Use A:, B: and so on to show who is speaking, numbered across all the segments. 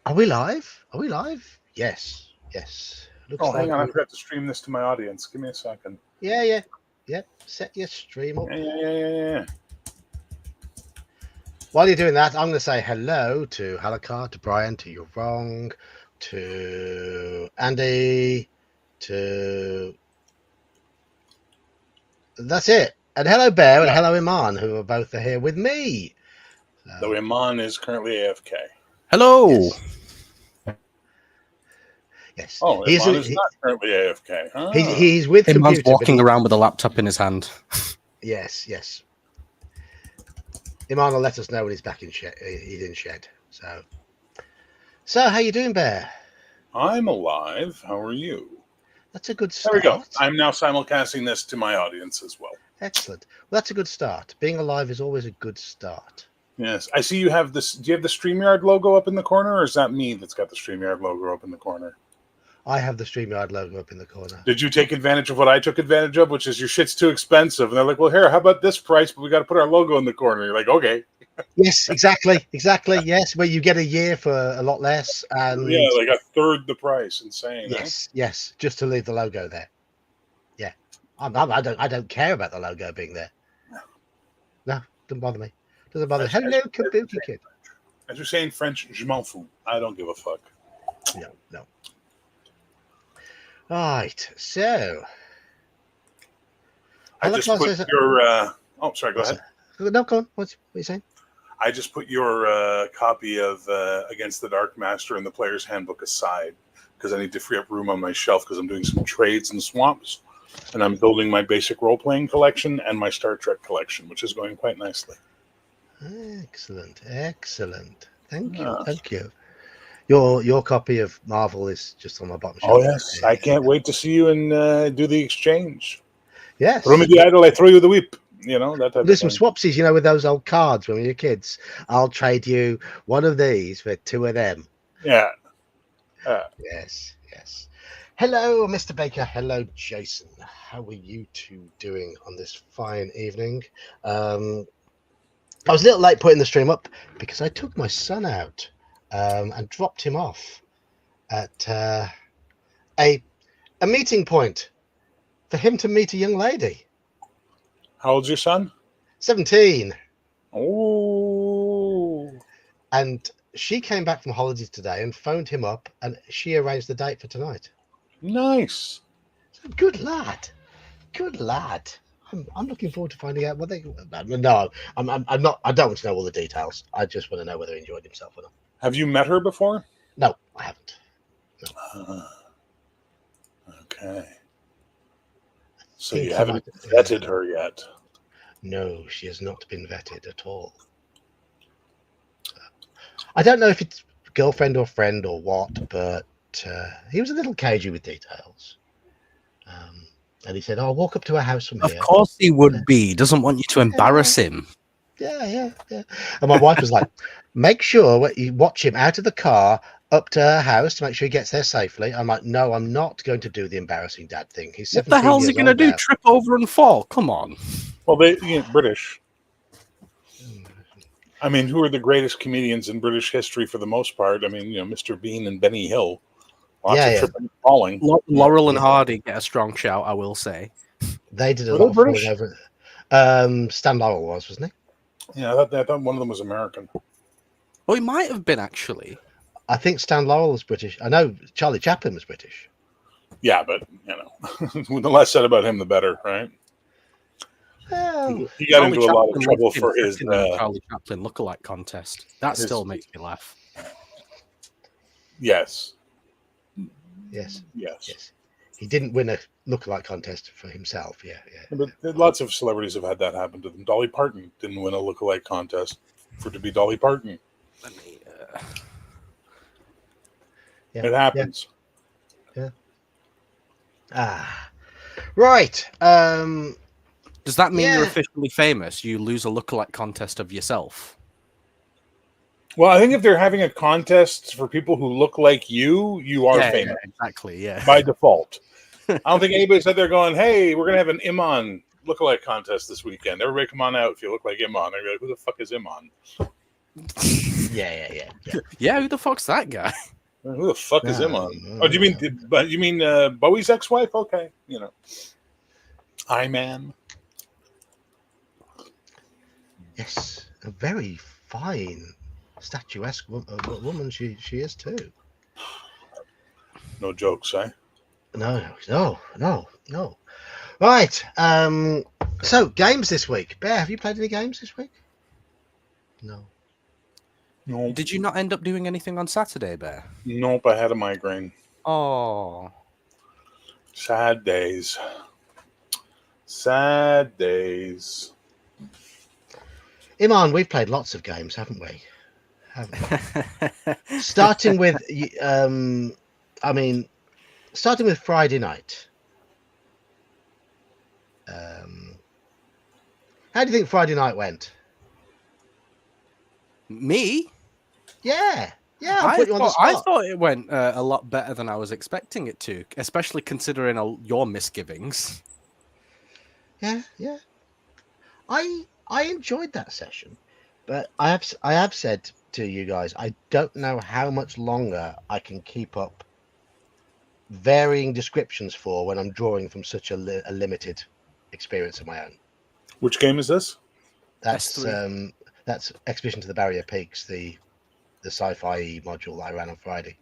A: Are we live? Are we live? Yes. Yes. Looks
B: Oh, hang
A: like
B: on. I forgot to stream this to my audience. Give me a second.
A: Yeah. Set your stream up.
B: Yeah.
A: While you're doing that, I'm going to say hello to Halakar, to Brian, to You're Wrong, to Andy, to... That's it. And hello, Bear, and hello, Iman, who are both here with me.
B: Though Iman is currently AFK.
C: Hello.
A: Yes.
B: Oh, Iman is not currently AFK. Huh?
A: He's with
C: Iman's
A: computer.
C: walking around with a laptop in his hand.
A: Yes. Iman will let us know when he's back in shed. He's in shed. So how you doing, Bear?
B: I'm alive. How are you?
A: That's a good start.
B: There we go. I'm now simulcasting this to my audience as well.
A: Excellent. Well, that's a good start. Being alive is always a good start.
B: Yes. I see you have this. Do you have the StreamYard logo up in the corner, or is that me that's got the StreamYard logo up in the corner?
A: I have the StreamYard logo up in the corner.
B: Did you take advantage of what I took advantage of, which is your shit's too expensive? And they're like, well, here, how about this price? But we got to put our logo in the corner. You're like, okay.
A: Yes, exactly. Yes, where you get a year for a lot less. And
B: yeah, like a third the price. Insane.
A: Yes, just to leave the logo there. Yeah, I don't care about the logo being there. No, doesn't bother me. Doesn't bother. Hello, Kabuki Kid.
B: As you're saying French, je m'en fous. I don't give a fuck.
A: No. Right, so
B: I just put your. Oh, sorry. Go ahead.
A: No, go on. What are you saying?
B: I just put your copy of Against the Dark Master and the Player's Handbook aside because I need to free up room on my shelf because I'm doing some trades and swamps, and I'm building my basic role-playing collection and my Star Trek collection, which is going quite nicely.
A: Excellent. Thank you. Your copy of Marvel is just on my bottom shelf.
B: Oh yes, I can't wait to see you and do the exchange.
A: Yes.
B: Throw me the idol, I throw you the whip. You know, that type
A: There's
B: of
A: some swapsies, with those old cards when we were kids. I'll trade you one of these for two of them.
B: Yeah.
A: Yes. Hello, Mr. Baker. Hello, Jason. How are you two doing on this fine evening? I was a little late putting the stream up because I took my son out and dropped him off at a meeting point for him to meet a young lady.
B: How old's your son?
A: 17.
B: Oh.
A: And she came back from holidays today and phoned him up, and she arranged the date for tonight.
B: Nice.
A: Good lad. I'm looking forward to finding out what they. No, I'm not. I don't want to know all the details. I just want to know whether he enjoyed himself or not.
B: Have you met her before?
A: No, I haven't. No.
B: Okay. So you haven't vetted her yet?
A: No, she has not been vetted at all. I don't know if it's girlfriend or friend or what, but he was a little cagey with details. And he said, I'll walk up to her house from here.
C: Of course he would be. He doesn't want you to embarrass him.
A: Yeah. And my wife was like, make sure you watch him out of the car up to her house to make sure he gets there safely. I'm like, no, I'm not going to do the embarrassing dad thing. He's 17
C: What the hell's he going to do? Trip over and fall? Come on.
B: Well, British. I mean, who are the greatest comedians in British history for the most part? I mean, Mr. Bean and Benny Hill. Lots of tripping and falling.
C: Laurel and Hardy get a strong shout, I will say.
A: They did a lot of falling over. Stan Laurel wasn't he?
B: Yeah, I thought one of them was American.
C: Oh, he might have been, actually.
A: I think Stan Laurel was British. I know Charlie Chaplin was British.
B: Yeah, but, the less said about him, the better, right?
A: Well,
B: he got into a lot of trouble for his
C: Charlie Chaplin lookalike contest. That still makes me laugh.
B: Yes.
A: He didn't win a lookalike contest for himself. Yeah.
B: But lots of celebrities have had that happen to them. Dolly Parton didn't win a lookalike contest for it to be Dolly Parton. It happens.
A: Yeah. Right.
C: Does that mean you're officially famous? You lose a lookalike contest of yourself?
B: Well, I think if they're having a contest for people who look like you are famous.
C: Yeah, exactly, yeah.
B: By default. I don't think anybody's out there going, hey, we're going to have an Iman lookalike contest this weekend. Everybody come on out if you look like Iman. I'd be like, who the fuck is Iman?
A: Yeah.
C: Yeah, who the fuck's that guy?
B: Who the fuck is him on?
A: No,
B: Oh, do you mean Bowie's ex-wife? Okay, I-Man.
A: Yes, a very fine, statuesque woman she is too.
B: No jokes, eh?
A: No. Right. So games this week. Bear, have you played any games this week? No.
B: No.
C: Did you not end up doing anything on Saturday, Bear?
B: Nope, I had a migraine.
C: Oh.
B: Sad days. Sad days.
A: Iman, we've played lots of games, haven't we? Starting with, starting with Friday night. How do you think Friday night went?
C: Me?
A: Yeah, I'll put you on the spot.
C: I thought it went a lot better than I was expecting it to, especially considering your misgivings.
A: Yeah. I enjoyed that session, but I have said to you guys, I don't know how much longer I can keep up varying descriptions for when I'm drawing from such a limited experience of my own.
B: Which game is this?
A: That's
C: S3.
A: That's Expedition to the Barrier Peaks, the sci-fi module that I ran on Friday.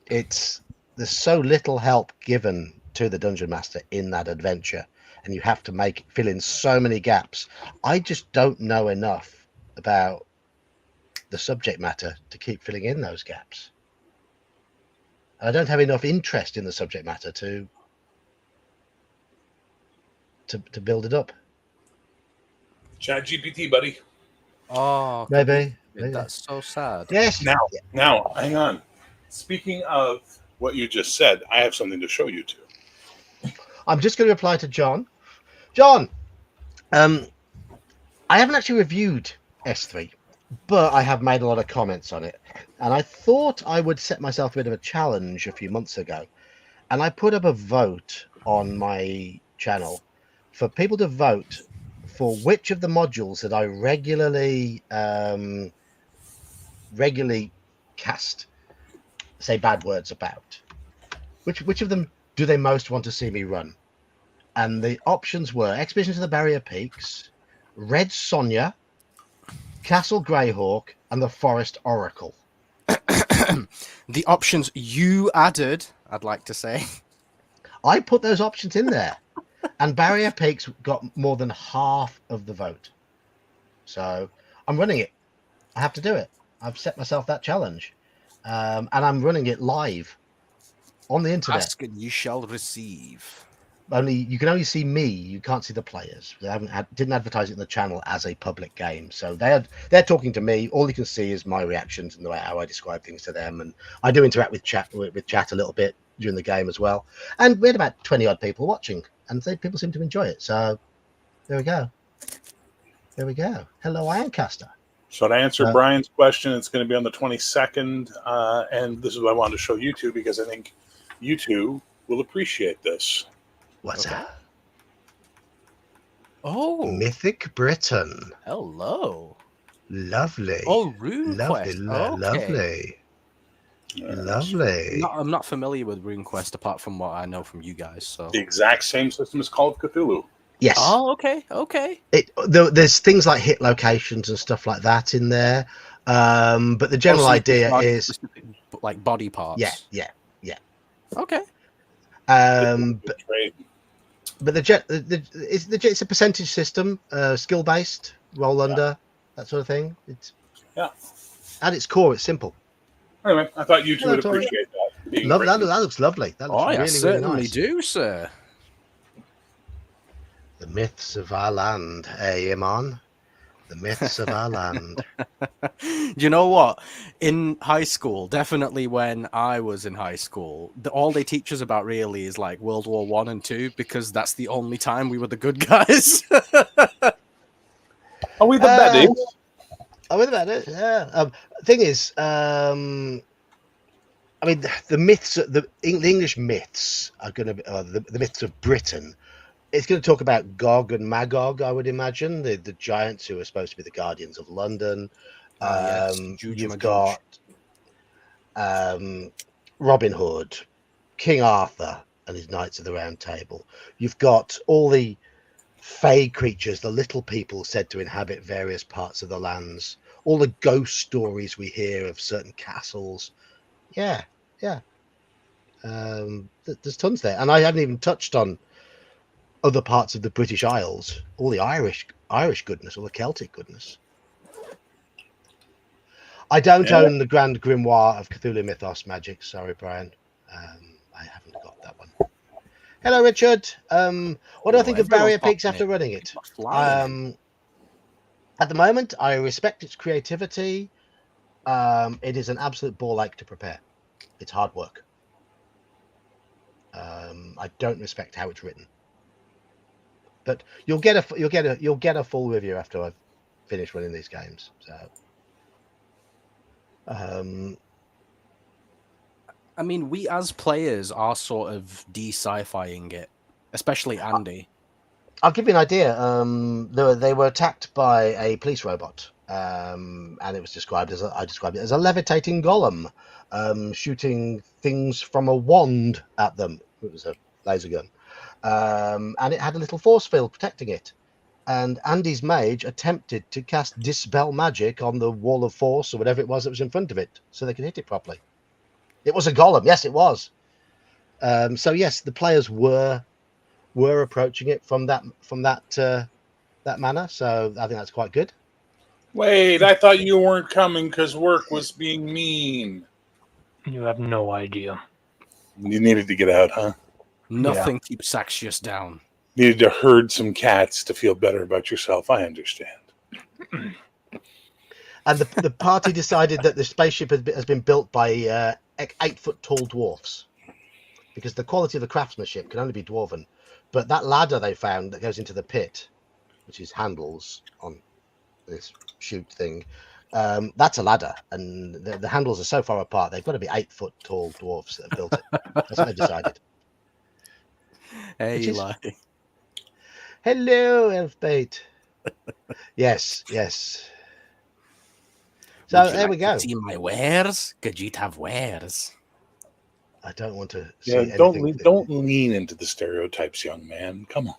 A: There's so little help given to the dungeon master in that adventure, and you have to fill in so many gaps. I just don't know enough about the subject matter to keep filling in those gaps. I don't have enough interest in the subject matter to build it up.
B: Chat GPT, buddy.
C: Oh,
A: Maybe.
C: That's so sad.
A: Yes.
B: Now, hang on. Speaking of what you just said, I have something to show you two.
A: I'm just going to reply to John. John, I haven't actually reviewed S3, but I have made a lot of comments on it. And I thought I would set myself a bit of a challenge a few months ago. And I put up a vote on my channel for people to vote for which of the modules that I regularly cast, say bad words about. Which of them do they most want to see me run? And the options were Expedition to the Barrier Peaks, Red Sonja, Castle Greyhawk, and the Forest Oracle.
C: The options you added, I'd like to say.
A: I put those options in there, and Barrier Peaks got more than half of the vote. So I'm running it. I have to do it. I've set myself that challenge, and I'm running it live on the internet.
C: Ask and you shall receive.
A: You can only see me. You can't see the players. They didn't advertise it in the channel as a public game, so they're talking to me. All you can see is my reactions and the way how I describe things to them. And I do interact with chat a little bit during the game as well. And we had about 20 odd people watching, and people seem to enjoy it. So there we go. Hello, Ironcaster.
B: So to answer Brian's question, it's going to be on the 22nd, and this is what I wanted to show you two because I think you two will appreciate this.
A: What's that?
C: Oh,
A: Mythic Britain.
C: hello.
A: Lovely.
C: Oh, RuneQuest.
A: Lovely. Lovely.
C: I'm not familiar with RuneQuest apart from what I know from you guys. So
B: The exact same system as Call of Cthulhu.
A: Yes.
C: Oh, okay.
A: There's things like hit locations and stuff like that in there, but the general idea is
C: like body parts.
A: Yeah.
C: Okay.
A: But it's a percentage system, skill based, roll under, that sort of thing. At its core, it's simple.
B: Anyway, I thought you two would appreciate that.
A: That looks lovely. That looks really,
C: certainly
A: really nice.
C: do, sir.
A: The myths of our land, Iman. The myths of our land.
C: You know what? In high school, definitely when I was in high school, all they teach us about really is like World War I and II, because that's the only time we were the good guys.
B: Are we the baddies?
A: Are we the baddies? Yeah. Thing is, I mean, the myths, the English myths are going to be the myths of Britain It's going to talk about Gog and Magog, I would imagine, the giants who are supposed to be the guardians of London.
C: Yes, Juge
A: You've
C: Magooge.
A: got Robin Hood, King Arthur and his Knights of the Round Table. You've got all the fey creatures, the little people said to inhabit various parts of the lands, all the ghost stories we hear of certain castles. Yeah, yeah. There's tons there, and I hadn't even touched on other parts of the British Isles, all the Irish goodness, all the Celtic goodness. I don't own the Grand Grimoire of Cthulhu Mythos Magic. Sorry, Brian. I haven't got that one. Hello, Richard. What do I think of Barrier Peaks after running it? At the moment, I respect its creativity. It is an absolute ball ache to prepare. It's hard work. I don't respect how it's written, but you'll get a full review after I've finished running these games. So,
C: I mean, we as players are sort of de-sci-fying it, especially Andy.
A: I'll give you an idea. They were attacked by a police robot, and it was described as I described it as a levitating golem, shooting things from a wand at them. It was a laser gun, and it had a little force field protecting it. And Andy's mage attempted to cast Dispel Magic on the wall of force or whatever it was that was in front of it, so they could hit it properly. It was a golem, yes, it was. So yes, the players were approaching it from that manner. So I think that's quite good.
B: Wait, I thought you weren't coming because work was being mean.
D: You have no idea.
B: You needed to get out, huh?
C: Nothing keeps Saxius down.
B: Needed to herd some cats to feel better about yourself. I understand.
A: And the party decided that the spaceship has been built by 8-foot tall dwarfs, because the quality of the craftsmanship can only be dwarven. But that ladder they found that goes into the pit, which is handles on this chute thing, that's a ladder, and the handles are so far apart they've got to be 8-foot tall dwarfs that have built it. That's what they decided.
C: Hey, Eli.
A: Hello, Elfbait. Yes. So there we go.
C: See my wares? Khajiit have wares.
A: I don't want to see
B: anything. Don't lean into the stereotypes, young man. Come on.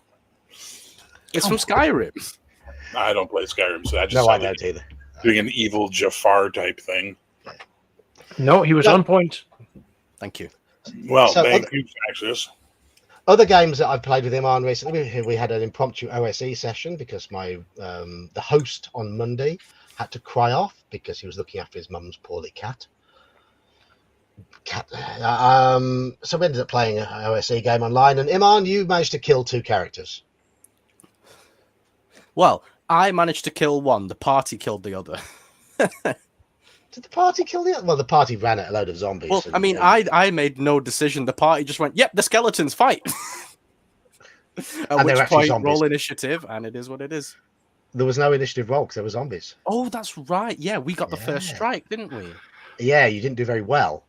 C: It's from Skyrim.
B: I don't play Skyrim, so I just
A: I don't either.
B: Doing an evil Jafar type thing.
D: No, he was on point.
C: Thank you.
B: Well, thank you, Saxius.
A: Other games that I've played with him on recently, we had an impromptu OSE session because my the host on Monday had to cry off because he was looking after his mum's poorly cat. So we ended up playing an OSE game online, and Iman, you managed to kill 2 characters.
C: Well, I managed to kill one. The party killed the other.
A: Did the party kill the other? Well, the party ran at a load of zombies.
C: Well, I mean, I made no decision. The party just went, yep, the skeletons, fight. At which point, roll initiative, and it is what it is.
A: There was no initiative roll because there were zombies.
C: Oh, that's right. Yeah, we got the first strike, didn't we?
A: Yeah, you didn't do very well.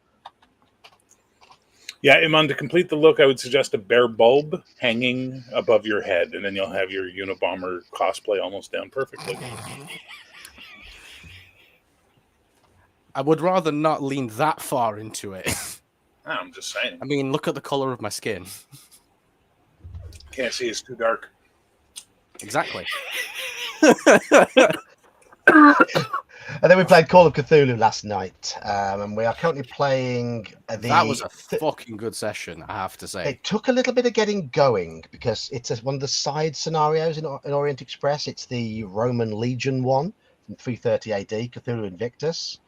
B: Yeah, Iman, to complete the look, I would suggest a bare bulb hanging above your head, and then you'll have your Unabomber cosplay almost down perfectly.
C: I would rather not lean that far into it.
B: I'm just saying.
C: I mean, look at the color of my skin.
B: Can't see, it's too dark.
C: Exactly.
A: And then we played Call of Cthulhu last night, and we are currently playing
C: That was a fucking good session, I have to say.
A: It took a little bit of getting going because it's one of the side scenarios in Orient Express. It's the Roman Legion one from 330 AD, Cthulhu Invictus.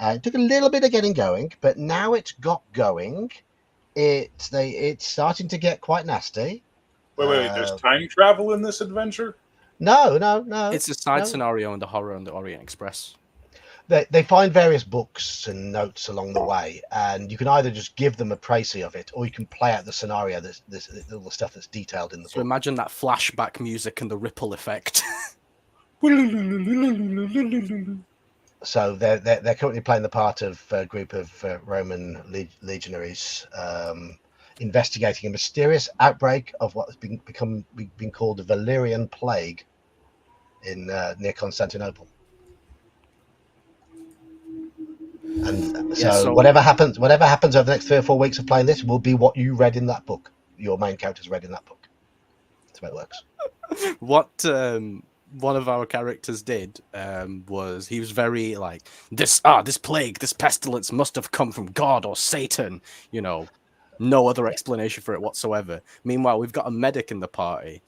A: It took a little bit of getting going, but now it's got going. It's starting to get quite nasty.
B: Wait, there's time travel in this adventure?
A: No.
C: It's a side scenario in the Horror and the Orient Express.
A: They find various books and notes along the way, and you can either just give them a précis of it, or you can play out the scenario, all the stuff that's detailed in the book.
C: So imagine that flashback music and the ripple effect.
A: So they're currently playing the part of a group of Roman legionaries investigating a mysterious outbreak of what has been called the Valerian Plague in near Constantinople. And so whatever happens over the next 3 or 4 weeks of playing this will be what you read in that book. Your main characters read in that book. That's how it works.
C: What one of our characters did was he was very like this plague, this pestilence must have come from God or Satan, you know, no other explanation for it whatsoever. Meanwhile, we've got a medic in the party,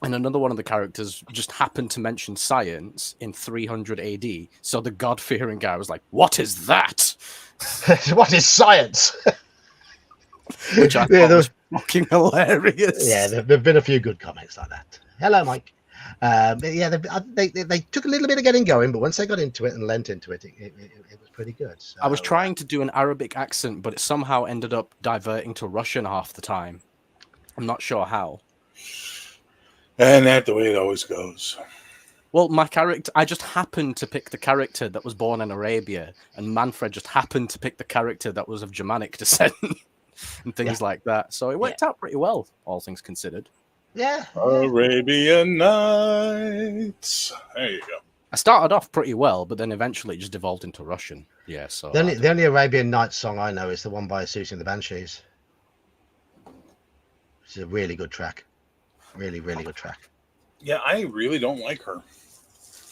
C: and another one of the characters just happened to mention science in 300 AD. So the God-fearing guy was like, "What is that?
A: What is science?"
C: Which I thought was fucking hilarious.
A: Yeah, there've been a few good comics like that. Hello, Mike. Yeah, they took a little bit of getting going, but once they got into it and lent into it, it was pretty good. So,
C: I was trying to do an Arabic accent, but it somehow ended up diverting to Russian half the time. I'm not sure how.
B: And that's the way it always goes.
C: Well, my character, I just happened to pick the character that was born in Arabia, and Manfred just happened to pick the character that was of Germanic descent and things like that. So it worked out pretty well, all things considered.
A: Yeah.
B: Arabian Nights. There you go.
C: I started off pretty well, but then eventually it just devolved into Russian. Yeah, so
A: The only Arabian Nights song I know is the one by Susie and the Banshees. It's a really good track. Really, really good track.
B: Yeah, I really don't like her.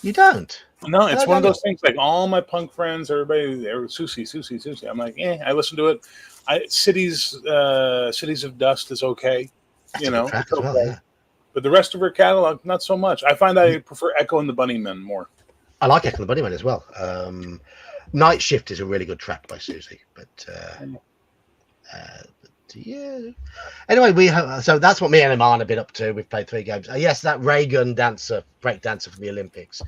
A: You don't?
B: No, it's one of those things. Like all my punk friends, everybody, they're Susie. I'm like, I listen to it. Cities of Dust is okay.
A: That's a good track as well, yeah.
B: But the rest of her catalog, not so much. I find I prefer Echo and the Bunnymen more.
A: I like Echo and the Bunnymen as well. Night Shift is a really good track by Susie, but yeah. Anyway, so that's what me and Iman have been up to. We've played 3 games. Yes, that ray gun break dancer from the Olympics.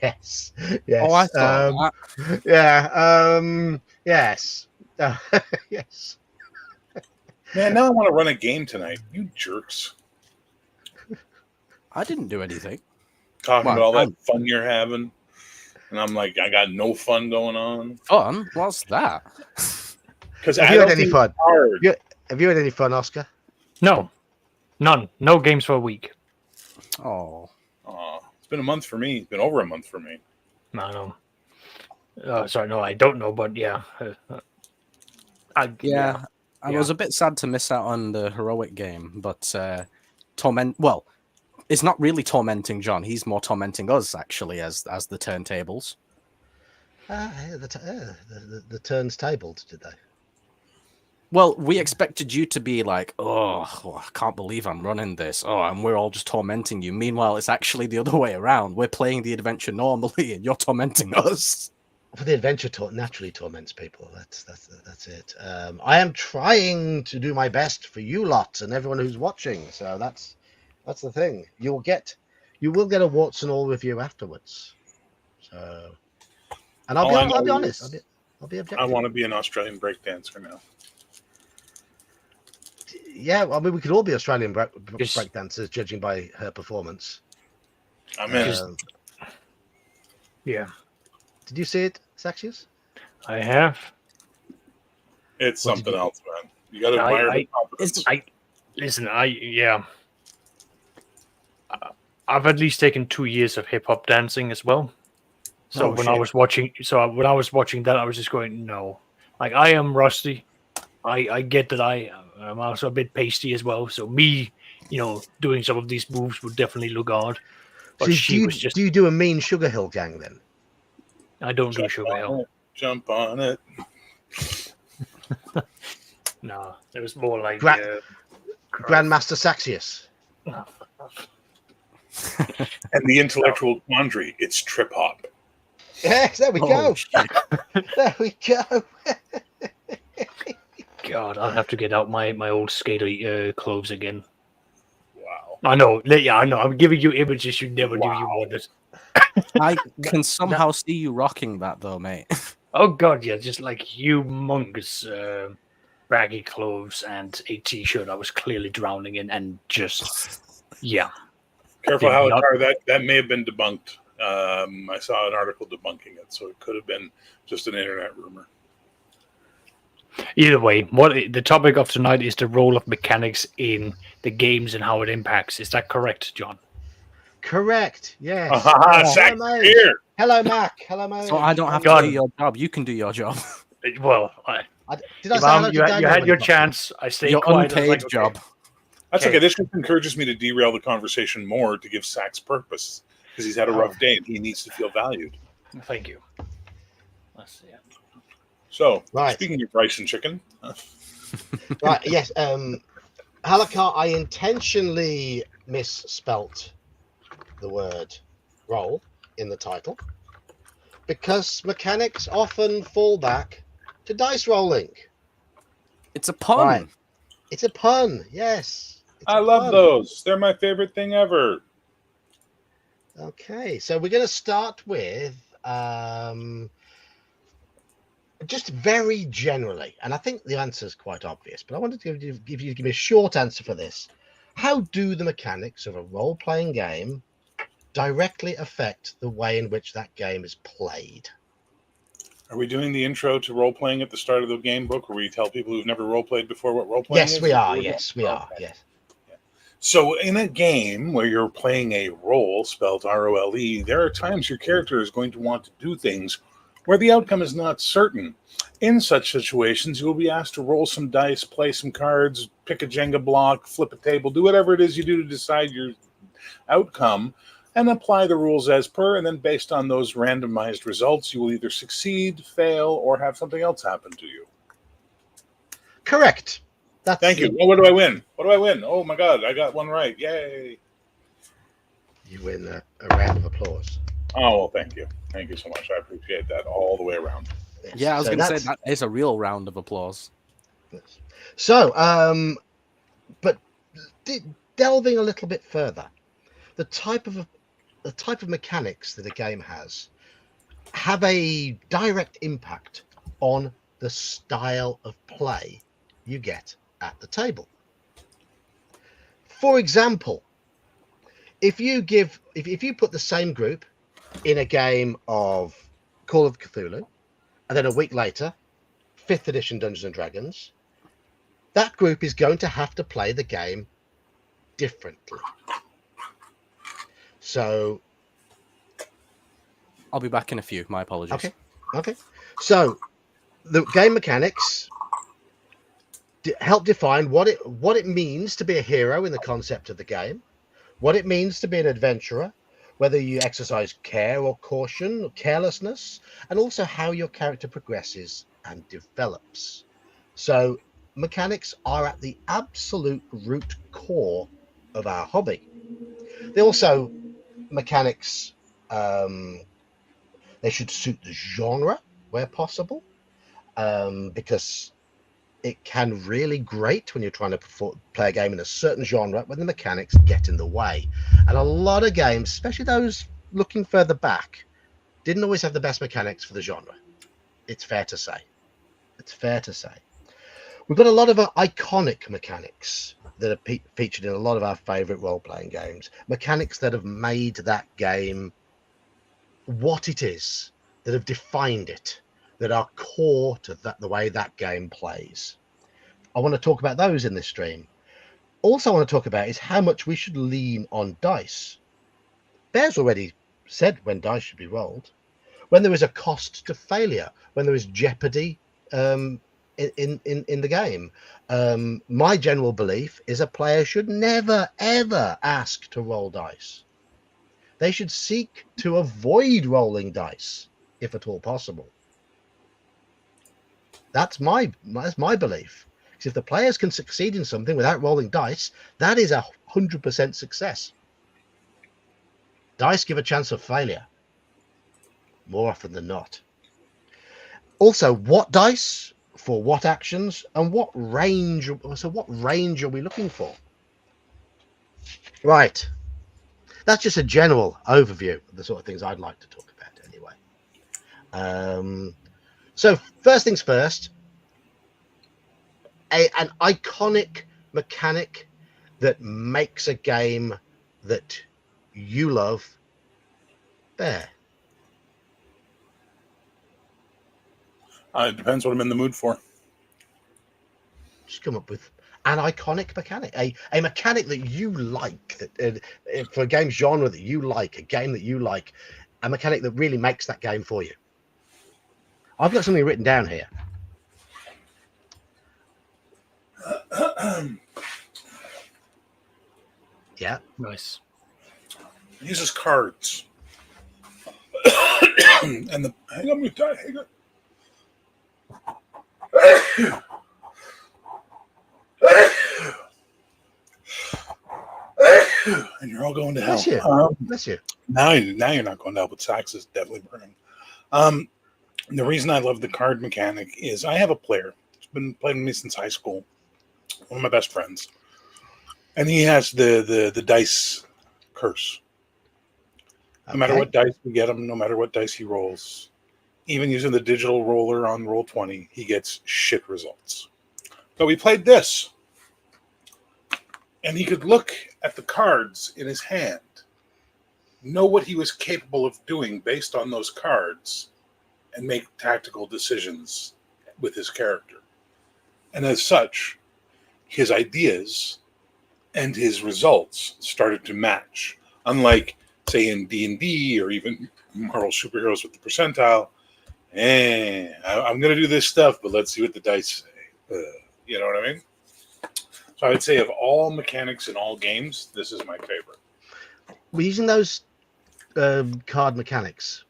A: Yes.
C: Oh, I thought
A: that. Yeah. Yes. Yes.
B: Man, now I want to run a game tonight. You jerks.
C: I didn't do anything.
B: Talking about all that fun you're having. And I'm like, I got no fun going on.
C: Fun? What's that?
B: Because
A: have you had any fun? Have you had any fun, Oscar?
D: No. None. No games for a week.
C: Oh.
B: It's been a month for me. It's been over a month for me.
D: No. Sorry, no, I don't know, but yeah.
C: I was a bit sad to miss out on the heroic game, but it's not really tormenting John. He's more tormenting us, actually, as the turntables.
A: The turns tabled, did they?
C: Well, we expected you to be like, I can't believe I'm running this. And we're all just tormenting you. Meanwhile, it's actually the other way around. We're playing the adventure normally, and you're tormenting us.
A: Well, the adventure naturally torments people. That's it. I am trying to do my best for you lot and everyone who's watching. So that's the thing. You will get a warts and all review afterwards. So, and I'll be honest. I'll be objective.
B: I want to be an Australian breakdancer now.
A: Yeah, I mean, we could all be Australian breakdancers, judging by her performance.
B: I'm in.
D: Yeah.
A: Did you see it, Saxius?
D: I have.
B: It's something else, man. You got to admire the confidence.
D: I've at least taken 2 years of hip hop dancing as well. So when I was watching that, I was just going, no. Like, I am rusty. I get that I'm also a bit pasty as well. So me, doing some of these moves would definitely look odd. But
A: do you do a mean Sugar Hill gang then?
D: I don't do Sugar Hill.
B: Jump on it.
D: No, it was more like
A: Grandmaster Saxius.
B: And the intellectual quandary, it's trip hop.
A: Yes, there we go. There we go.
D: God, I'll have to get out my old skater clothes again.
B: Wow.
D: I know. Yeah, I know. I'm giving you images you never knew you wanted.
C: I can somehow see you rocking that, though, mate.
D: Oh, God, yeah. Just like humongous baggy clothes and a T-shirt I was clearly drowning in and just, yeah.
B: Careful how that may have been debunked. I saw an article debunking it, so it could have been just an internet rumor.
D: Either way, what the topic of tonight is the role of mechanics in the games and how it impacts. Is that correct, John?
A: Correct. Yes.
B: Zach,
A: Hello, Mate.
B: here.
A: Hello, Mac. Hello, Mate.
C: So I don't have to
D: God.
C: do your job. You can do your job.
D: Well,
A: Did I say hello to
D: you
A: Daniel
D: had
A: when
D: your
A: he popped in?
D: chance. I stayed
C: Your
D: quiet. I was
C: unpaid
D: like, okay.
C: job.
B: That's
D: Okay.
B: okay. This just encourages me to derail the conversation more to give Sax purpose because he's had a rough day and he needs to feel valued.
D: Thank you. Let's see.
B: So,
A: Right.
B: speaking of rice and chicken,
A: Right. Yes. Halakar, I intentionally misspelt the word roll in the title because mechanics often fall back to dice rolling.
C: It's a pun.
A: Right. It's a pun. Yes. It's
B: I
A: a
B: love
A: pun.
B: those. They're my favorite thing ever.
A: Okay, so we're going to start with just very generally, and I think the answer is quite obvious, but I wanted to give me a short answer for this. How do the mechanics of a role-playing game directly affect the way in which that game is played?
B: Are we doing the intro to role playing at the start of the game book where we tell people who've never role played before what role playing is?
A: Yes, we are. Yes, we are. Yes.
B: So, in a game where you're playing a role, spelled ROLE, there are times your character is going to want to do things where the outcome is not certain. In such situations, you will be asked to roll some dice, play some cards, pick a Jenga block, flip a table, do whatever it is you do to decide your outcome, and apply the rules as per. And then, based on those randomized results, you will either succeed, fail, or have something else happen to you.
A: Correct.
B: Thank you. Well, what do I win? What do I win? Oh my God, I got one right. Yay.
A: You win a round of applause.
B: Oh, well, thank you. Thank you so much. I appreciate that all the way around.
A: Yes.
C: Yeah, I was
A: So
C: going to say
A: that's-
C: that is a real round of applause.
A: Yes. So, but delving a little bit further, the type of mechanics that a game has have a direct impact on the style of play you get at the table. For example, if you put the same group in a game of Call of Cthulhu, and then a week later, 5th edition Dungeons and Dragons, that group is going to have to play the game differently. So
C: I'll be back in a few. My apologies.
A: Okay. So the game mechanics help define what it means to be a hero in the concept of the game, what it means to be an adventurer, whether you exercise care or caution or carelessness, and also how your character progresses and develops. So mechanics are at the absolute root core of our hobby. They also mechanics they should suit the genre where possible, because it can really grate when you're trying to play a game in a certain genre when the mechanics get in the way. And a lot of games, especially those looking further back, didn't always have the best mechanics for the genre. It's fair to say. We've got a lot of iconic mechanics that are featured in a lot of our favorite role-playing games. Mechanics that have made that game what it is, that have defined it, that are core to the way that game plays. I want to talk about those in this stream. Also, I want to talk about is how much we should lean on dice. Bear's already said when dice should be rolled, when there is a cost to failure, when there is jeopardy in the game. My general belief is a player should never, ever ask to roll dice. They should seek to avoid rolling dice, if at all possible. That's my belief. Because if the players can succeed in something without rolling dice, that is 100% success. Dice give a chance of failure more often than not. Also, what dice for what actions and what range? So, what range are we looking for? Right. That's just a general overview of the sort of things I'd like to talk about anyway. So first things first, an iconic mechanic that makes a game that you love. Bear.
B: It depends what I'm in the mood for.
A: Just come up with an iconic mechanic, a mechanic that you like, for a game genre that you like, a game that you like, a mechanic that really makes that game for you. I've got something written down here. Yeah.
D: Nice.
B: He uses cards. And hang on, hang on. And you're all going to hell.
A: Bless you. Bless you.
B: Now you're not going to hell, but Sax is definitely burning. The reason I love the card mechanic is I have a player who's been playing with me since high school. One of my best friends. And he has the dice curse. No matter what dice we get him, no matter what dice he rolls, even using the digital roller on Roll20, he gets shit results. But we played this. And he could look at the cards in his hand, know what he was capable of doing based on those cards, and make tactical decisions with his character. And as such, his ideas and his results started to match. Unlike, say, in D&D or even Marvel Superheroes with the percentile, I'm going to do this stuff, but let's see what the dice say. You know what I mean? So I would say of all mechanics in all games, this is my favorite.
A: We're using those card mechanics.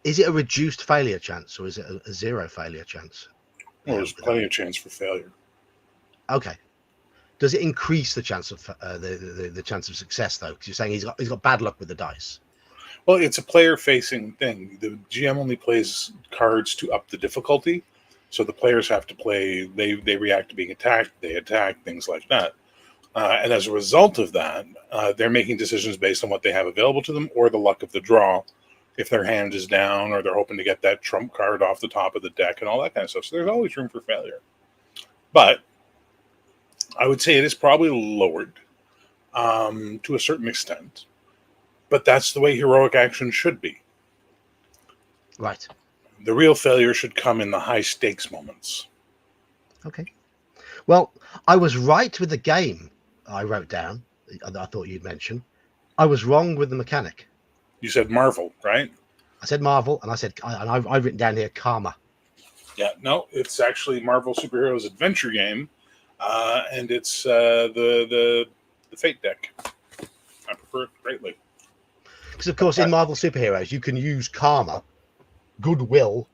A: Is it a reduced failure chance or is it a zero failure chance?
B: Well, there's plenty of chance for failure.
A: Okay. Does it increase the chance of the chance of success though? Because you're saying he's got bad luck with the dice.
B: Well, it's a player-facing thing. The GM only plays cards to up the difficulty, so the players have to play. They react to being attacked. They attack, things like that. And as a result of that, they're making decisions based on what they have available to them or the luck of the draw. If their hand is down or they're hoping to get that trump card off the top of the deck and all that kind of stuff. So there's always room for failure. But I would say it is probably lowered to a certain extent. But that's the way heroic action should be.
A: Right.
B: The real failure should come in the high stakes moments.
A: Okay. Well, I was right with the game I wrote down. I thought you'd mention. I was wrong with the mechanic.
B: You said Marvel, right?
A: I said Marvel, and I've written down here Karma.
B: Yeah, no, it's actually Marvel Superheroes Adventure Game, and it's the Fate deck. I prefer it greatly.
A: Because, of course, in Marvel Superheroes, you can use karma, goodwill,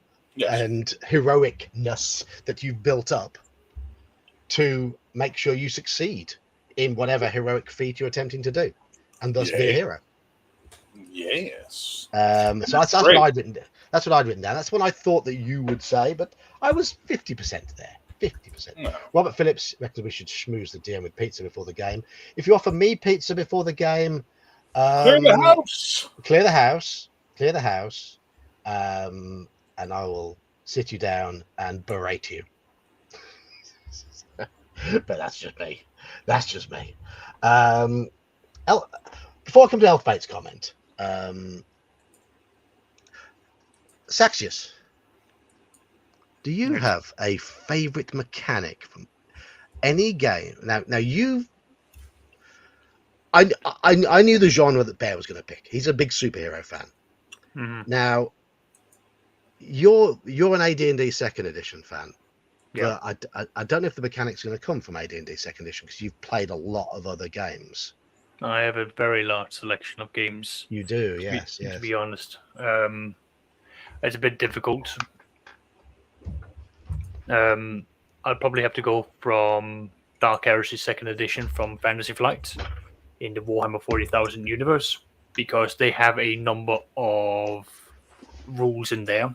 A: and heroicness that you've built up to make sure you succeed in whatever heroic feat you're attempting to do, and thus be a hero.
B: Yes.
A: So that's what I'd written. That's what I'd written down. That's what I thought that you would say, but I was 50% there. 50%.
B: No.
A: Robert Phillips reckons we should schmooze the DM with pizza before the game. If you offer me pizza before the game,
B: clear the house.
A: Clear the house. Clear the house. And I will sit you down and berate you. But that's just me. That's just me. Before I come to Elfbait's comment, Saxius, do you have a favorite mechanic from any game? Now you, I knew the genre that Bear was going to pick. He's a big superhero fan.
D: Mm-hmm.
A: Now, you're an AD&D Second Edition fan.
D: Yeah.
A: But I don't know if the mechanics are going to come from AD&D Second Edition because you've played a lot of other games.
D: I have a very large selection of games.
A: You do, yes.
D: To be honest, it's a bit difficult. I'd probably have to go from Dark Heresy Second Edition from Fantasy Flight in the Warhammer 40,000 universe, because they have a number of rules in there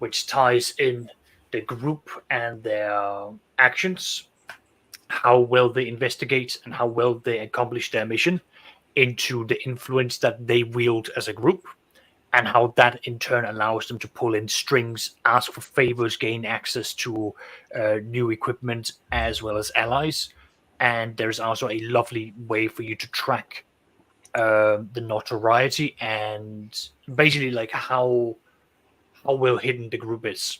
D: which ties in the group and their actions, how well they investigate and how well they accomplish their mission, into the influence that they wield as a group, and how that in turn allows them to pull in strings, ask for favors, gain access to new equipment as well as allies. And there's also a lovely way for you to track the notoriety and basically like how well hidden the group is.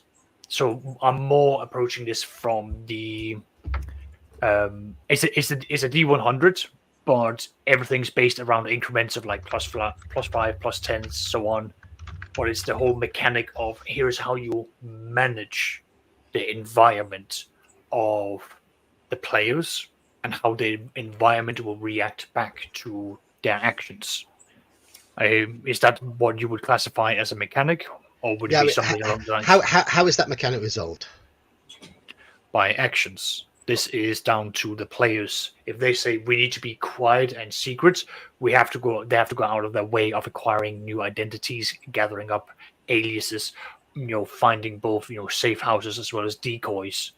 D: So I'm more approaching this from the it's a D100, but everything's based around increments of like plus 5, plus 10, so on. But it's the whole mechanic of here's how you manage the environment of the players and how the environment will react back to their actions. Is that what you would classify as a mechanic, or would it be something along the lines?
A: How is that mechanic resolved?
D: By actions. This is down to the players. If they say we need to be quiet and secret, they have to go out of their way of acquiring new identities, gathering up aliases, finding both safe houses as well as decoys.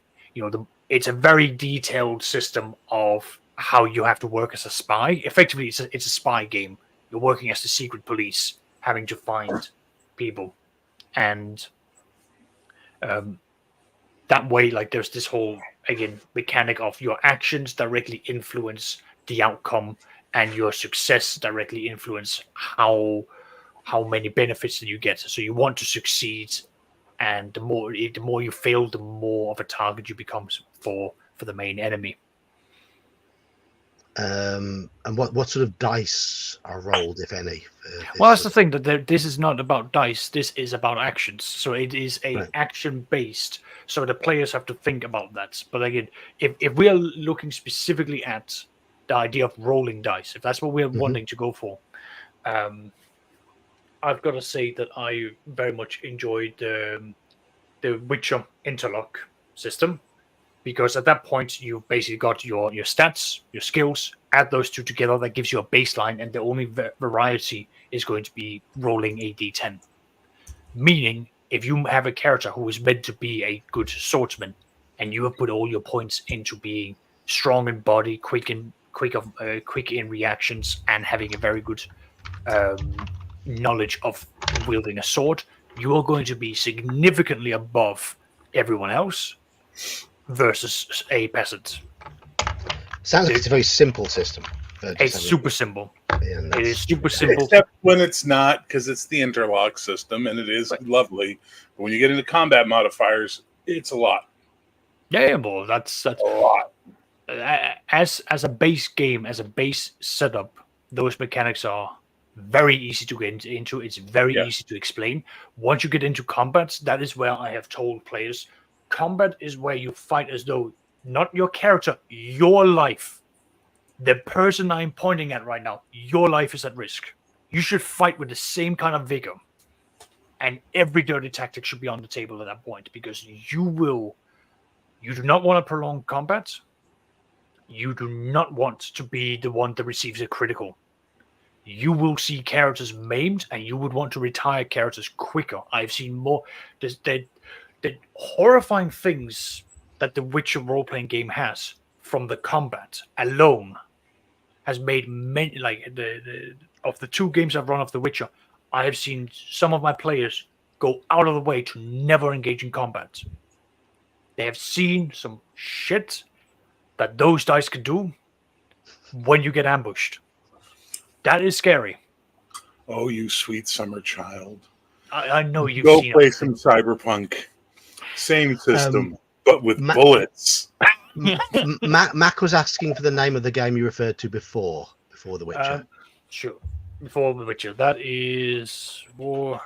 D: It's a very detailed system of how you have to work as a spy. Effectively, it's a spy game. You're working as the secret police, having to find people, and that way, like, there's this whole, again, mechanic of your actions directly influence the outcome, and your success directly influence how many benefits that you get. So you want to succeed, and the more you fail, the more of a target you become for the main enemy.
A: And what sort of dice are rolled, if any?
D: Well, that's the thing, that this is not about dice. This is about actions. So it is action based. So the players have to think about that. But again, if we are looking specifically at the idea of rolling dice, if that's what we're wanting to go for, I've got to say that I very much enjoyed the Witcher interlock system. Because at that point, you've basically got your stats, your skills, add those two together, that gives you a baseline, and the only variety is going to be rolling a d10. Meaning, if you have a character who is meant to be a good swordsman, and you have put all your points into being strong in body, quick in reactions, and having a very good knowledge of wielding a sword, you are going to be significantly above everyone else versus a peasant.
A: Sounds like it's a very simple system.
D: It's super simple.
A: Yeah,
D: it is super simple.
B: Except when it's not, because it's the interlock system, and it is lovely. But when you get into combat modifiers, it's a lot.
D: Yeah, well, that's
B: a lot.
D: As a base game, as a base setup, those mechanics are very easy to get into. It's very easy to explain. Once you get into combat, that is where I have told players, combat is where you fight as though not your character, your life, the person I'm pointing at right now, your life is at risk. You should fight with the same kind of vigor, and every dirty tactic should be on the table at that point, because you do not want to prolong combat. You do not want to be the one that receives a critical. You will see characters maimed, and you would want to retire characters quicker. I've seen more. The horrifying things that the Witcher role-playing game has from the combat alone has made many, like, of the 2 games I've run of The Witcher, I have seen some of my players go out of the way to never engage in combat. They have seen some shit that those dice can do when you get ambushed. That is scary.
B: Oh, you sweet summer child.
D: I know you've
B: Go
D: seen
B: play some Cyberpunk. Same system, but with bullets.
A: Mac was asking for the name of the game you referred to before The Witcher.
D: Sure. Before The Witcher. That is War.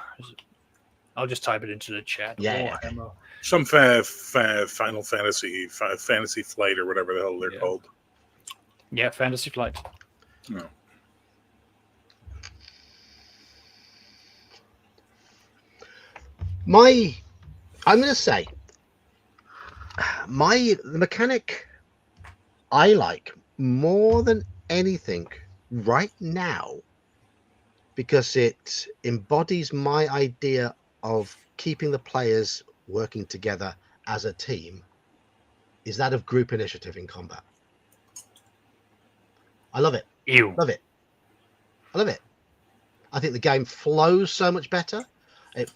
D: I'll just type it into the chat.
A: Yeah.
D: Warhammer.
B: Some Final Fantasy Flight, or whatever the hell they're called.
D: Yeah, Fantasy Flight.
B: No.
A: I'm going to say, the mechanic I like more than anything right now, because it embodies my idea of keeping the players working together as a team, is that of group initiative in combat. I love it. Love it. I love it. I think the game flows so much better.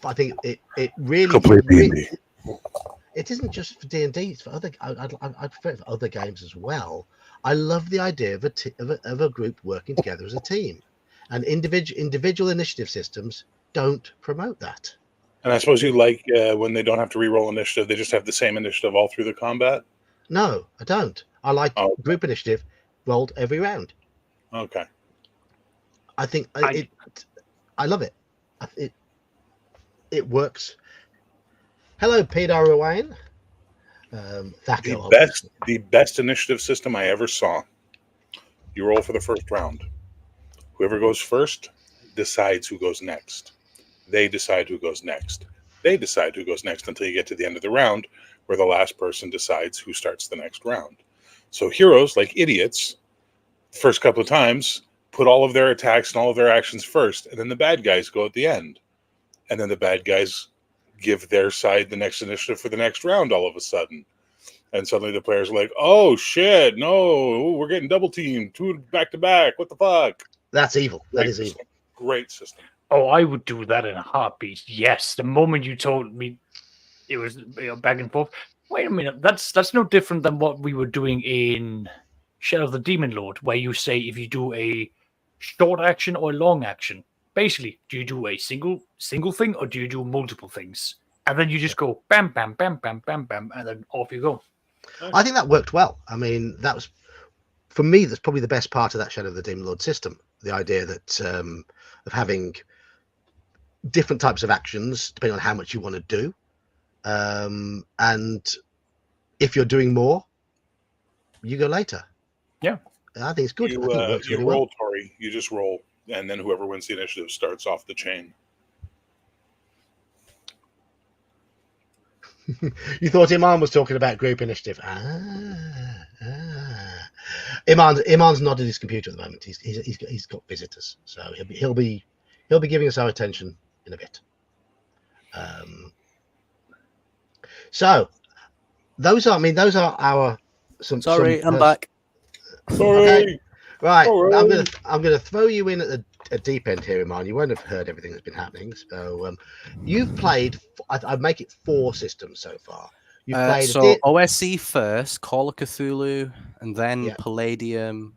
A: I think it really. It isn't just for D&D; it's for other. I'd prefer it for other games as well. I love the idea of a group working together as a team, and individual initiative systems don't promote that.
B: And I suppose you like when they don't have to re-roll initiative; they just have the same initiative all through the combat.
A: No, I don't. I like group initiative rolled every round.
B: Okay.
A: I think I love it. It works. Hello, Peter Owain.
B: The best initiative system I ever saw. You roll for the first round. Whoever goes first decides who goes next. They decide who goes next. They decide who goes next until you get to the end of the round, where the last person decides who starts the next round. So heroes, like idiots, the first couple of times, put all of their attacks and all of their actions first, and then the bad guys go at the end. And then the bad guys give their side the next initiative for the next round all of a sudden. And suddenly the players are like, oh, shit, no, we're getting double teamed, 2 back to back, what the fuck?
A: That's evil. That is evil.
B: Great system.
D: Oh, I would do that in a heartbeat. Yes, the moment you told me it was back and forth. Wait a minute, that's no different than what we were doing in Shadow of the Demon Lord, where you say if you do a short action or a long action, basically, do you do a single thing or do you do multiple things? And then you just go bam, bam, bam, bam, bam, bam, and then off you go.
A: I think that worked well. I mean, that was, for me, that's probably the best part of that Shadow of the Demon Lord system. The idea that of having different types of actions depending on how much you want to do, and if you're doing more, you go later.
D: Yeah,
A: I think it's good.
B: You,
A: I think it works
B: you
A: really
B: roll,
A: well.
B: Tori. You just roll, and then whoever wins the initiative starts off the chain.
A: You thought Iman was talking about group initiative. Iman's not at his computer at the moment. He's got visitors, so he'll be giving us our attention in a bit. So those are our
C: I'm back.
A: Okay. Right.
B: Sorry.
A: I'm gonna throw you in at the deep end here, Iman. You won't have heard everything that's been happening. So you've played. I'd make it 4 systems so far. You've played
C: OSE first, Call of Cthulhu, and then Palladium,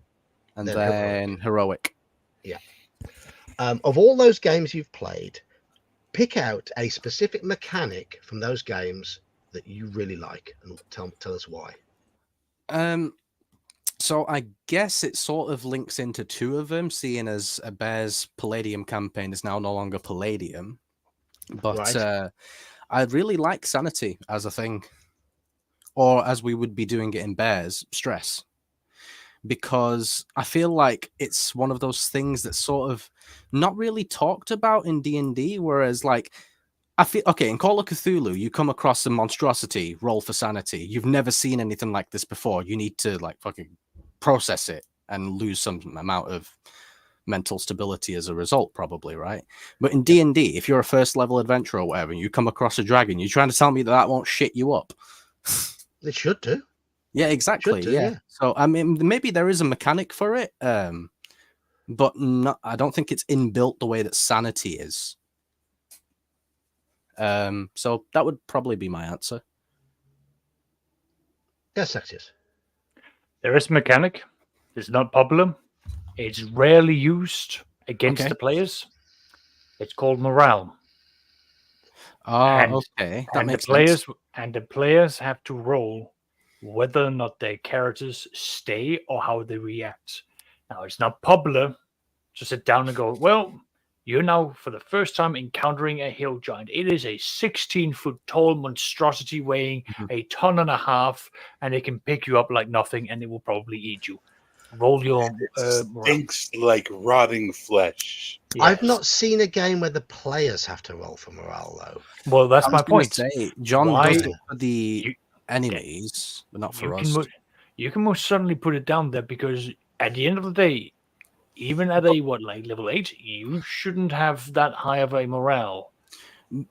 C: and then Heroic.
A: Yeah. Of all those games you've played, pick out a specific mechanic from those games that you really like, and tell us why.
C: So I guess it sort of links into 2 of them, seeing as a Bear's Palladium campaign is now no longer Palladium. But I really like Sanity as a thing, or as we would be doing it in Bears, Stress, because I feel like it's one of those things that's sort of not really talked about in D&D, whereas like I feel in Call of Cthulhu, you come across a monstrosity, roll for sanity. You've never seen anything like this before. You need to like fucking process it and lose some amount of mental stability as a result, probably, right? But in D&D, if you're a first level adventurer or whatever, and you come across a dragon, you're trying to tell me that won't shit you up.
A: It should do.
C: Yeah, exactly. Yeah. So I mean, maybe there is a mechanic for it, but I don't think it's inbuilt the way that sanity is. So that would probably be my answer.
A: Yes, Saxius.
D: There is a mechanic. It's not popular. It's rarely used against the players. It's called morale.
C: Okay. That makes sense.
D: And the players have to roll whether or not their characters stay or how they react. Now, it's not popular to sit down and go, well, you're now, for the first time, encountering a hill giant. It is a 16-foot tall monstrosity weighing 1.5 tons, and it can pick you up like nothing, and it will probably eat you. Roll your
B: stinks like rotting flesh.
A: Yes. I've not seen a game where the players have to roll for morale, though.
D: Well, that's my point.
C: John does it for the enemies, but not for us.
D: You can most certainly put it down there, because at the end of the day, even at level 8, you shouldn't have that high of a morale.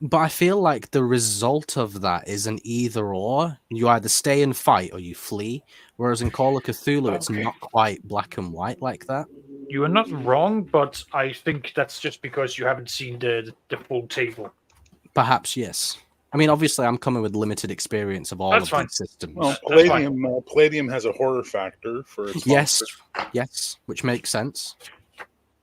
C: But I feel like the result of that is an either or. You either stay and fight or you flee. Whereas in Call of Cthulhu, it's not quite black and white like that.
D: You are not wrong, but I think that's just because you haven't seen the full table.
C: Perhaps, yes. I mean, obviously, I'm coming with limited experience of all of these systems.
B: Well, Palladium has a horror factor for its
C: yes, which makes sense.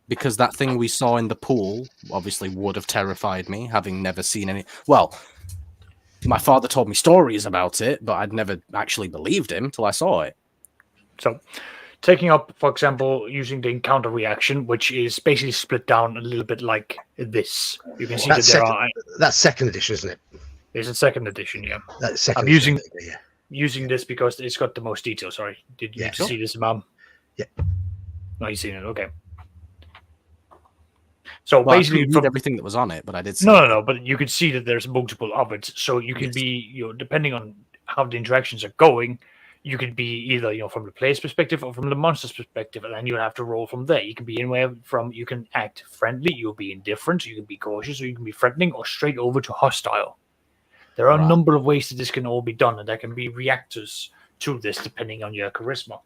C: because that thing we saw in the pool obviously would have terrified me, having never seen any. Well, my father told me stories about it, but I'd never actually believed him till I saw it.
D: So, taking up, for example, using the encounter reaction, which is basically split down a little bit like this. You can see
A: That's
D: that there are.
A: That's second edition, isn't it?
D: It's a second edition, yeah.
A: That's second
D: I'm using
A: edition, yeah.
D: using this because it's got the most detail. Sorry, did you see this, Mom?
A: Yeah.
D: No, you've seen it. Okay. So
C: Well,
D: basically,
C: I couldn't read everything that was on it, but I did see
D: no, but you can see that there's multiple of it. So you can
C: Yes.
D: be, depending on how the interactions are going, you could be either, from the player's perspective or from the monster's perspective, and then you have to roll from there. You can be anywhere from, you can act friendly, you'll be indifferent, you can be cautious, or you can be threatening, or straight over to hostile. There are a number of ways that this can all be done, and there can be reactors to this depending on your charisma.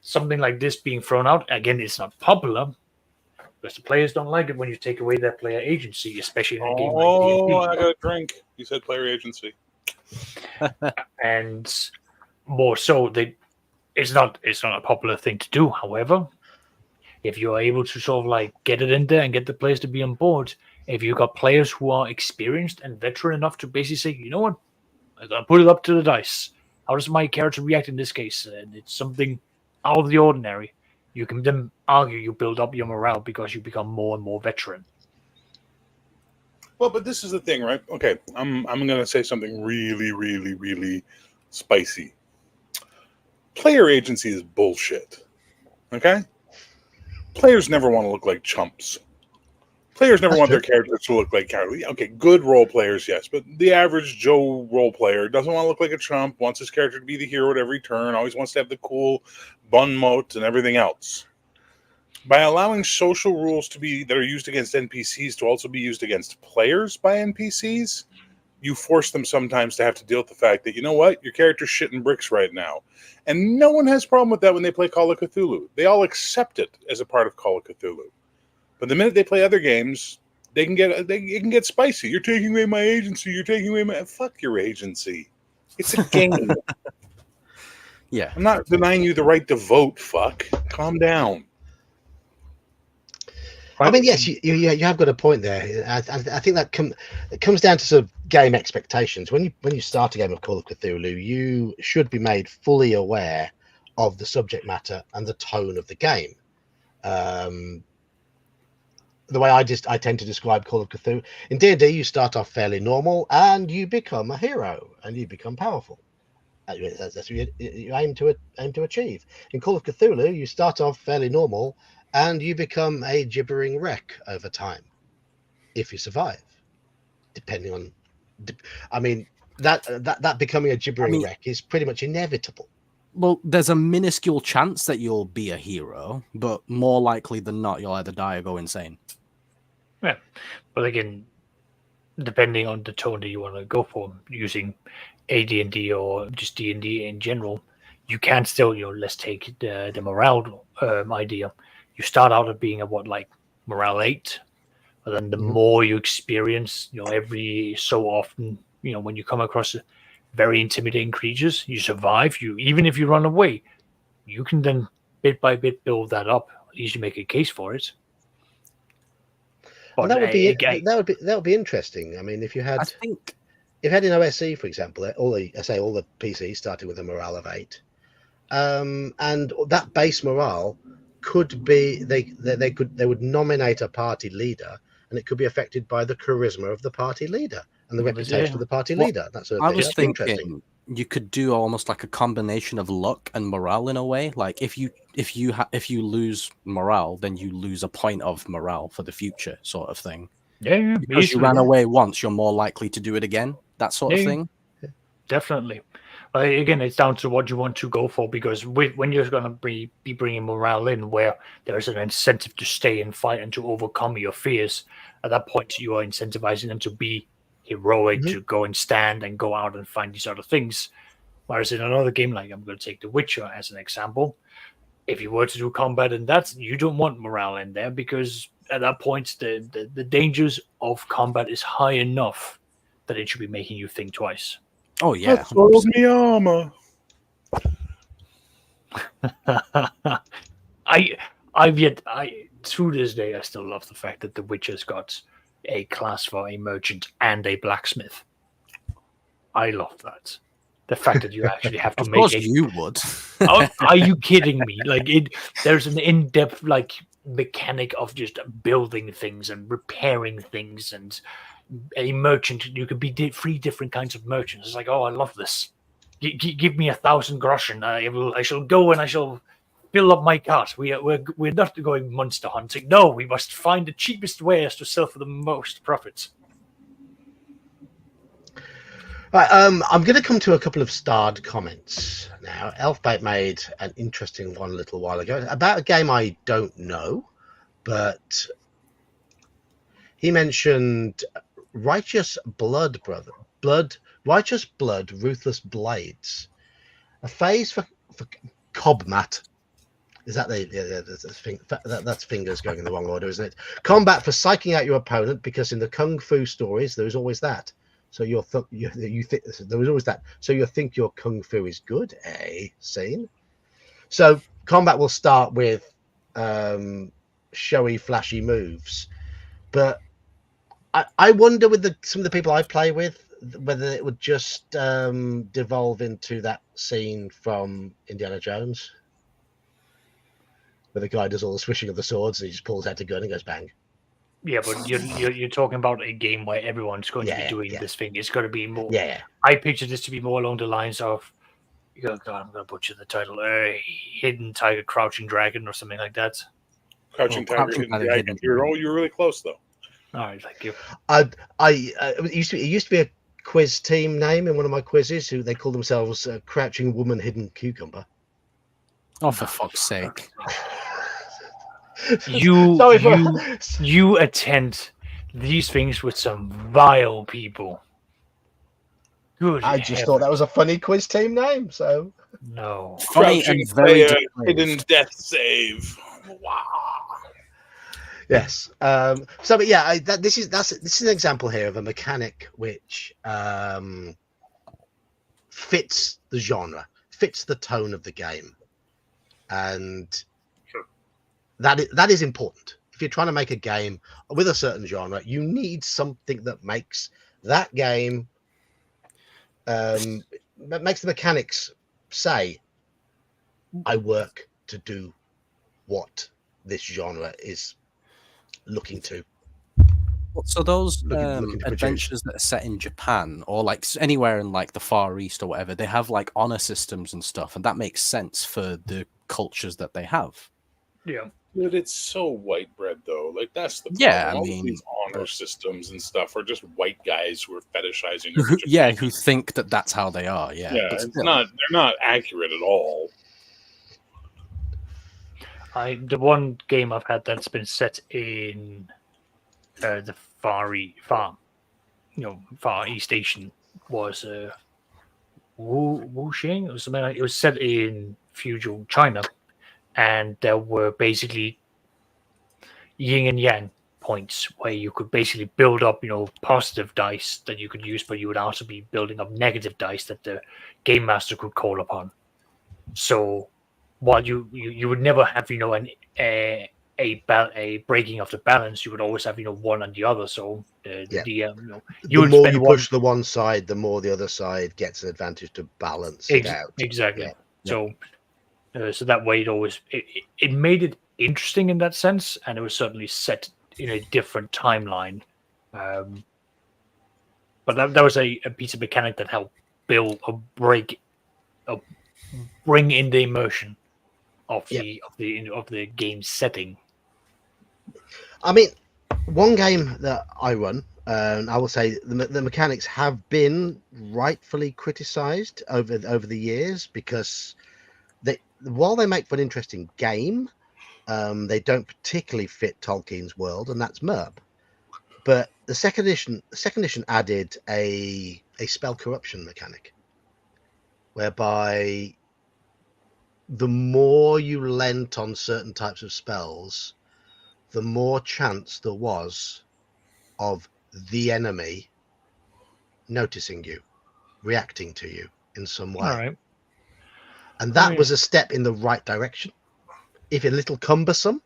D: Something like this being thrown out, again, it's not popular, because the players don't like it when you take away their player agency, especially in a game like D&D.
B: I got a drink. You said player agency.
D: And more so, it's not a popular thing to do. However, if you're able to sort of like get it in there and get the players to be on board, if you've got players who are experienced and veteran enough to basically say, you know what, I'm gonna put it up to the dice. How does my character react in this case? And it's something out of the ordinary. You can then argue you build up your morale because you become more and more veteran.
B: Well, but this is the thing, right? Okay, I'm going to say something really, really, really spicy. Player agency is bullshit. Okay? Players never want to look like chumps. Players never want their characters to look like characters. Okay, good role players, yes, but the average Joe role player doesn't want to look like a chump, wants his character to be the hero at every turn, always wants to have the cool bun moat and everything else. By allowing social rules that are used against NPCs to also be used against players by NPCs, you force them sometimes to have to deal with the fact that, you know what, your character's shitting bricks right now. And no one has a problem with that when they play Call of Cthulhu. They all accept it as a part of Call of Cthulhu. But the minute they play other games, it can get spicy. You're taking away my agency. You're taking away my... Fuck your agency. It's a game.
C: Yeah.
B: I'm not denying you the right to vote, fuck. Calm down.
A: I mean, yes, you have got a point there. I think that it comes down to sort of game expectations. When you start a game of Call of Cthulhu, you should be made fully aware of the subject matter and the tone of the game. The way I tend to describe Call of Cthulhu in D&D, you start off fairly normal and you become a hero and you become powerful. That's what you aim to achieve. In Call of Cthulhu, you start off fairly normal and you become a gibbering wreck over time, if you survive. Depending on, I mean, that becoming a gibbering wreck is pretty much inevitable.
C: Well, there's a minuscule chance that you'll be a hero, but more likely than not, you'll either die or go insane.
D: Yeah, but again, depending on the tone that you want to go for, using AD&D or just D&D in general, you can still, let's take the morale idea. You start out at being a morale 8, but then the more you experience, every so often, when you come across very intimidating creatures, you survive. Even if you run away, you can then bit by bit build that up. At least you make a case for it.
A: But that would be interesting. I mean, if you had in OSC, for example, all the PCs started with a morale of 8, and that base morale could be they would nominate a party leader, and it could be affected by the charisma of the party leader and the reputation of the party leader. That sort of thing.
C: I was thinking you could do almost like a combination of luck and morale in a way. Like if you lose morale, then you lose a point of morale for the future, sort of thing.
D: Yeah,
C: because you ran away once, you're more likely to do it again. That sort of thing.
D: Definitely. Again, it's down to what you want to go for, because when you're going to be bringing morale in, where there's an incentive to stay and fight and to overcome your fears, at that point you are incentivizing them to be heroic, to go and stand and go out and find these other things. Whereas in another game, like I'm going to take The Witcher as an example, if you were to do combat in that, you don't want morale in there, because at that point the dangers of combat is high enough that it should be making you think twice.
C: Oh yeah,
B: that sold me armor.
D: To this day, I still love the fact that The Witcher's got a class for a merchant and a blacksmith. I love that. The fact that you actually have to
C: Of
D: make
C: course,
D: a.
C: you would.
D: Are you kidding me? Like there's an in-depth like mechanic of just building things and repairing things, and a merchant. You could be 3 different kinds of merchants. It's like, oh, I love this. Give me 1,000 groschen. I shall go and I shall fill up my cart. We're not going monster hunting. No, we must find the cheapest wares to sell for the most profits.
A: Right, I'm going to come to a couple of starred comments now. Elfbait made an interesting one a little while ago about a game I don't know, but he mentioned Righteous Blood, Righteous Blood, Ruthless Blades, a phase for Cobmat. Is that that's fingers going in the wrong order, isn't it? Combat for psyching out your opponent, because in the kung fu stories there is always that. So you think there was always that. So you think your kung fu is good, scene. So combat will start with showy, flashy moves, but I wonder with some of the people I play with whether it would just devolve into that scene from Indiana Jones, where the guy does all the swishing of the swords and he just pulls out a gun and goes bang.
D: Yeah, but you're talking about a game where everyone's going to be doing this thing. It's going to be more.
A: Yeah.
D: I picture this to be more along the lines of, God, I'm going to butcher the title, Hidden Tiger, Crouching Dragon, or something like that.
B: Crouching Tiger, Hidden Dragon. You're really close though.
D: All right, thank you.
A: It used to be a quiz team name in one of my quizzes. Who they call themselves Crouching Woman, Hidden Cucumber.
C: Oh, for fuck's sake!
D: You attend these things with some vile people. Good.
A: I just thought that was a funny quiz team name. So
D: no,
C: funny and very
B: hidden death save. Wow.
A: Yes. So, but yeah, this is an example here of a mechanic which fits the genre, fits the tone of the game, and that is important. If you're trying to make a game with a certain genre, you need something that makes that game, that makes the mechanics say, I work to do what this genre is looking to.
C: So those
A: looking to
C: adventures that are set in Japan or like anywhere in like the Far East or whatever, they have like honor systems and stuff, and that makes sense for the cultures that they have.
D: Yeah.
B: But it's so white bread though. Like that's the problem.
C: Yeah, I
B: all
C: mean,
B: these honor systems and stuff are just white guys who are fetishizing.
C: Who think that that's how they are. Yeah,
B: but it's not. They're not accurate at all.
D: The one game I've had that's been set in the Far East Asian was Wuxing or something like. It was set in feudal China, and there were basically yin and yang points where you could basically build up, positive dice that you could use, but you would also be building up negative dice that the game master could call upon. So while you would never have a breaking of the balance, you would always have one and the other. So the more
A: you push the one side, the more the other side gets an advantage to balance it out.
D: Exactly. Yeah. So that way it made it interesting in that sense, and it was certainly set in a different timeline. But that was a piece of mechanic that helped build bring in the immersion of the game setting.
A: I mean, one game that I run, and I will say the mechanics have been rightfully criticised over the years because while they make for an interesting game, they don't particularly fit Tolkien's world, and that's Merb. But the second edition added a spell corruption mechanic, whereby the more you lent on certain types of spells, the more chance there was of the enemy noticing you, reacting to you in some way.
D: All right.
A: And that was a step in the right direction. if a little cumbersome,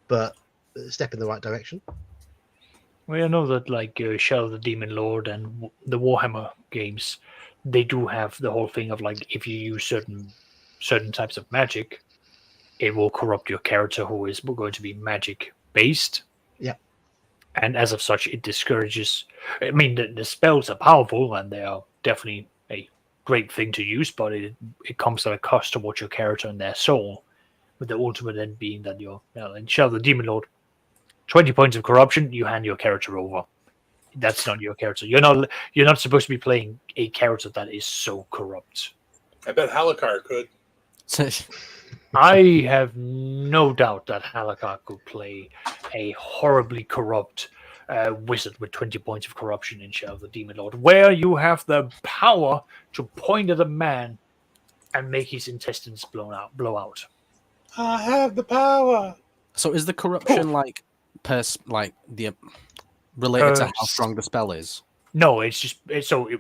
A: but a step in the right direction.
D: Well, I know that like Shadow of the Demon Lord and the Warhammer games, they do have the whole thing of like if you use certain types of magic, it will corrupt your character who is going to be magic based.
A: Yeah.
D: And as of such, it discourages. I mean, the spells are powerful and they are definitely a great thing to use, but it comes at a cost towards your character and their soul. With the ultimate end being that you're in Shadow of the Demon Lord, 20 points of corruption, you hand your character over. That's not your character. You're not supposed to be playing a character that is so corrupt.
B: I bet Halakar could.
D: I have no doubt that Halakar could play a horribly corrupt wizard with 20 points of corruption in Shadow of the Demon Lord, where you have the power to point at a man and make his intestines blow out.
B: I have the power.
C: So is the corruption like the related to how strong the spell is?
D: No, it's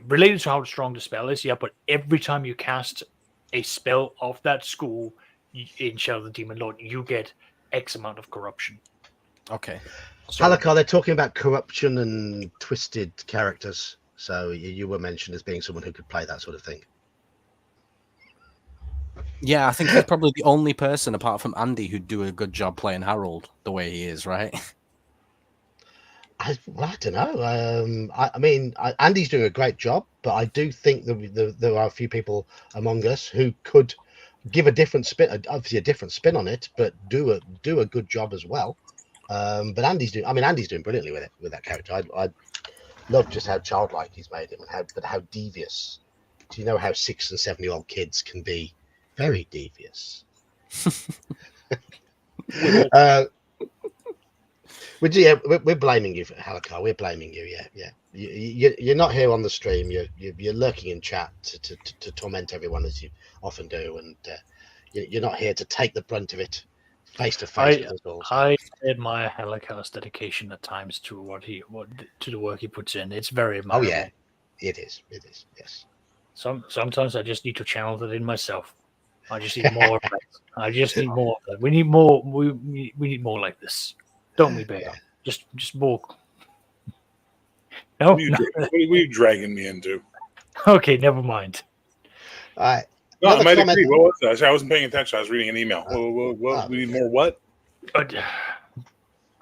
D: related to how strong the spell is. Yeah, but every time you cast a spell of that school in Shadow of the Demon Lord, you get X amount of corruption.
C: Okay.
D: So,
A: Halakar, they're talking about corruption and twisted characters. So you were mentioned as being someone who could play that sort of thing.
C: Yeah, I think he's probably the only person apart from Andy who'd do a good job playing Harold the way he is, right?
A: I don't know. I mean, Andy's doing a great job, but I do think there are a few people among us who could give a different spin, obviously a different spin on it, but do a good job as well. But Andy's doing brilliantly with that character. I love just how childlike he's made him, and how devious. Do you know how 6 and 7-year-old kids can be very devious? We're blaming you for Halakar. We're blaming you. Yeah. You're not here on the stream. You're lurking in chat to torment everyone as you often do, and you're not here to take the brunt of it face to face with us all. So.
D: I admire Halakar's dedication at times to to the work he puts in. It's very admirable.
A: Oh yeah, it is. Yes.
D: Sometimes I just need to channel that in myself. I just need more of that. I just need more of that. We need more. We need more like this, don't we, Bear?
A: Yeah.
D: Just more. No.
B: What are you dragging me into?
D: Okay, never mind.
A: All right.
B: No, I might agree. What was that? I wasn't paying attention. I was reading an email. We need more what?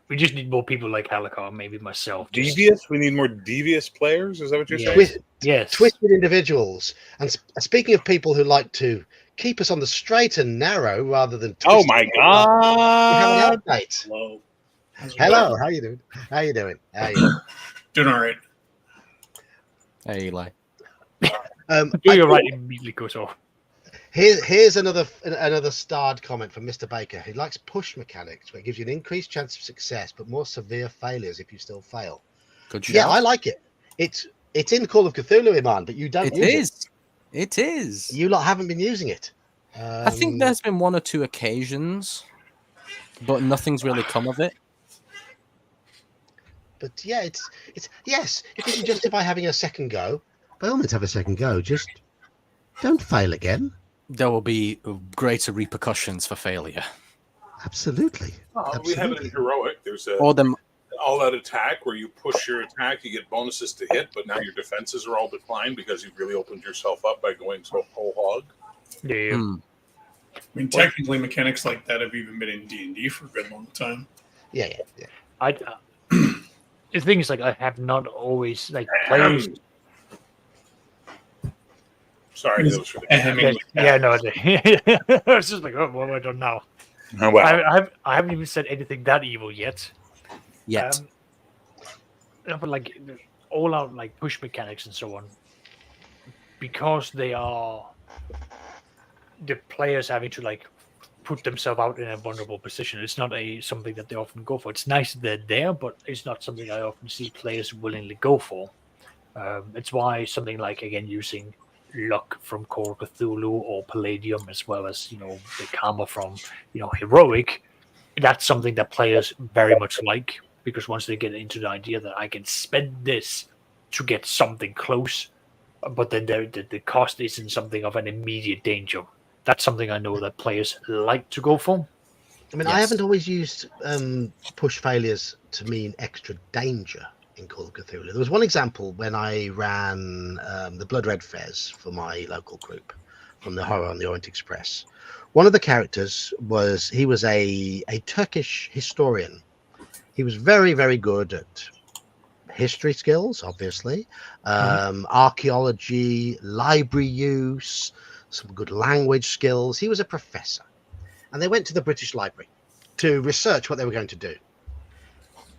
D: We just need more people like Halakar, maybe myself.
B: Devious? We need more devious players? Is that what you're saying?
D: Yes.
A: Twisted individuals. And speaking of people who like to keep us on the straight and narrow rather than
B: oh my god!
A: We have an update.
E: Hello.
A: How you doing?
E: Doing all right.
C: Hey, Eli.
D: You're right. Immediately goes off.
A: Here's another starred comment from Mr. Baker. He likes push mechanics, where it gives you an increased chance of success, but more severe failures if you still fail.
C: Good shout.
A: Yeah, I like it. It's in Call of Cthulhu, Iman, but you don't use it.
C: It is.
A: You lot haven't been using it.
C: I think there's been 1 or 2 occasions, but nothing's really come of it.
A: But yeah, it's yes. If you can justify having a second go, by all means have a second go. Just don't fail again.
C: There will be greater repercussions for failure.
A: Absolutely.
B: We have it in heroic. There's all-out attack where you push your attack, you get bonuses to hit, but now your defenses are all declined because you've really opened yourself up by going so whole hog.
D: Yeah.
E: I mean, technically, mechanics like that have even been in D&D for a good long time.
A: Yeah.
D: The thing is, like, I have not always players.
B: Sorry, that was for the
D: No, I was just like, oh, what have I done now?
B: Oh, wow.
D: I haven't even said anything that evil yet. But like all out push mechanics and so on, because they are the players having to put themselves out in a vulnerable position. It's not something that they often go for. It's nice that they're there, but it's not something I often see players willingly go for. It's why something like, again, using luck from Call of Cthulhu or Palladium, as well as the karma from heroic, that's something that players very much like, because once they get into the idea that I can spend this to get something close, but then the cost isn't something of an immediate danger, that's something I know that players like to go for.
A: I mean, I
C: Yes.
A: haven't always used push failures to mean extra danger in Call of Cthulhu. There was one example when I ran the Blood Red Fairs for my local group from the Horror on the Orient Express. One of the characters was a Turkish historian. He was very, very good at history skills, obviously, archaeology, library use, some good language skills. He was a professor. And they went to the British Library to research what they were going to do.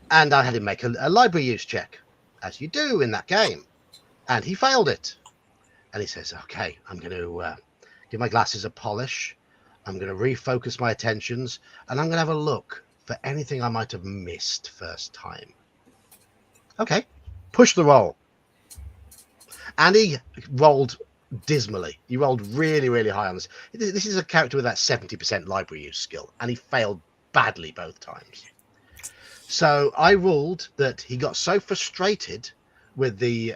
A: And I had him make a library use check, as you do in that game. And he failed it. And he says, okay, I'm going to give my glasses a polish. I'm going to refocus my attentions. And I'm going to have a look for anything I might have missed first time. Okay, push the roll. And he rolled dismally. He rolled really, really high on this. This is a character with that 70% library use skill, and he failed badly both times. So I ruled that he got so frustrated with the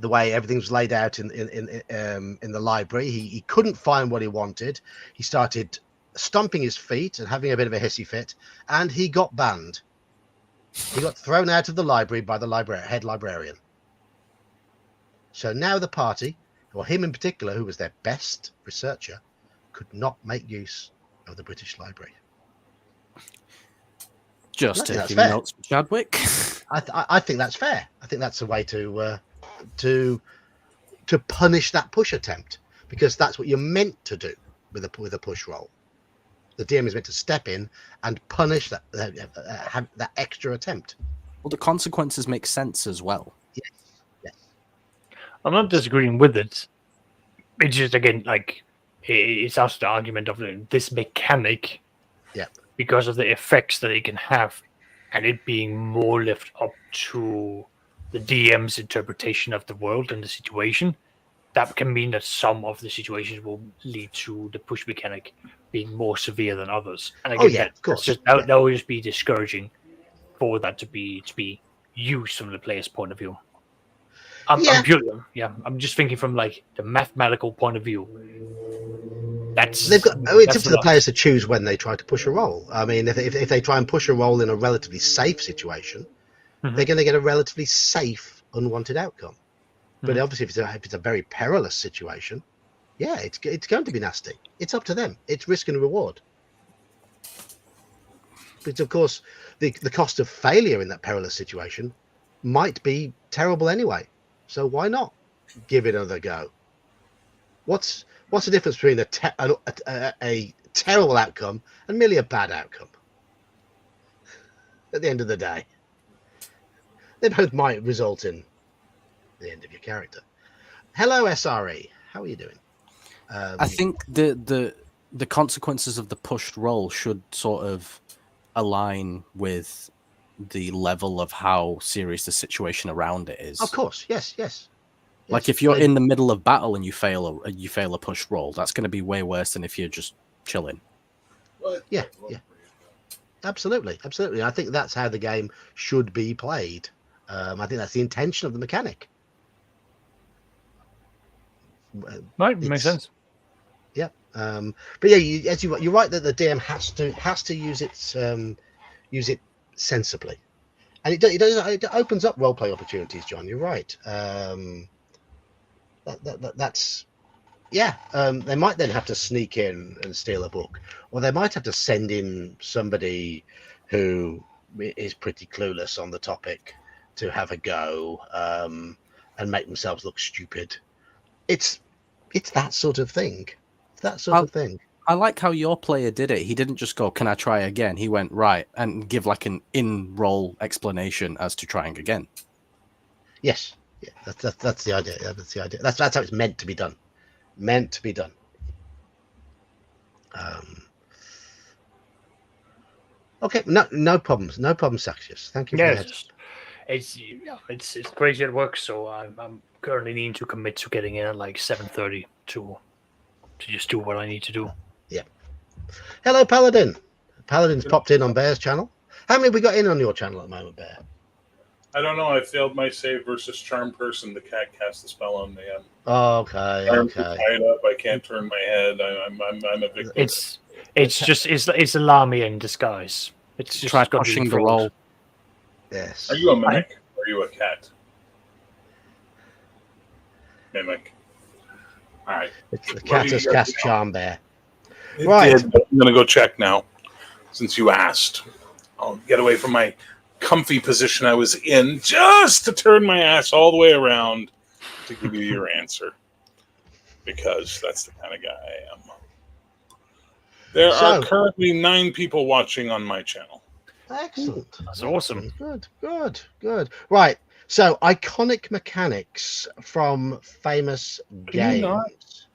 A: way everything was laid out in the library, he couldn't find what he wanted. He started stomping his feet and having a bit of a hissy fit, and he got banned. He got thrown out of the library by the head librarian. So now the party, or him in particular, who was their best researcher, could not make use of the British Library.
C: Just
A: I think
C: taking
A: that's fair.
C: notes for Chadwick.
A: I think that's fair. I think that's a way to punish that push attempt, because that's what you're meant to do with a push roll. The DM is meant to step in and punish that extra attempt.
C: Well, the consequences make sense as well.
A: Yes.
D: I'm not disagreeing with it. It's just, again, like, it's also the argument of this mechanic, because of the effects that it can have, and it being more left up to the DM's interpretation of the world and the situation. That can mean that some of the situations will lead to the push mechanic being more severe than others. And again,
A: of course.
D: That will just be discouraging for that to be used from the player's point of view. I'm just thinking from like the mathematical point of view.
A: It's up to the players to choose when they try to push a roll. I mean, if they try and push a roll in a relatively safe situation, they're going to get a relatively safe unwanted outcome. But obviously, if it's a very perilous situation, it's going to be nasty. It's up to them. It's risk and reward. But of course, the cost of failure in that perilous situation might be terrible anyway. So why not give it another go? What's the difference between a terrible outcome and merely a bad outcome? At the end of the day, they both might result in the end of your character. Hello, SRE. How are you doing?
C: I think the consequences of the pushed roll should sort of align with the level of how serious the situation around it is.
A: Of course, yes.
C: Like if you're in the middle of battle and you fail a push roll, that's going to be way worse than if you're just chilling.
A: Yeah. Absolutely. I think that's how the game should be played. I think that's the intention of the mechanic.
D: Right, makes sense.
A: Yeah. But yeah, you're right that the DM has to use it sensibly, and it opens up role play opportunities. John, you're right. That's they might then have to sneak in and steal a book, or they might have to send in somebody who is pretty clueless on the topic to have a go and make themselves look stupid. It's that sort of thing.
C: I like how your player did it. He didn't just go, "Can I try again?" He went right and give like an in-roll explanation as to trying again. Yes.
A: Yeah, that's the idea. That's the idea. That's how it's meant to be done. Okay, no problems, Saxius. Thank you.
D: It's crazy at work, so I'm currently needing to commit to getting in at like 7:30 to just do what I need to do.
A: Yeah. Hello, Paladin. Paladin's popped in on Bear's channel. How many have we got in on your channel at the moment, Bear?
B: I don't know. I failed my save versus Charm Person. The cat cast the spell on me.
A: Okay.
B: Tied up. I can't turn my head. I'm a victim.
D: It's a Lamy in disguise. It's just
C: Try
D: got
C: pushing the
D: frogs.
C: roll.
A: Yes.
B: Are you a mimic or are you a cat? Mimic. All right.
A: The
B: What
A: cat
B: do
A: has
B: you
A: cast
B: got?
A: Charm Bear.
B: It
A: Right.
B: did, but I'm going to go check now since you asked. I'll get away from my comfy position I was in just to turn my ass all the way around to give you your answer. Because that's the kind of guy I am. There
A: So-
B: are currently 9 people watching on my channel.
A: Excellent.
D: That's awesome.
A: Good, good, good. Right. So, iconic mechanics from famous
B: Can you
A: games.
B: not?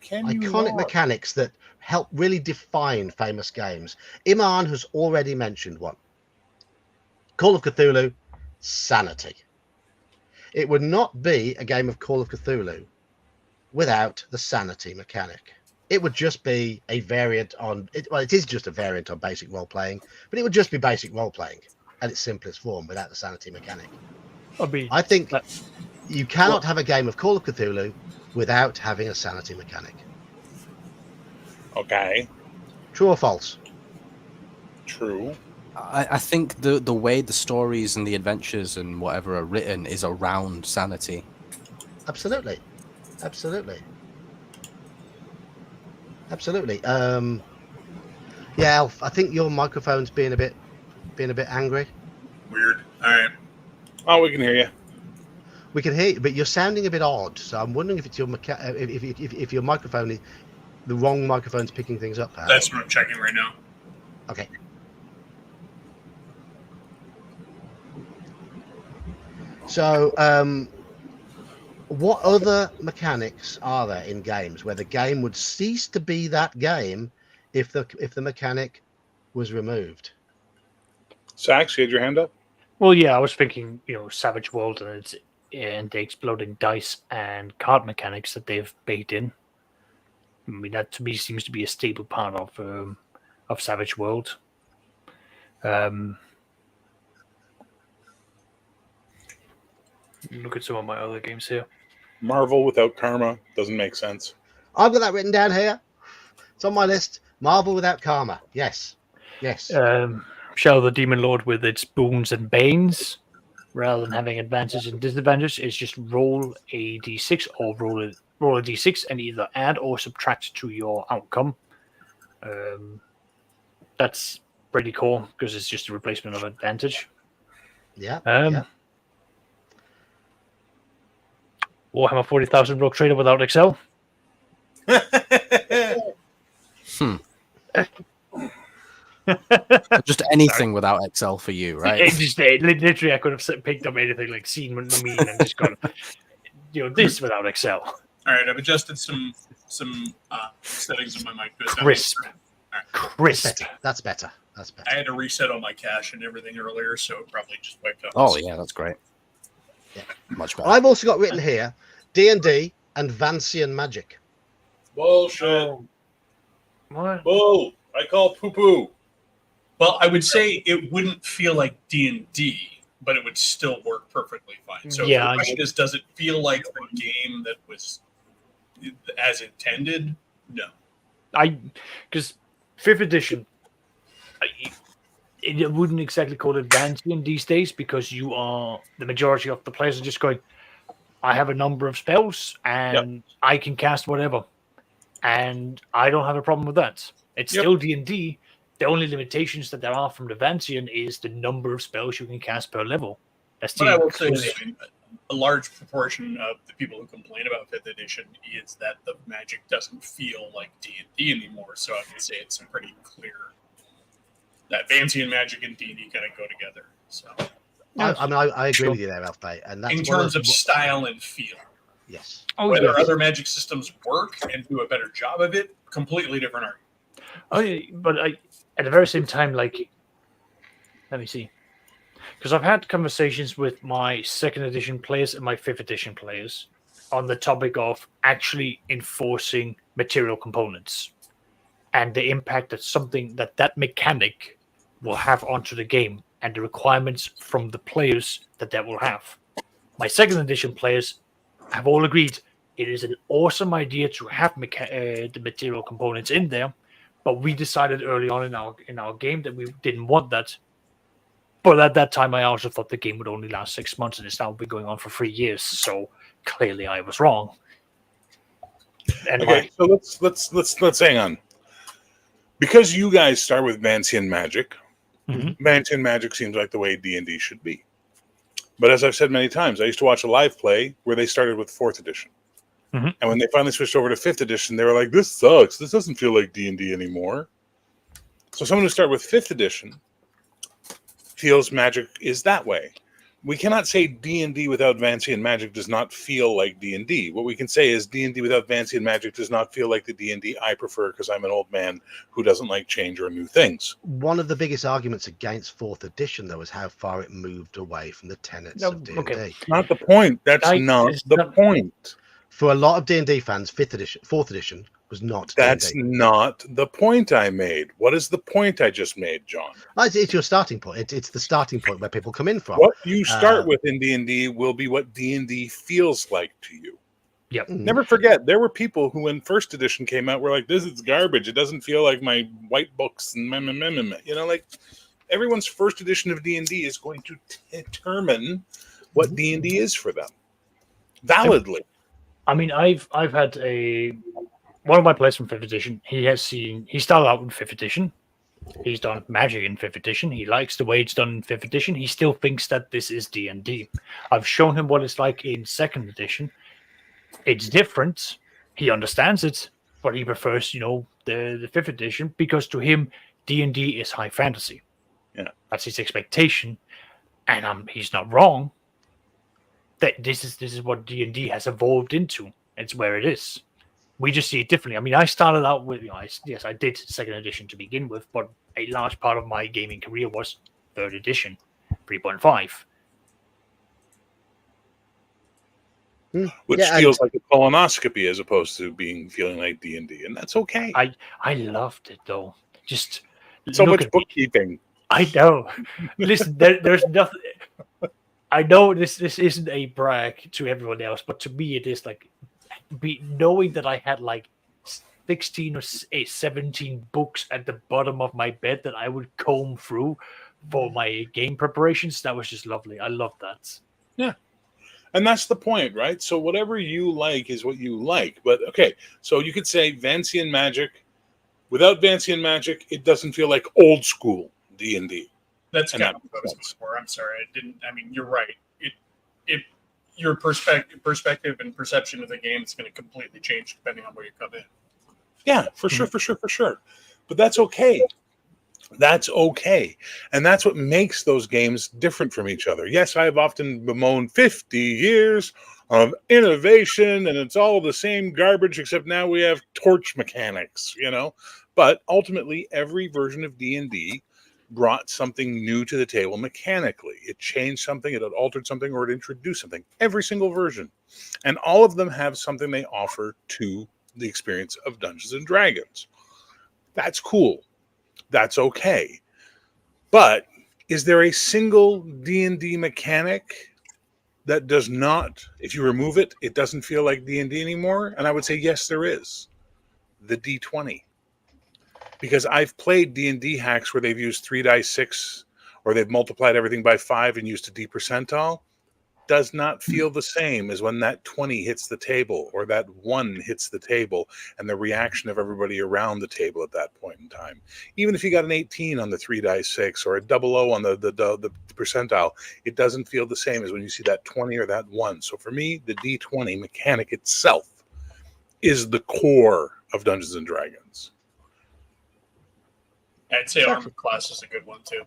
B: Can you
A: Iconic
B: not?
A: mechanics that help really define famous games. Iman has already mentioned one. Call of Cthulhu, sanity. It would not be a game of Call of Cthulhu without the sanity mechanic. It would just be a variant on it. Well, it is just a variant on basic role playing, but it would just be basic role playing at its simplest form without the sanity mechanic. I think you cannot have a game of Call of Cthulhu without having a sanity mechanic.
B: Okay,
A: True or false?
B: true.
C: I think the way the stories and the adventures and whatever are written is around sanity.
A: Absolutely. Absolutely. Absolutely. Yeah, Alf, I think your microphone's being a bit angry.
E: Weird. All right.
B: Oh, we can hear you.
A: We can hear you, but you're sounding a bit odd. So I'm wondering if it's your if your microphone is the wrong microphone's picking things up. Perhaps.
E: That's what I'm checking right now.
A: Okay. So, what other mechanics are there in games where the game would cease to be that game if the mechanic was removed?
B: Sax, you had your hand up?
D: Well, yeah, I was thinking, Savage World and the exploding dice and card mechanics that they've baked in. I mean, that to me seems to be a staple part of Savage World. Look at some of my other games here.
B: Marvel without karma doesn't make sense.
A: I've got that written down here. It's on my list. Marvel without karma. Yes. Yes.
D: Shadow the Demon Lord with its boons and banes, rather than having advantages and disadvantages, is just roll a d6 or roll a d6 and either add or subtract to your outcome. That's pretty cool because it's just a replacement of advantage.
A: Yeah.
D: Yeah. Warhammer 40,000 Rogue Trader without Excel.
C: Just anything without Excel for you, right?
D: Literally, I could have picked up anything like Scene Mean and just gone, this without Excel.
E: All right, I've adjusted some settings on my mic.
D: Crisp. Crisp.
A: That's better. That's better.
E: I had to reset all my cache and everything earlier, so it probably just wiped out.
C: Oh yeah, that's great.
A: Yeah.
C: Much better.
A: I've also got written here D&D and Vancian magic.
B: Bullshit.
D: What?
B: Bull. I call poo-poo.
E: Well, I would say it wouldn't feel like D&D, but it would still work perfectly fine. So
D: Yeah,
E: the question is, does it feel like the game that was as intended? No.
D: Because 5th edition, it wouldn't exactly call it Vancian these days because the majority of the players are just going, I have a number of spells and I can cast whatever. And I don't have a problem with that. It's still D&D. The only limitations that there are from the Vancian is the number of spells you can cast per level. But
E: I will say, a large proportion of the people who complain about 5th edition is that the magic doesn't feel like D&D anymore. So I would say it's pretty clear that Vancian magic and D&D kind of go together. So
A: I agree with you there, Alfie. And that's
E: in terms of style and feel.
A: Yes.
E: Whether other magic systems work and do a better job of it, completely different argument.
D: But at the very same time, let me see. Because I've had conversations with my 2nd edition players and my 5th edition players on the topic of actually enforcing material components and the impact that mechanic will have onto the game and the requirements from the players that will have. My 2nd edition players have all agreed it is an awesome idea to have the material components in there, But we decided early on in our game that we didn't want that. But at that time, I also thought the game would only last 6 months, and it's now been going on for 3 years. So clearly, I was wrong.
B: Okay, so let's hang on. Because you guys start with Vancian Magic, Vancian Magic seems like the way D&D should be. But as I've said many times, I used to watch a live play where they started with 4th edition. And when they finally switched over to 5th edition, they were like, this sucks. This doesn't feel like D&D anymore. So someone who started with 5th edition feels Magic is that way. We cannot say D&D without Vancian Magic does not feel like D&D. What we can say is D&D without Vancian Magic does not feel like the D&D I prefer because I'm an old man who doesn't like change or new things.
A: One of the biggest arguments against 4th edition, though, is how far it moved away from the tenets of D&D.
D: Okay.
B: Not the point. That's not the point.
A: For a lot of D&D fans, 4th edition was not
B: That's
A: D&D.
B: not the point I made. What is the point I just made, John?
A: It's your starting point. It's the starting point where people come in from.
B: What you start with in D&D will be what D&D feels like to you.
D: Yep.
B: Never forget, there were people who, when 1st edition came out, were like, this is garbage. It doesn't feel like my white books and you know, like everyone's 1st edition of D&D is going to determine what D&D is for them. Validly.
D: I mean, I've had one of my players from 5th edition. He started out in 5th edition. He's done Magic in 5th edition. He likes the way it's done in 5th edition. He still thinks that this is D&D. I've shown him what it's like in 2nd edition. It's different. He understands it, but he prefers, the 5th edition because to him, D&D is high fantasy.
B: Yeah,
D: that's his expectation, and he's not wrong. That this is what D&D has evolved into. It's where it is. We just see it differently. I mean, I started out with, yes, I did 2nd edition to begin with, but a large part of my gaming career was 3rd edition, 3.5.
B: Which feels like a colonoscopy as opposed to feeling like D&D, and that's okay.
D: I loved it though. Just
B: so much bookkeeping.
D: I know. Listen, there's nothing. I know this isn't a brag to everyone else, but to me it is like knowing that I had like 16 or 17 books at the bottom of my bed that I would comb through for my game preparations. That was just lovely. I love that.
B: Yeah. And that's the point, right? So whatever you like is what you like. But okay, so you could say Vancian Magic. Without Vancian Magic, it doesn't feel like old school D&D.
E: That's kind of what I was going for. I'm sorry, I didn't. I mean, you're right. It your perspective and perception of the game is going to completely change depending on where you come in.
B: Yeah, for sure. But that's okay. That's okay. And that's what makes those games different from each other. Yes, I have often bemoaned 50 years of innovation and it's all the same garbage except now we have torch mechanics, But ultimately, every version of D&D brought something new to the table mechanically. It changed something, it altered something, or it introduced something. Every single version. And all of them have something they offer to the experience of Dungeons and Dragons. That's cool. That's okay. But is there a single D&D mechanic that does not, if you remove it, it doesn't feel like D&D anymore? And I would say, yes, there is. The D20. Because I've played D&D hacks where they've used 3 dice 6 or they've multiplied everything by 5 and used a D percentile. Does not feel the same as when that 20 hits the table or that 1 hits the table and the reaction of everybody around the table at that point in time. Even if you got an 18 on the 3 dice 6 or a 00 on the percentile, it doesn't feel the same as when you see that 20 or that 1. So for me, the D20 mechanic itself is the core of Dungeons and Dragons.
E: I'd say Armored Class is a good one too.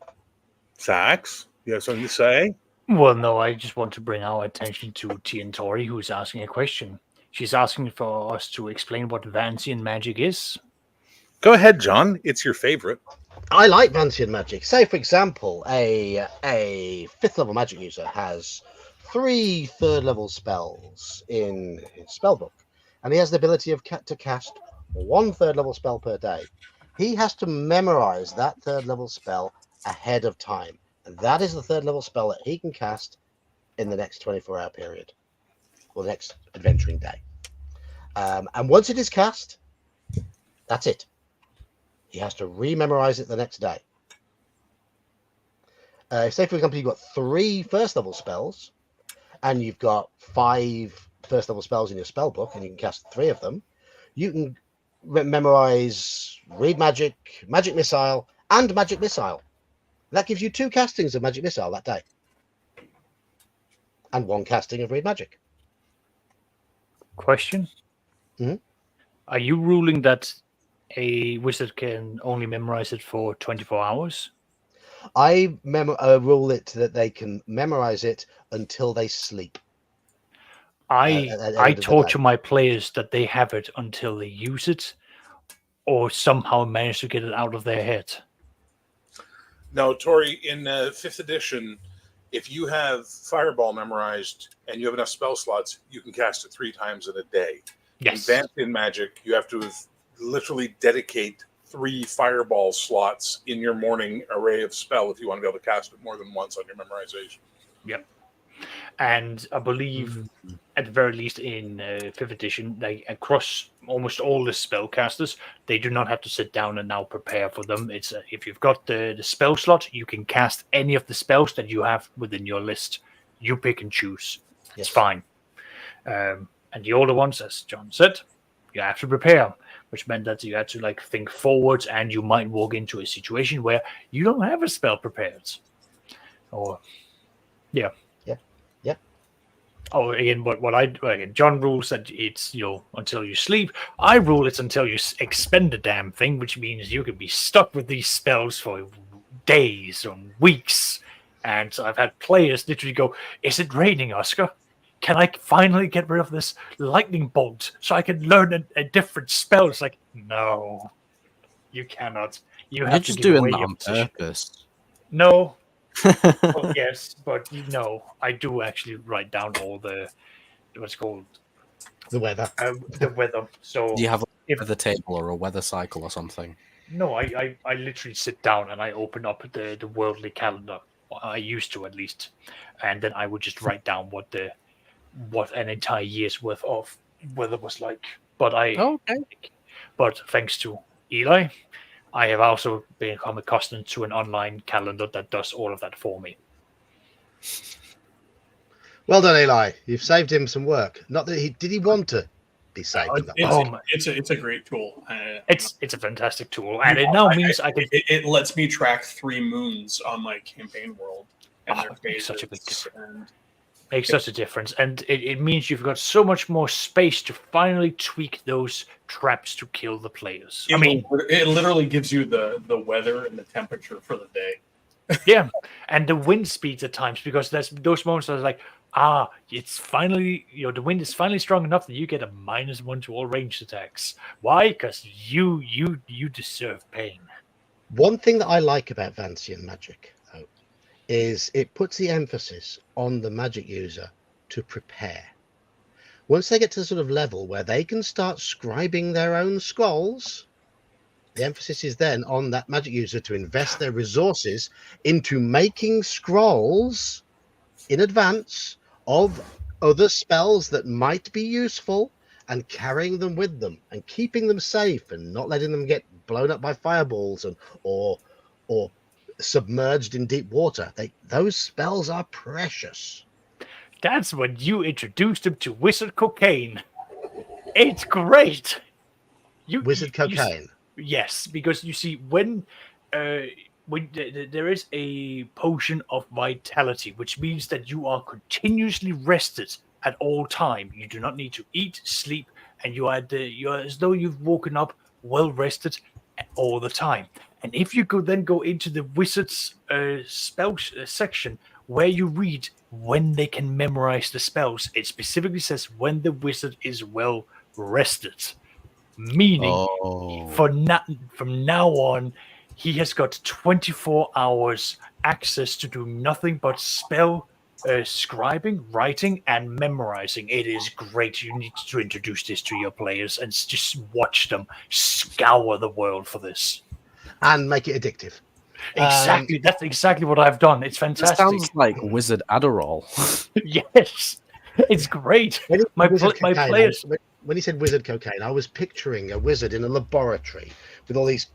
B: Sax, you have something to say?
D: Well, no, I just want to bring our attention to Tian Tori, who's asking a question. She's asking for us to explain what Vancian Magic is.
B: Go ahead, John. It's your favorite.
A: I like Vancian Magic. Say, for example, a 5th level magic user has 3 3rd level spells in his spellbook, and he has the ability to cast 1 3rd level spell per day. He has to memorize that 3rd level spell ahead of time. And that is the 3rd level spell that he can cast in the next 24-hour period or the next adventuring day. And once it is cast, that's it. he has to rememorize it the next day. Say, for example, you've got 3 first level spells, and you've got 5 first level spells in your spell book, and you can cast 3 of them. You can memorize Read Magic, Magic Missile, and Magic Missile. That gives you 2 castings of Magic Missile that day, and 1 casting of Read Magic.
D: Question.
A: Mhm.
D: Are you ruling that a wizard can only memorize it for 24 hours?
A: I rule it that they can memorize it until they sleep.
D: I torture my players that they have it until they use it, or somehow manage to get it out of their head.
B: No, Tori, in 5th edition, if you have Fireball memorized and you have enough spell slots, you can cast it 3 times in a day.
D: Yes.
B: Advanced in Magic, you have to literally dedicate 3 Fireball slots in your morning array of spell if you want to be able to cast it more than once on your memorization.
D: Yep. And I believe, at the very least in 5th edition, they across almost all the spellcasters, they do not have to sit down and now prepare for them. It's if you've got the spell slot, you can cast any of the spells that you have within your list. You pick and choose.
A: Yes.
D: It's fine. And the older ones, as John said, you have to prepare, which meant that you had to like think forwards, and you might walk into a situation where you don't have a spell prepared. Or, yeah. Oh, again, John rules that it's until you sleep. I rule it's until you expend the damn thing, which means you could be stuck with these spells for days or weeks. And so I've had players literally go, "Is it raining, Oscar? Can I finally get rid of this lightning bolt so I can learn a different spell?" It's like, no, you cannot. You have
C: You're
D: to
C: just
D: give
C: doing
D: away
C: that
D: your
C: on
D: position.
C: purpose.
D: No. Well, yes, but I do actually write down all the what's called
A: The weather.
D: the weather. So
C: Do you have
D: if
C: a weather table or a weather cycle or something?
D: no, I literally sit down and I open up the worldly calendar. I used to, at least, and then I would just write down what an entire year's worth of weather was like. But but thanks to Eli, I have also become accustomed to an online calendar that does all of that for me.
A: Well done, Eli. You've saved him some work. Not that he want to be saved. Of that work.
E: It's a great tool.
D: It's a fantastic tool, and it now means I can.
E: It lets me track 3 moons on my campaign world, and their
D: It makes
E: phases.
D: such a big difference.
E: And
D: Makes such a difference, and it means you've got so much more space to finally tweak those traps to kill the players.
E: it literally gives you the weather and the temperature for the day.
D: Yeah, and the wind speeds at times, because there's those moments where it's like, it's finally, the wind is finally strong enough that you get a -1 to all ranged attacks. Why? Because you deserve pain.
A: One thing that I like about Vancian Magic, though, is it puts the emphasis on the magic user to prepare. Once they get to the sort of level where they can start scribing their own scrolls, the emphasis is then on that magic user to invest their resources into making scrolls in advance of other spells that might be useful, and carrying them with them and keeping them safe and not letting them get blown up by fireballs or submerged in deep water. Those spells are precious.
D: That's when you introduced him to Wizard Cocaine. It's great.
A: Wizard Cocaine.
D: Yes, because you see, when there is a potion of vitality, which means that you are continuously rested at all time. You do not need to eat, sleep, and you are as though you've woken up well rested all the time. And if you could then go into the wizard's spells section, where you read when they can memorize the spells, it specifically says when the wizard is well rested. Meaning, from now on, he has got 24 hours access to do nothing but spell scribing, writing, and memorizing. It is great. You need to introduce this to your players and just watch them scour the world for this.
A: And make it addictive.
D: Exactly. That's exactly what I've done. It's fantastic.
C: It sounds like Wizard Adderall.
D: Yes. It's great. My players...
A: when he said wizard cocaine, I was picturing a wizard in a laboratory with all these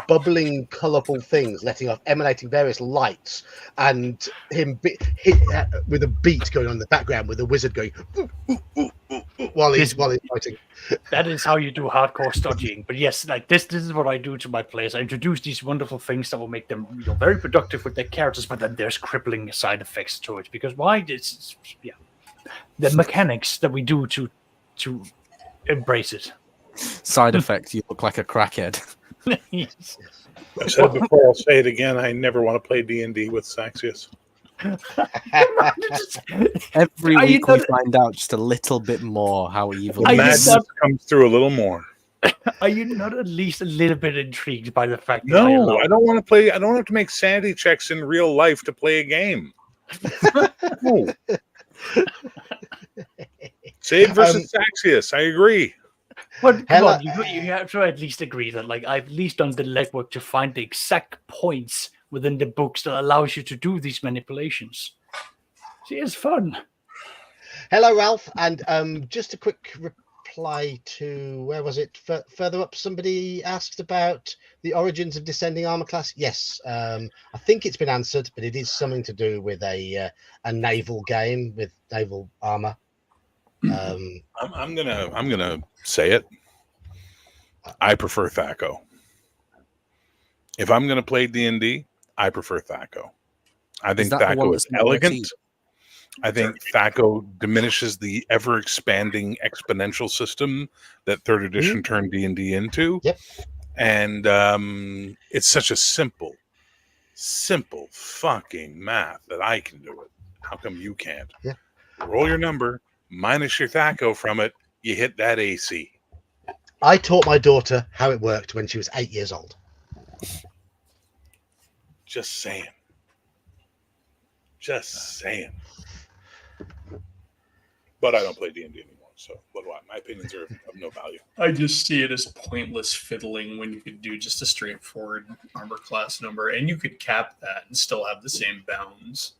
A: bubbling, colourful things emanating various lights, and him with a beat going on in the background, with the wizard going while he's fighting.
D: That is how you do hardcore studying. But yes, like this is what I do to my players. I introduce these wonderful things that will make them very productive with their characters, but then there's crippling side effects to it. Because why? It's the mechanics that we do to embrace it.
C: Side effect: you look like a crackhead.
D: Yes.
B: I said it before, I'll say it again. I never want to play D&D with Saxius.
C: Every week we find out just a little bit more how evil.
B: The madness comes through a little more.
D: Are you not at least a little bit intrigued by the fact that
B: No, I don't want to play. I don't have to make sanity checks in real life to play a game. No. Save versus Saxius. I agree.
D: But come on, you have to at least agree that, like, I've at least done the legwork to find the exact points within the books that allows you to do these manipulations. See, it's fun.
A: Hello, Ralph, and just a quick reply to where was it? Further up, somebody asked about the origins of Descending Armor Class. Yes, I think it's been answered, but it is something to do with a naval game with naval armor.
B: I'm gonna say it. I prefer Thaco. If I'm gonna play D&D, I prefer Thaco. I think Thaco is elegant. I think Thaco diminishes the ever-expanding exponential system that third edition turned D&D into.
A: Yep.
B: And it's such a simple fucking math that I can do it. How come you can't?
A: Yeah.
B: Roll your number, minus your Thaco from it, you hit that AC.
A: I taught my daughter how it worked when she was 8 years old.
B: Just saying. But I don't play D&D anymore, so what do I? My opinions are of no value.
E: I just see it as pointless fiddling when you could do just a straightforward armor class number, and you could cap that and still have the same bounds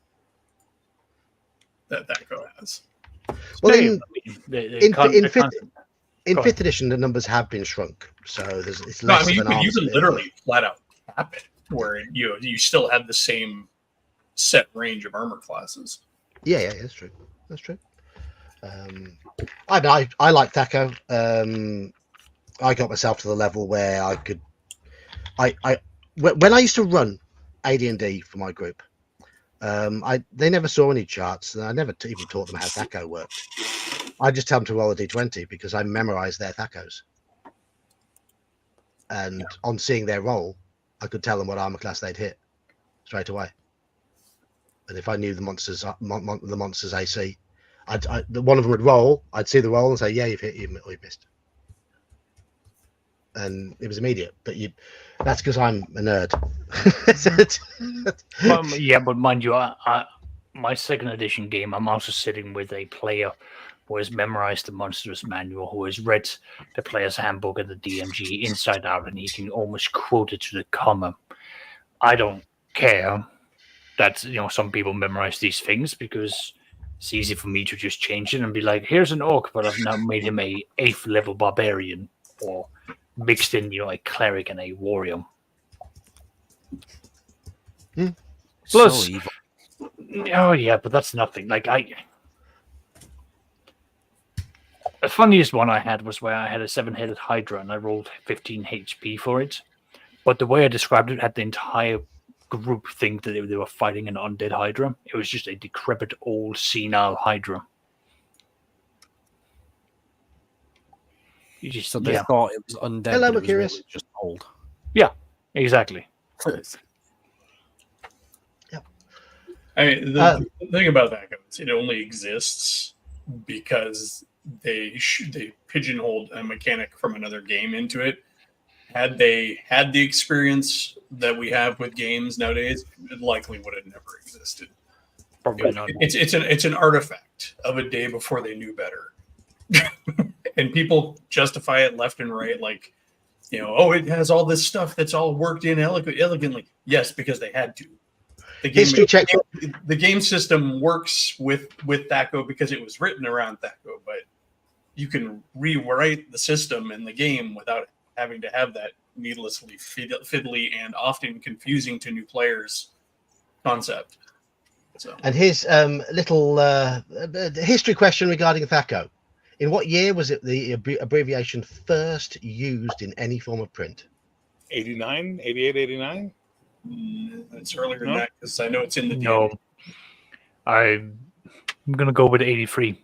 E: that Thaco has.
A: Well, in fifth edition, the numbers have been shrunk, so it's less.
E: You can literally flat out cap it, where you still have the same set range of armor classes.
A: Yeah, that's true. That's true. I like Thaco. I got myself to the level where I could. When I used to run AD&D for my group, they never saw any charts, and I never even taught them how Thaco worked. I just tell them to roll a d20 because I memorized their Thacos, and on seeing their roll, I could tell them what armor class they'd hit straight away. And if I knew the monster's AC, one of them would roll. I'd see the roll and say, "Yeah, you've hit, or you've missed," and it was immediate. But that's because I'm a nerd.
D: But mind you, my second edition game, I'm also sitting with a player who has memorized the monster's manual, who has read the player's handbook and the DMG inside out, and he can almost quote it to the comma. I don't care that some people memorize these things because it's easy for me to just change it and be like, here's an orc, but I've now made him a 8th level barbarian, or mixed in a cleric and a warrior. Plus,
C: so evil.
D: Oh yeah, but that's nothing. The funniest one I had was where I had a 7-headed Hydra and I rolled 15 HP for it. But the way I described it, had the entire group think that they were fighting an undead Hydra. It was just a decrepit, old, senile Hydra.
C: So they thought it was undead.
A: Hello,
C: but it was
A: Mercurius.
C: really just old.
D: Yeah, exactly.
E: I mean, the thing about that is it only exists because they pigeonholed a mechanic from another game into it. Had they had the experience that we have with games nowadays, it likely would have never existed.
D: Probably not.
E: It's an artifact of a day before they knew better, and people justify it left and right, like, it has all this stuff that's all worked in elegantly. Yes, because they had to. The game system works with Thaco because it was written around Thaco, but you can rewrite the system in the game without having to have that needlessly fiddly and often confusing to new players concept. So,
A: And here's little history question regarding THACO. In what year was it the abbreviation first used in any form of print?
B: 89, 88, 89?
E: it's earlier than
B: No?
E: that because I know it's in the
D: No, I'm gonna go with 83.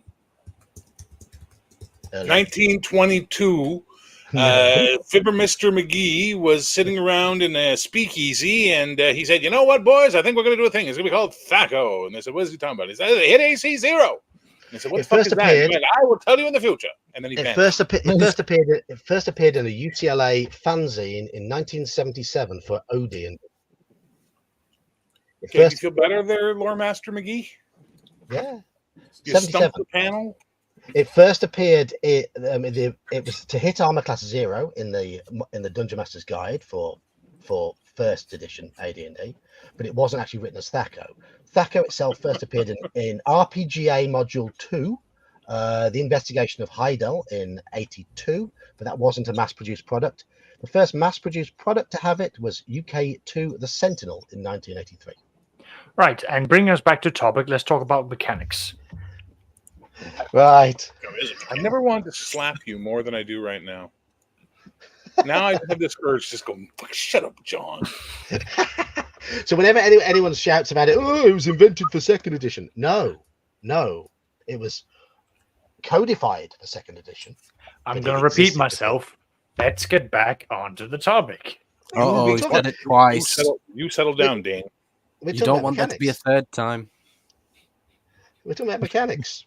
B: 1922. Fibber Mr. McGee was sitting around in a speakeasy, and he said, "You know what, boys? I think we're going to do a thing. It's going to be called THACO." And they said, "What is he talking about?" He said, "Hit AC 0." And they said, "What the fuck is that?" He went, "I will tell you in the future." And then he
A: It first appeared in a UCLA fanzine in 1977 for Odeon.
B: Okay, do you feel better there, Lore Master McGee?
A: Yeah.
B: You
A: 77.
B: stumped the panel.
A: It first appeared. It was to hit Armor Class 0 in the Dungeon Master's Guide for first edition AD&D, but it wasn't actually written as THACO. THACO itself first appeared in RPGA Module 2, The Investigation of Heidel in 82, but that wasn't a mass-produced product. The first mass-produced product to have it was UK2 The Sentinel in 1983.
D: Right, and bring us back to topic. Let's talk about mechanics.
A: Right.
B: I never wanted to slap you more than I do right now. Now I have this urge to just go, shut up, John.
A: So whenever anyone shouts about it, oh, it was invented for second edition. No, it was codified for second edition.
D: I'm going to repeat myself. Let's get back onto the topic.
C: Oh, he said it twice.
B: You settle down, Dane.
C: You don't want that to be a third time.
A: We're talking about mechanics.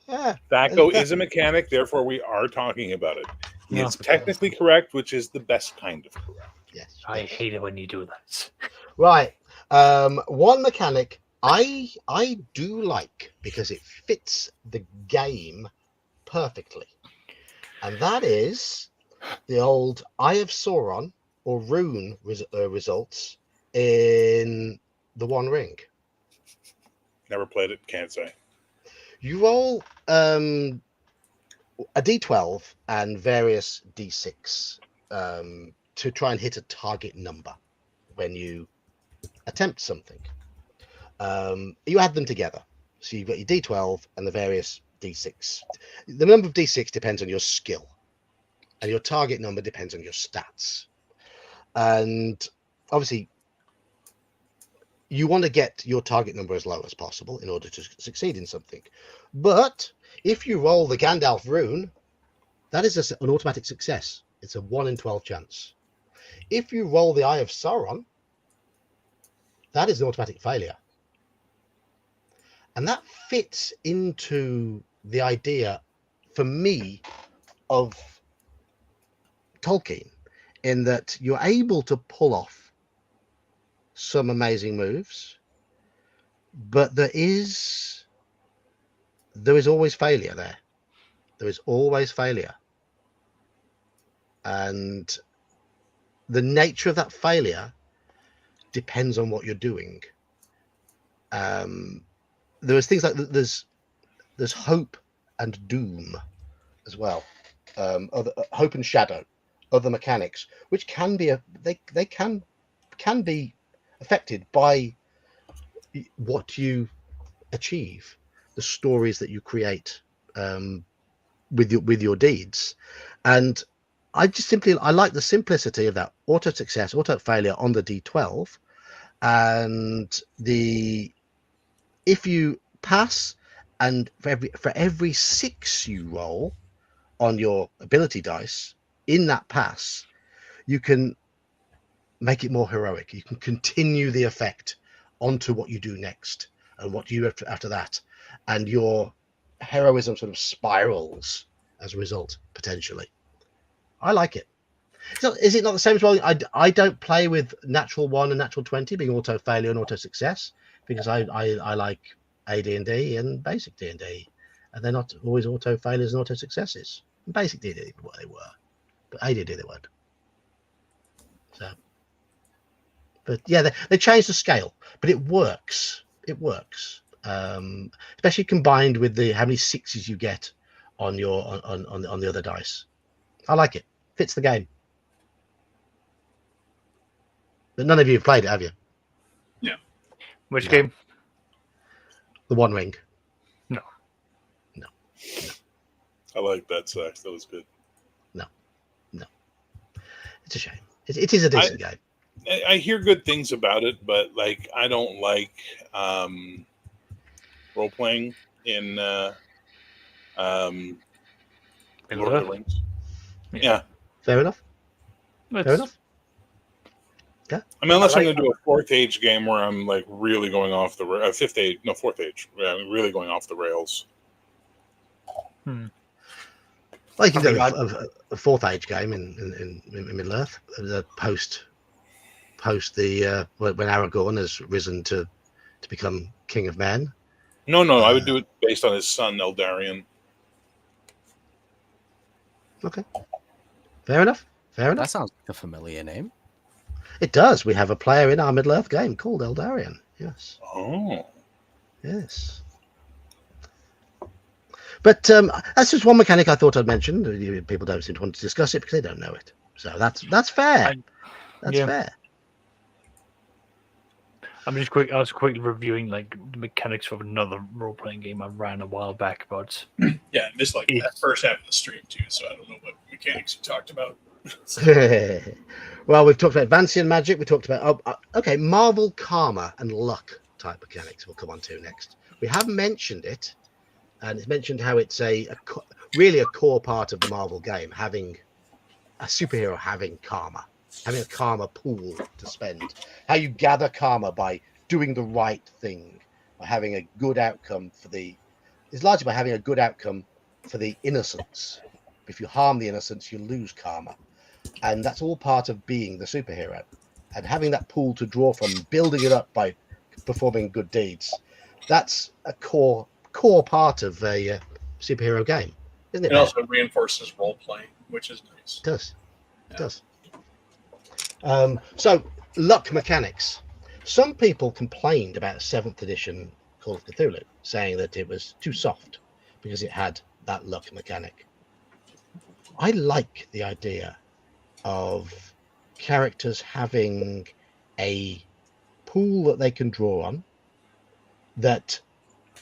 A: Yeah.
B: THACO is a mechanic, therefore we are talking about it. It's technically correct, which is the best kind of correct.
A: Yes.
D: I hate it when you do that.
A: Right. One mechanic I do like because it fits the game perfectly, and that is the old Eye of Sauron or rune results in the One Ring.
B: Never played it, can't say.
A: You roll a d12 and various d6 to try and hit a target number when you attempt something. You add them together. So you've got your d12 and the various d6. The number of d6 depends on your skill, and your target number depends on your stats. And obviously, you want to get your target number as low as possible in order to succeed in something. But if you roll the Gandalf rune, that is an automatic success. It's a 1 in 12 chance. If you roll the Eye of Sauron, that is an automatic failure. And that fits into the idea, for me, of Tolkien, in that you're able to pull off some amazing moves, but there is always failure there. There is always failure. And the nature of that failure depends on what you're doing. There's things like there's hope and doom as well. Other hope and shadow, other mechanics, which can be they can be affected by what you achieve, the stories that you create with your deeds. And I like the simplicity of that auto success, auto failure on the D12, and if you pass, and for every 6 you roll on your ability dice in that pass, you can make it more heroic. You can continue the effect onto what you do next and what you do after that, and your heroism sort of spirals as a result, potentially. I like it. So is it not the same as well? I don't play with natural 1 and natural 20 being auto failure and auto success, because I like AD&D and basic D&D, and they're not always auto failures and auto successes. Basic D&D what they were, but AD&D they weren't. So, but yeah, they changed the scale, but it works. It works, especially combined with how many 6s you get on your on the other dice. I like it. Fits the game. But none of you have played it, have you?
D: Which
A: No.
D: game?
A: The One Ring.
B: I like that, Zach. That was good.
A: It's a shame. It is a decent game.
B: I hear good things about it, but like I don't like role playing in
D: In
B: Lord of the
D: Earth?
B: Rings.
D: Yeah.
B: Yeah.
A: Fair enough.
D: It's-
A: Fair enough.
B: I mean, unless
D: I
B: I'm
D: like-
B: going to do a fourth age game where I'm like really going off the fourth age, I'm really going off the rails.
A: Well, you can
D: I
A: do
D: think
A: a fourth age game in Middle Earth. The post the when Aragorn has risen to become king of men.
B: No, I would do it based on his son Eldarion.
A: Okay. Fair enough. Fair enough.
C: That sounds like a familiar name.
A: It does. We have a player in our Middle Earth game called Eldarion. Yes.
B: Oh,
A: Yes. But that's just one mechanic I thought I'd mention. People don't seem to want to discuss it because they don't know it. So that's fair. That's
D: yeah.
A: fair.
D: I was quickly reviewing like the mechanics of another role playing game I ran a while back, but
E: Yeah, I missed like that first half of the stream too, so I don't know what mechanics you talked about.
A: Well, we've talked about Vancian magic. We talked about okay, Marvel karma and luck type mechanics. We'll come on to next. We have mentioned it, and it's mentioned how it's really a core part of the Marvel game, having a superhero having karma, having a karma pool to spend. How you gather karma by doing the right thing, by having a good outcome it's largely by having a good outcome for the innocents. If you harm the innocents, you lose karma. And that's all part of being the superhero. And having that pool to draw from, building it up by performing good deeds, that's a core part of a superhero game, isn't it?
E: It also reinforces role playing, which is nice.
A: It does. It
E: Yeah.
A: does. So, luck mechanics. Some people complained about 7th edition Call of Cthulhu, saying that it was too soft because it had that luck mechanic. I like the idea of characters having a pool that they can draw on that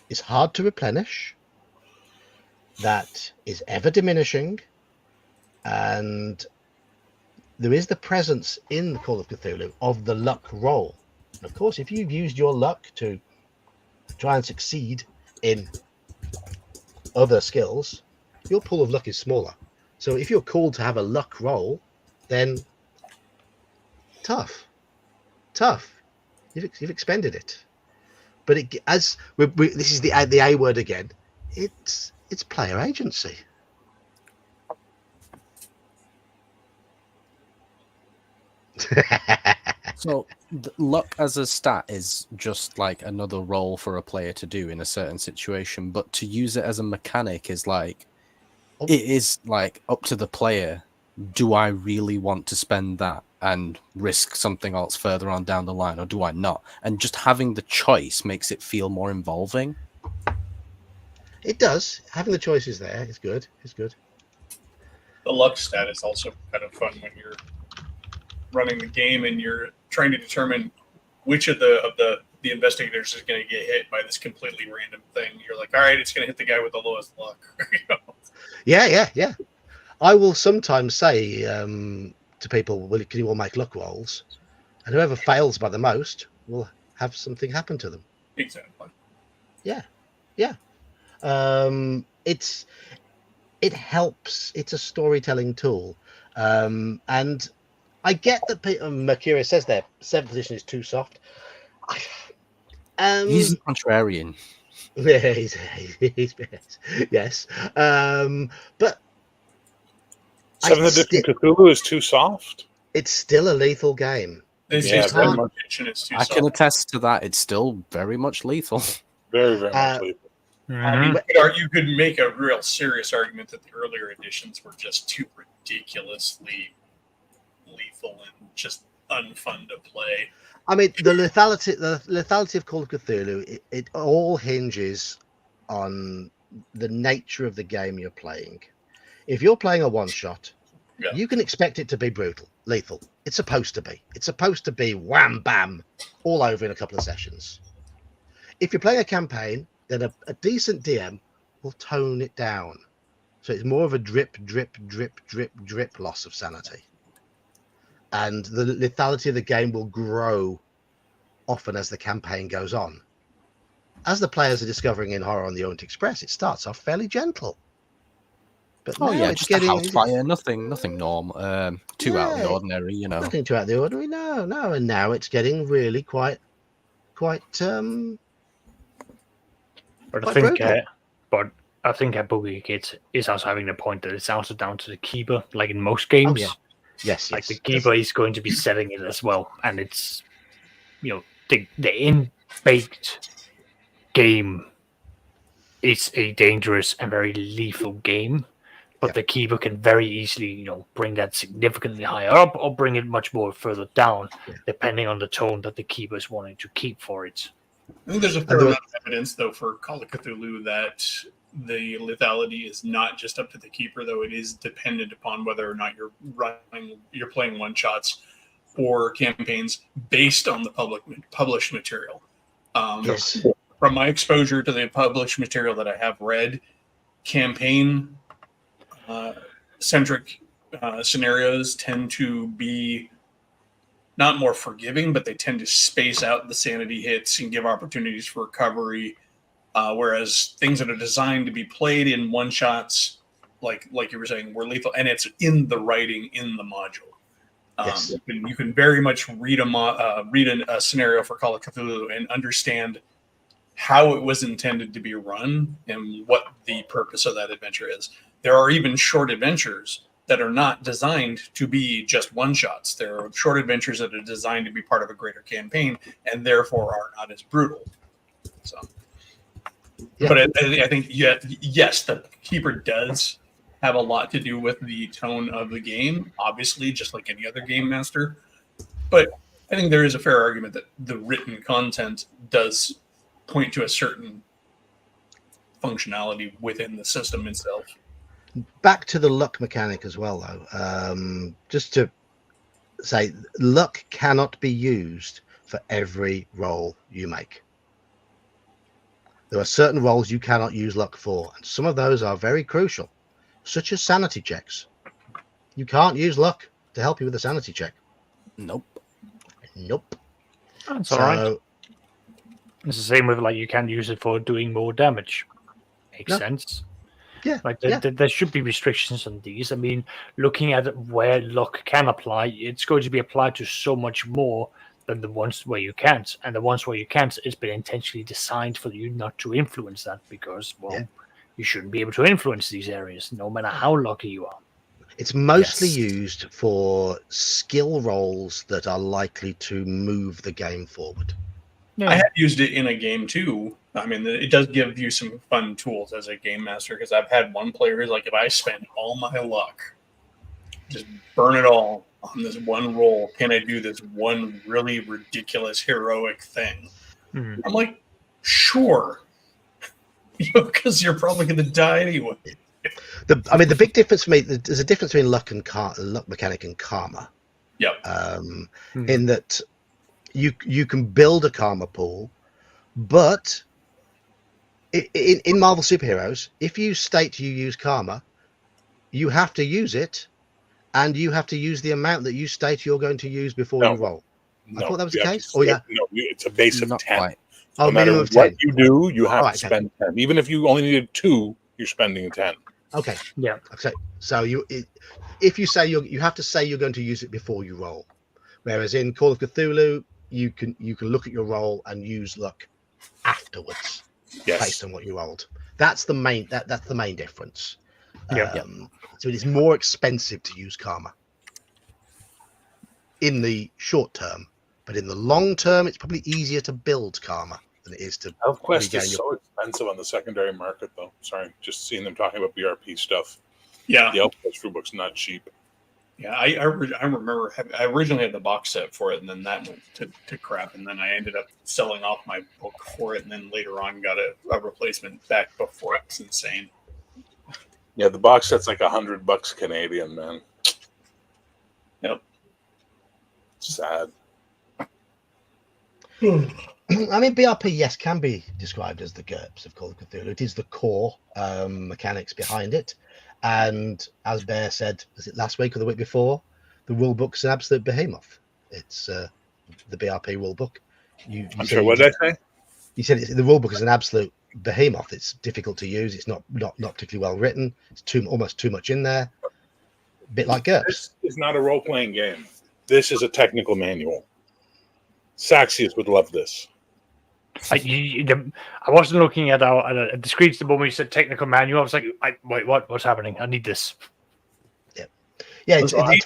A: is hard to replenish, that is ever diminishing, and there is the presence in the Call of Cthulhu of the luck roll. And of course, if you've used your luck to try and succeed in other skills, your pool of luck is smaller. So if you're called to have a luck roll, then tough. You've expended it. But this is the A word again. It's player agency.
C: So luck as a stat is just like another role for a player to do in a certain situation, but to use it as a mechanic is like it is like up to the player. Do I really want to spend that and risk something else further on down the line, or do I not? And just having the choice makes it feel more involving.
A: It does. Having the choices there is good. It's good.
E: The luck stat is also kind of fun when you're running the game and you're trying to determine which of the investigators is going to get hit by this completely random thing. You're like, all right, it's going to hit the guy with the lowest luck. You know?
A: Yeah. I will sometimes say to people, "Well, can you all make luck rolls?" And whoever fails by the most will have something happen to them.
E: Exactly.
A: Yeah. It helps. It's a storytelling tool, and I get that Mercurius says there 7th edition is too soft.
C: He's a contrarian.
A: Yeah, he's yes, but
B: 7th edition Cthulhu is too soft.
A: it's still a lethal game.
E: This
B: Yeah,
E: is
B: very much.
E: it's too
C: I can
E: soft.
C: attest to that. It's still very much lethal.
B: Very, very much lethal.
E: I mean, you could make a real serious argument that the earlier editions were just too ridiculously lethal and just unfun to play.
A: I mean, the lethality of Call of Cthulhu, it all hinges on the nature of the game you're playing. If you're playing a one-shot, you can expect it to be brutal, lethal. It's supposed to be. It's supposed to be wham, bam, all over in a couple of sessions. If you're playing a campaign, then a decent DM will tone it down. So it's more of a drip, drip, drip, drip, drip loss of sanity. And the lethality of the game will grow often as the campaign goes on. As the players are discovering in Horror on the Orient Express, it starts off fairly gentle. But
C: Oh
A: now
C: yeah,
A: it's
C: just
A: getting
C: a house fire, nothing normal, too out of the
A: Yeah.
C: ordinary, you know.
A: nothing too out of the ordinary. No. And now it's getting really quite
D: But
A: quite
D: I think,
A: brutal.
D: at Boogie Kids is also having the point that it's also down to the keeper, like in most games.
A: Oh, yeah. Yes.
D: Like the keeper is going to be setting it as well, and it's the in-baked game is a dangerous and very lethal game, but the keeper can very easily bring that significantly higher up or bring it much more further down, depending on the tone that the keeper is wanting to keep for it.
E: I think there's a fair amount of evidence, though, for Call of Cthulhu that the lethality is not just up to the keeper, though it is dependent upon whether or not you're playing one shots or campaigns based on the published material.
A: Yes.
E: From my exposure to the published material that I have read, campaign centric scenarios tend to be not more forgiving, but they tend to space out the sanity hits and give opportunities for recovery. Whereas things that are designed to be played in one shots, like you were saying, were lethal, and it's in the writing in the module.
A: Yes.
E: You can very much read a scenario for Call of Cthulhu and understand how it was intended to be run and what the purpose of that adventure is. There are even short adventures that are not designed to be just one shots. There are short adventures that are designed to be part of a greater campaign and therefore are not as brutal. So, but I think yes, the keeper does have a lot to do with the tone of the game, obviously, just like any other game master. But I think there is a fair argument that the written content does point to a certain functionality within the system itself.
A: Back to the luck mechanic as well, though. Just to say, luck cannot be used for every roll you make. There are certain roles you cannot use luck for, and some of those are very crucial, such as sanity checks. You can't use luck to help you with a sanity check.
C: Nope.
D: That's all right. It's the same with you can't use it for doing more damage. Makes sense.
A: Yeah.
D: There should be restrictions on these. I mean, looking at where luck can apply, it's going to be applied to so much more than the ones where you can't. And the ones where you can't, it's been intentionally designed for you not to influence that because, you shouldn't be able to influence these areas, no matter how lucky you are.
A: It's mostly used for skill rolls that are likely to move the game forward.
D: Yeah.
E: I have used it in a game too. I mean, it does give you some fun tools as a game master because I've had one player who's like, if I spend all my luck, just burn it all on this one roll, can I do this one really ridiculous heroic thing?
D: Mm-hmm.
E: I'm like, sure, because you're probably going to die anyway.
A: The big difference for me, there's a difference between luck mechanic and karma.
E: Yep.
A: In that you can build a karma pool, but in Marvel superheroes, if you state you use karma, you have to use it, and you have to use the amount that you state you're going to use before you roll. I thought that was the case.
B: No, it's a base of 10.
C: Quite.
B: No matter what
A: 10.
B: you do, you have to spend 10. Even if you only needed 2, you're spending 10.
A: Okay.
D: Yeah.
A: Okay. So if you say you have to say you're going to use it before you roll, whereas in Call of Cthulhu, you can look at your roll and use luck afterwards, based on what you rolled. That's the main difference. So it is more expensive to use karma in the short term, but in the long term, it's probably easier to build karma than it is to.
B: ElfQuest is so expensive on the secondary market, though. Sorry, just seeing them talking about BRP stuff.
E: Yeah,
B: the ElfQuest rulebook's not cheap.
E: Yeah, I remember I originally had the box set for it, and then that went to crap, and then I ended up selling off my book for it, and then later on got a replacement back before it. It's insane.
B: Yeah, the box set's like $100 Canadian, man.
E: Yep.
B: Sad.
A: I mean, BRP, yes, can be described as the GURPS of Call of Cthulhu. It is the core mechanics behind it. And as Bear said, was it last week or the week before? The rule book's an absolute behemoth. It's the BRP rule book.
B: I'm sorry, what did I say?
A: You said the rule book is an absolute behemoth. It's difficult to use. It's not particularly well written. It's almost too much in there. A bit like GURPS.
B: This is not a role-playing game. This is a technical manual. Saxius would love this.
D: I wasn't looking at the screens the moment you said technical manual. I was like, wait, what? What's happening? I need this.
A: Yeah,
B: I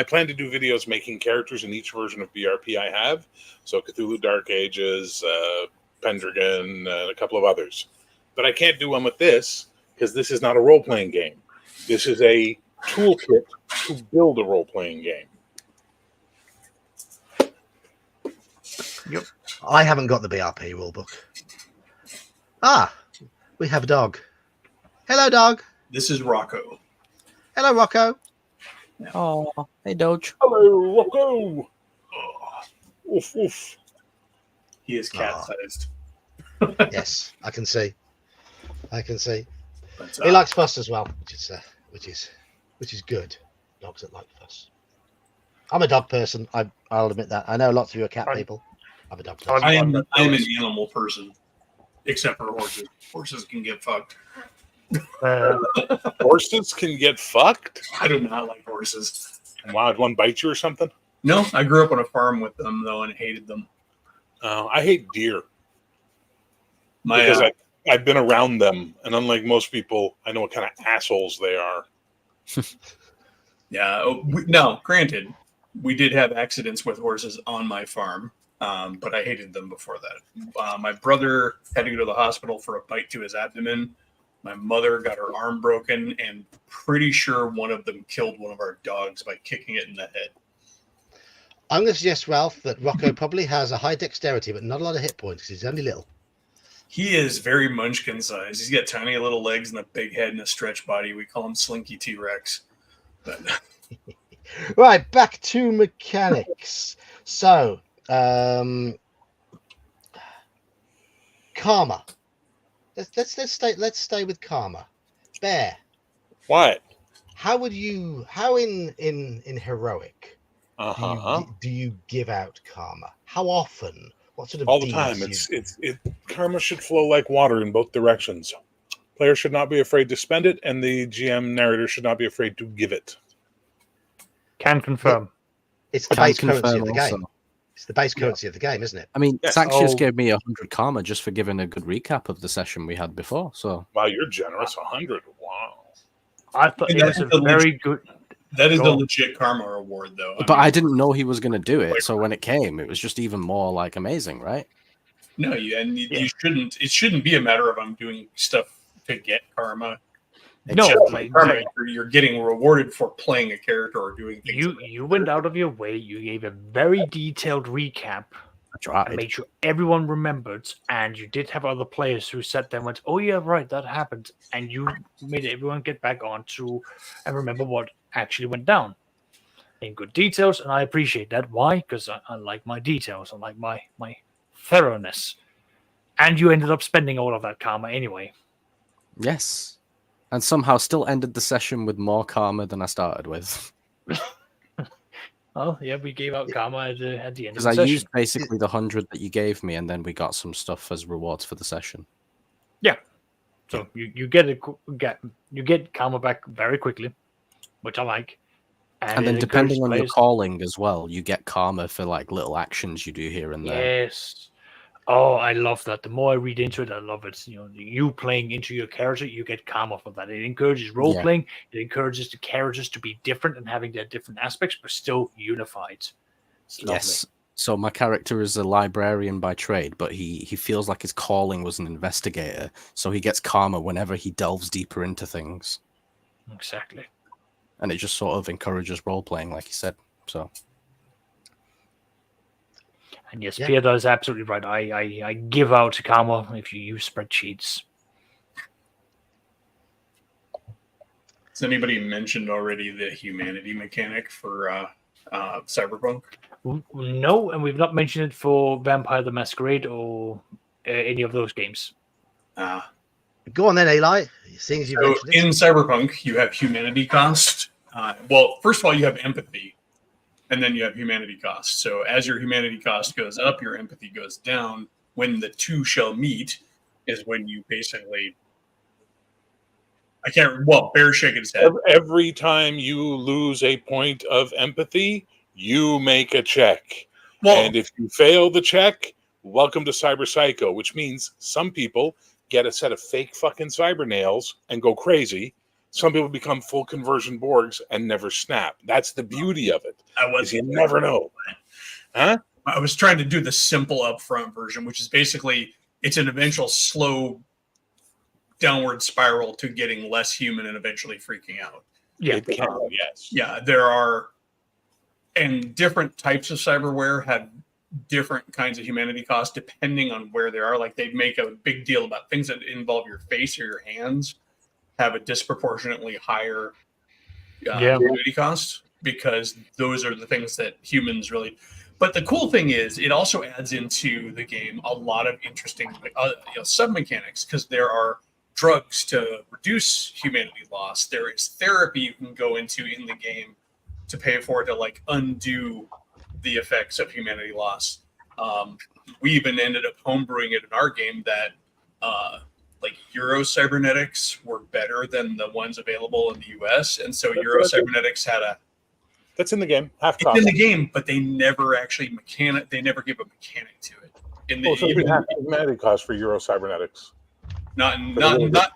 B: plan to do videos making characters in each version of BRP I have. So Cthulhu Dark Ages, Pendragon, a couple of others. But I can't do one with this because this is not a role-playing game. This is a toolkit to build a role-playing game.
D: Yep.
A: I haven't got the BRP rulebook. Ah, we have a dog. Hello, dog.
E: This is Rocco.
A: Hello, Rocco.
C: Oh, hey, Doge.
B: Hello, Rocco.
E: Oh,
B: Oof, oof.
E: he is cat-sized.
A: Yes, I can see.
E: But,
A: He likes fuss as well, which is good. Dogs that like fuss. I'm a dog person. I'll admit that. I know lots of you are cat people. I'm a dog person.
E: I am an animal person, except for horses. Horses can get fucked.
B: Horses can get fucked?
E: I do not like horses.
B: Wow, did one bite you or something?
E: No, I grew up on a farm with them though, and hated them.
B: I hate deer.
E: My
B: I've been around them, and unlike most people, I know what kind of assholes they are.
E: yeah. No, granted, we did have accidents with horses on my farm, but I hated them before that. My brother had to go to the hospital for a bite to his abdomen. My mother got her arm broken, and pretty sure one of them killed one of our dogs by kicking it in the head.
A: I'm going to suggest, Ralph, that Rocco probably has a high dexterity, but not a lot of hit points because he's only little.
E: He is very munchkin sized. He's got tiny little legs and a big head and a stretch body. We call him Slinky T-Rex. But
A: Right, back to mechanics. So, karma. Let's stay with karma. Bear.
B: What?
A: How in heroic do you give out karma? How often? What sort of
B: All the time. Karma should flow like water in both directions. Players should not be afraid to spend it, and the GM narrator should not be afraid to give it.
D: Can confirm.
A: It's the base currency of the game. It's the base currency of the game, isn't it?
C: I mean,
B: Yes.
C: Saxius gave me 100 karma just for giving a good recap of the session we had before. So
B: Wow, you're generous. 100. Wow.
D: I thought it was a very good.
E: that is the legit karma award, though.
C: But I didn't know he was going to do it. So when it came, it was just even more like amazing, right?
E: No, you shouldn't. It shouldn't be a matter of I'm doing stuff to get karma.
D: No,
E: Karma, you're getting rewarded for playing a character or doing things.
D: you went out of your way. You gave a very detailed recap.
C: I tried.
D: And made sure everyone remembered, and you did have other players who sat there and went, "Oh yeah, right, that happened," and you made everyone get back onto and remember what actually went down in good details, and I appreciate that. Why? Because I like my details. I like my thoroughness. And you ended up spending all of that karma anyway.
C: Yes. And somehow still ended the session with more karma than I started with.
D: Oh, yeah, we gave out karma at the end of the
C: Because
D: session.
C: I used basically the 100 that you gave me, and then we got some stuff as rewards for the session.
D: Yeah. So you get karma back very quickly, which I like.
C: And then depending on your calling as well, you get karma for like little actions you do here and there.
D: Yes. Oh, I love that. The more I read into it, I love it. You playing into your character, you get karma for that. It encourages role playing. It encourages the characters to be different and having their different aspects, but still unified. It's lovely.
C: Yes. So my character is a librarian by trade, but he feels like his calling was an investigator. So he gets karma whenever he delves deeper into things.
D: Exactly.
C: and it just sort of encourages role playing, like you said. So,
D: And yes,
A: Yeah.
D: Peter is absolutely right. I give out to karma if you use spreadsheets.
E: Has anybody mentioned already the humanity mechanic for Cyberpunk?
D: No, and we've not mentioned it for Vampire the Masquerade or any of those games.
A: Go on then, Eli. Seeing as you
E: So
A: mentioned it.
E: in Cyberpunk, you have humanity cost. Well, first of all, you have empathy, and then you have humanity cost. So as your humanity cost goes up, your empathy goes down. When the two shall meet is when you basically, Bear's shaking his head.
B: Every time you lose a point of empathy, you make a check.
E: Well,
B: And if you fail the check, welcome to Cyber Psycho, which means some people get a set of fake fucking cyber nails and go crazy. Some people become full conversion Borgs and never snap. That's the beauty of it. You never know. Huh?
E: I was trying to do the simple upfront version, which is basically it's an eventual slow downward spiral to getting less human and eventually freaking out.
D: Yeah,
B: It can, yes.
E: Yeah, there are, and different types of cyberware have different kinds of humanity costs depending on where they are. Like they make a big deal about things that involve your face or your hands have a disproportionately higher humanity cost because those are the things that humans really. But the cool thing is, it also adds into the game a lot of interesting sub mechanics because there are drugs to reduce humanity loss. There is therapy you can go into in the game to pay for it to like undo the effects of humanity loss. We even ended up homebrewing it in our game that like Euro cybernetics were better than the ones available in the US, and so Euro cybernetics had a.
B: That's in the game. Half
E: It's
B: cost.
E: in the game, but they never actually They never give a mechanic to it. In the
B: So it'd be half humanity cost for Euro cybernetics.
E: not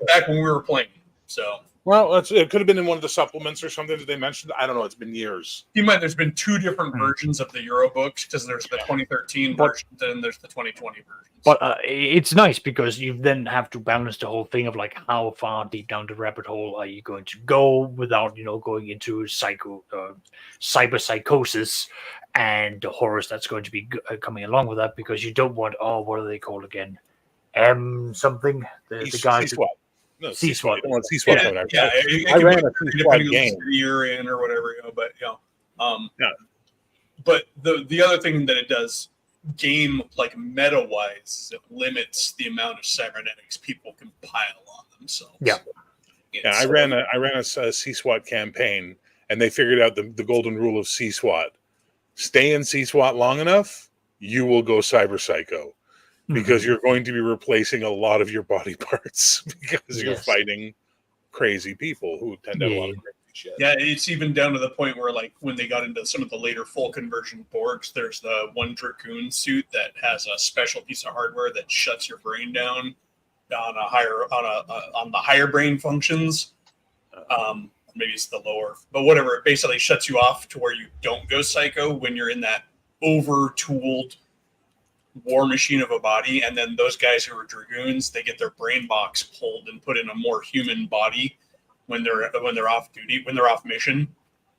E: back when we were playing. So
B: well, it could have been in one of the supplements or something that they mentioned. I don't know. It's been years.
E: there's been two different versions of the Euro books because there's the 2013 version and there's the 2020 version.
D: But it's nice because you then have to balance the whole thing of like how far deep down the rabbit hole are you going to go without going into cyber psychosis and the horrors that's going to be coming along with that, because you don't want what are they called again? Something the guys.
B: C-SWAT. No,
D: C-SWAT.
B: I don't want C-SWAT coming out.
E: I
B: ran a C-SWAT game.
E: You're in or whatever, but But the other thing that it does, game like meta wise, it limits the amount of cybernetics people can pile on themselves.
D: Yeah.
B: I ran a C-SWAT campaign, and they figured out the golden rule of C-SWAT. Stay in C-SWAT long enough, you will go cyber psycho. Because you're going to be replacing a lot of your body parts because you're fighting crazy people who tend to have a lot of crazy shit.
E: Yeah, it's even down to the point where, like, when they got into some of the later full conversion Borgs, there's the one Dragoon suit that has a special piece of hardware that shuts your brain down on the higher brain functions. Maybe it's the lower, but whatever. It basically shuts you off to where you don't go psycho when you're in that over-tooled war machine of a body. And then those guys who are Dragoons, they get their brain box pulled and put in a more human body when they're off duty, when they're off mission.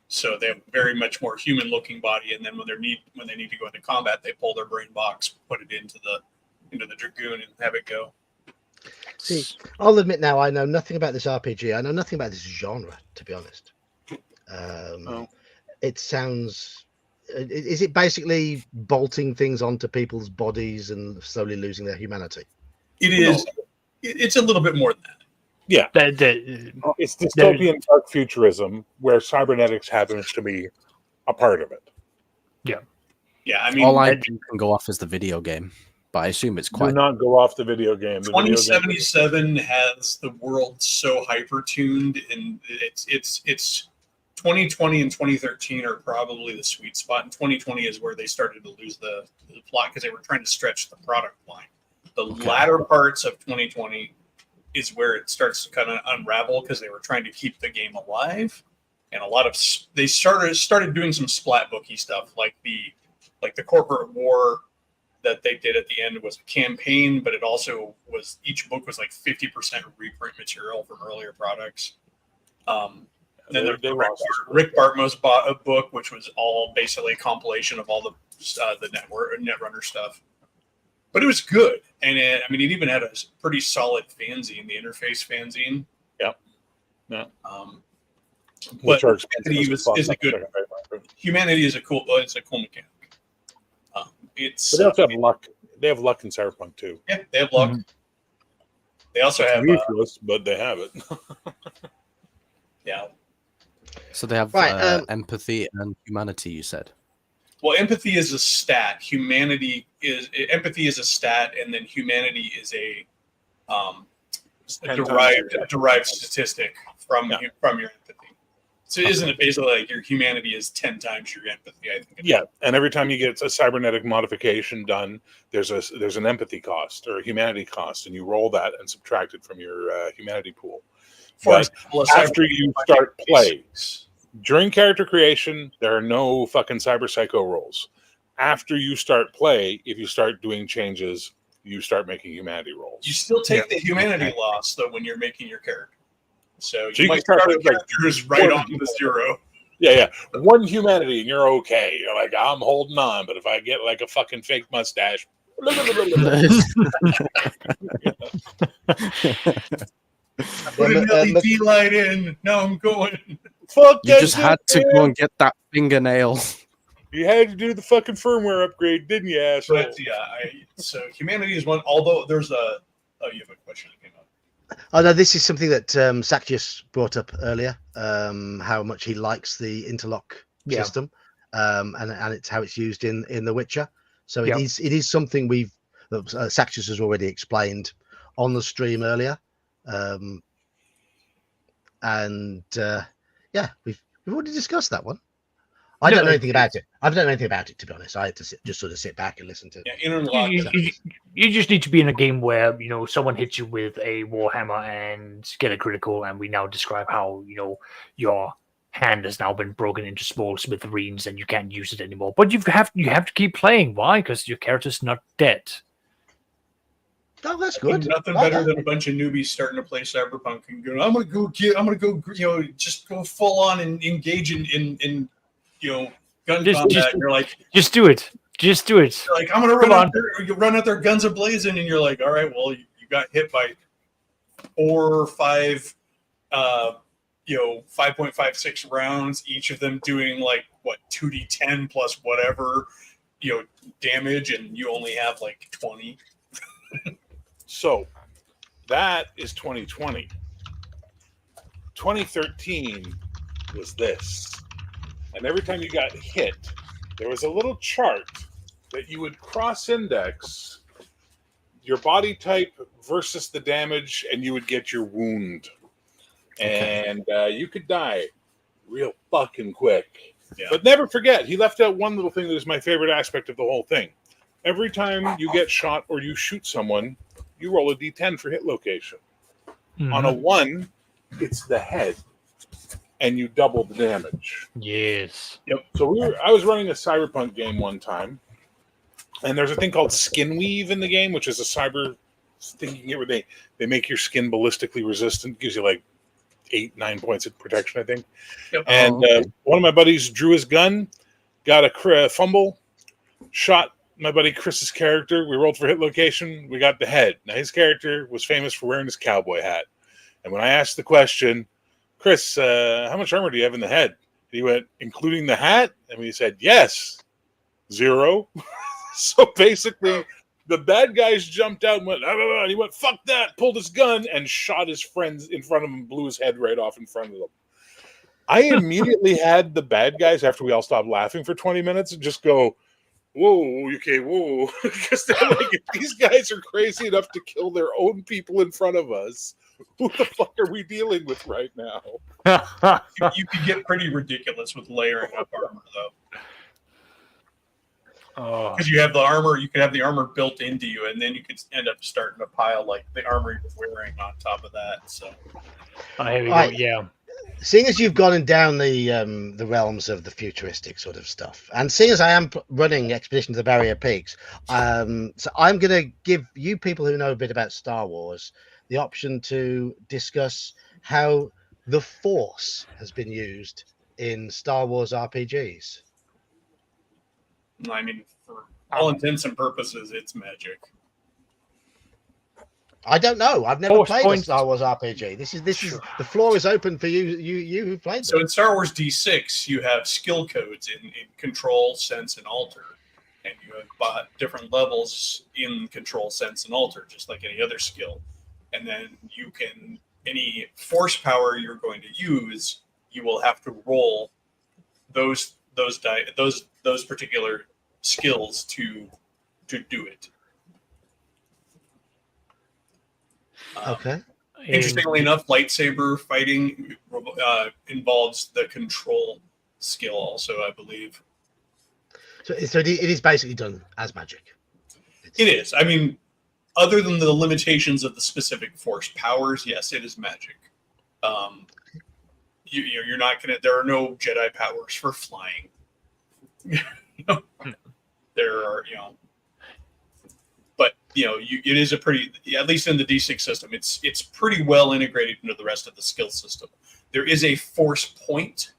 E: So they have very much more human looking body. And then when they need to go into combat, they pull their brain box, put it into the Dragoon and have it go.
A: See, I'll admit now I know nothing about this RPG. I know nothing about this genre, to be honest. It sounds. Is it basically bolting things onto people's bodies and slowly losing their humanity?
E: It is. It's a little bit more than that.
B: Yeah. It's dystopian dark futurism where cybernetics happens to be a part of it.
E: Yeah. Yeah, I mean,
C: all I can go off is the video game, but I assume it's quite.
B: Do not go off the video game.
E: 2077 has the world so hyper tuned, and it's 2020 and 2013 are probably the sweet spot. And 2020 is where they started to lose the plot because they were trying to stretch the product line. The latter parts of 2020 is where it starts to kind of unravel because they were trying to keep the game alive. And they started doing some splat booky stuff like the corporate war that they did at the end was a campaign, but it also each book was like 50% reprint material from earlier products. then
B: they
E: there's
B: lost.
E: Rick Bartmo's bought a book, which was all basically a compilation of all the Netrunner stuff. But it was good, and it even had a pretty solid fanzine, the Interface fanzine.
B: Yep. Yeah.
E: But
B: Humanity
E: is a good. Humanity is a cool. It's a cool mechanic. It's.
B: But they also have luck. They have luck in Cyberpunk too.
E: Yeah, they have luck. Mm-hmm. They also have
B: useless, but they have it.
E: Yeah.
C: So they have empathy and humanity. You said.
E: Well, empathy is a stat. Empathy is a stat, and then humanity is a derived statistic from your empathy. So isn't it basically like your humanity is 10 times your empathy? I think.
B: Yeah, and every time you get a cybernetic modification done, there's an empathy cost or a humanity cost, and you roll that and subtract it from your humanity pool. But after you start play, during character creation, there are no fucking cyber psycho rolls. After you start play, if you start doing changes, you start making humanity rolls.
E: You still take the humanity loss though when you're making your character. So you might start with characters right on to 0.
B: Yeah. 1 humanity and you're okay. You're like, I'm holding on, but if I get like a fucking fake mustache.
E: Put an LED light in. Now I'm going.
C: Fuck you just had to go and get that fingernail.
B: You had to do the fucking firmware upgrade, didn't you, asshole?
E: But so humanity is one. Although there's a. Oh, you have a question that came up.
A: Oh no, this is something that Sakius brought up earlier. How much he likes the interlock system, and it's how it's used in The Witcher. So it is something Sakius has already explained on the stream earlier. We've already discussed that one. I don't know anything about it. I don't know anything about it, to be honest. I had to just sort of sit back and listen to.
D: You just need to be in a game where someone hits you with a warhammer and get a critical, and we now describe how your hand has now been broken into small smithereens and you can't use it anymore. But you have to keep playing. Why? Because your character's not dead.
A: Oh, that's good.
E: Nothing better than a bunch of newbies starting to play Cyberpunk and going, I'm gonna go, just go full on and engage in gun combat. And you're like,
D: just do it. You're
E: like, I'm gonna run out there guns ablazing, and you're like, all right, well, you got hit by 4 or 5, 5.56 rounds, each of them doing like 2d10 plus whatever, damage, and you only have like 20.
B: So that is 2020. 2013 was this. And every time you got hit, there was a little chart that you would cross-index your body type versus the damage, and you would get your wound. Okay. And you could die real fucking quick. Yeah. But never forget, he left out one little thing that is my favorite aspect of the whole thing. Every time you get shot or you shoot someone, you roll a d10 for hit location. Mm-hmm. On a 1, it's the head, and you double the damage.
D: Yes.
B: Yep. So I was running a Cyberpunk game one time, and there's a thing called skin weave in the game, which is a cyber thing you can get where they make your skin ballistically resistant. It gives you like 8-9 points of protection, I think. Yep. And one of my buddies drew his gun, got a fumble, shot my buddy Chris's character. We rolled for hit location. We got the head. Now, his character was famous for wearing his cowboy hat. And when I asked the question, Chris, how much armor do you have in the head? He went, including the hat? And he said, yes, 0. So basically, the bad guys jumped out and went, and he went, fuck that, pulled his gun and shot his friends in front of him, blew his head right off in front of them. I immediately had the bad guys, after we all stopped laughing for 20 minutes, and just go, whoa, okay, whoa. Because they're like, if these guys are crazy enough to kill their own people in front of us, who the fuck are we dealing with right now?
E: You can get pretty ridiculous with layering up armor, though. Because you have the armor, you can have the armor built into you, and then you could end up starting to pile like the armor you're wearing on top of that. So,
D: here we go. Yeah.
A: Seeing as you've gone down the realms of the futuristic sort of stuff, and seeing as I am running Expedition to the Barrier Peaks, so I'm going to give you people who know a bit about Star Wars the option to discuss how the Force has been used in Star Wars RPGs?
E: I mean, for all intents and purposes, it's magic.
A: I don't know. I've never
D: Force
A: played
D: points.
A: a Star Wars RPG. This is
D: Sure.
A: the floor is open for you who played
E: So
A: them.
E: in Star Wars D6, you have skill codes in control, sense, and alter. And you have different levels in control, sense, and alter, just like any other skill. And then you can, any force power you're going to use, you will have to roll those particular skills to do it.
A: Okay.
E: Interestingly enough, lightsaber fighting involves the control skill also, I believe.
A: So it is basically done as magic.
E: It is. I mean, other than the limitations of the specific force powers, yes, it is magic. You're not gonna. There are no Jedi powers for flying. There are, but it is a pretty, at least in the D6 system, it's pretty well integrated into the rest of the skill system. There is a force point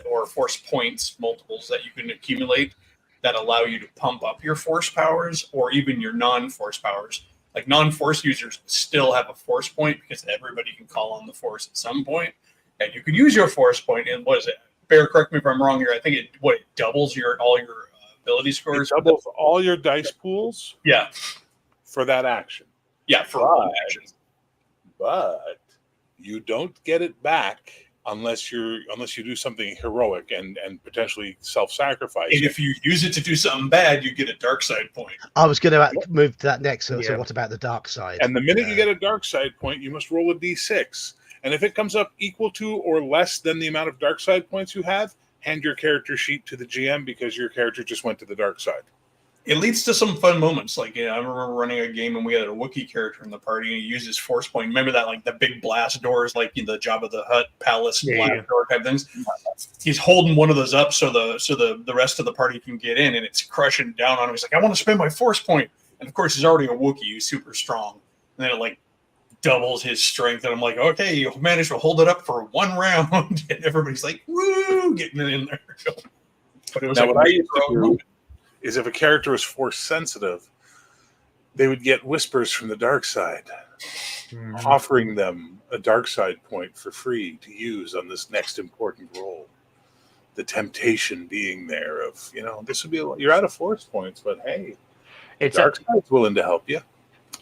E: or force points multiples that you can accumulate that allow you to pump up your force powers or even your non-force powers. Like non-force users still have a force point because everybody can call on the force at some point, and you can use your force point. And what is it? Bear, correct me if I'm wrong here. I think it doubles all your ability scores.
B: It doubles all your dice pools.
E: Yeah,
B: for that action.
E: Yeah, for one action.
B: But you don't get it back unless you do something heroic and potentially self-sacrifice.
E: And if you use it to do something bad, you get a dark side point.
A: I was going to move to that next. So what about the dark side?
B: And the minute you get a dark side point, you must roll a d6. And if it comes up equal to or less than the amount of dark side points you have, hand your character sheet to the GM because your character just went to the dark side.
E: It leads to some fun moments. Like, I remember running a game and we had a Wookiee character in the party and he used his force point. Remember that, like the big blast doors, like the Jabba the Hutt palace blast door type things. He's holding one of those up so the rest of the party can get in, and it's crushing down on him. He's like, I want to spend my force point. And of course, he's already a Wookiee. He's super strong. And then it like doubles his strength. And I'm like, okay, you managed to hold it up for one round. And everybody's like, woo, getting it in there. But it was
B: now,
E: like
B: what I used to do is if a character was force sensitive, they would get whispers from the dark side, offering them a dark side point for free to use on this next important roll. The temptation being there of, this would be you're out of force points, but hey, it's dark side's willing to help you.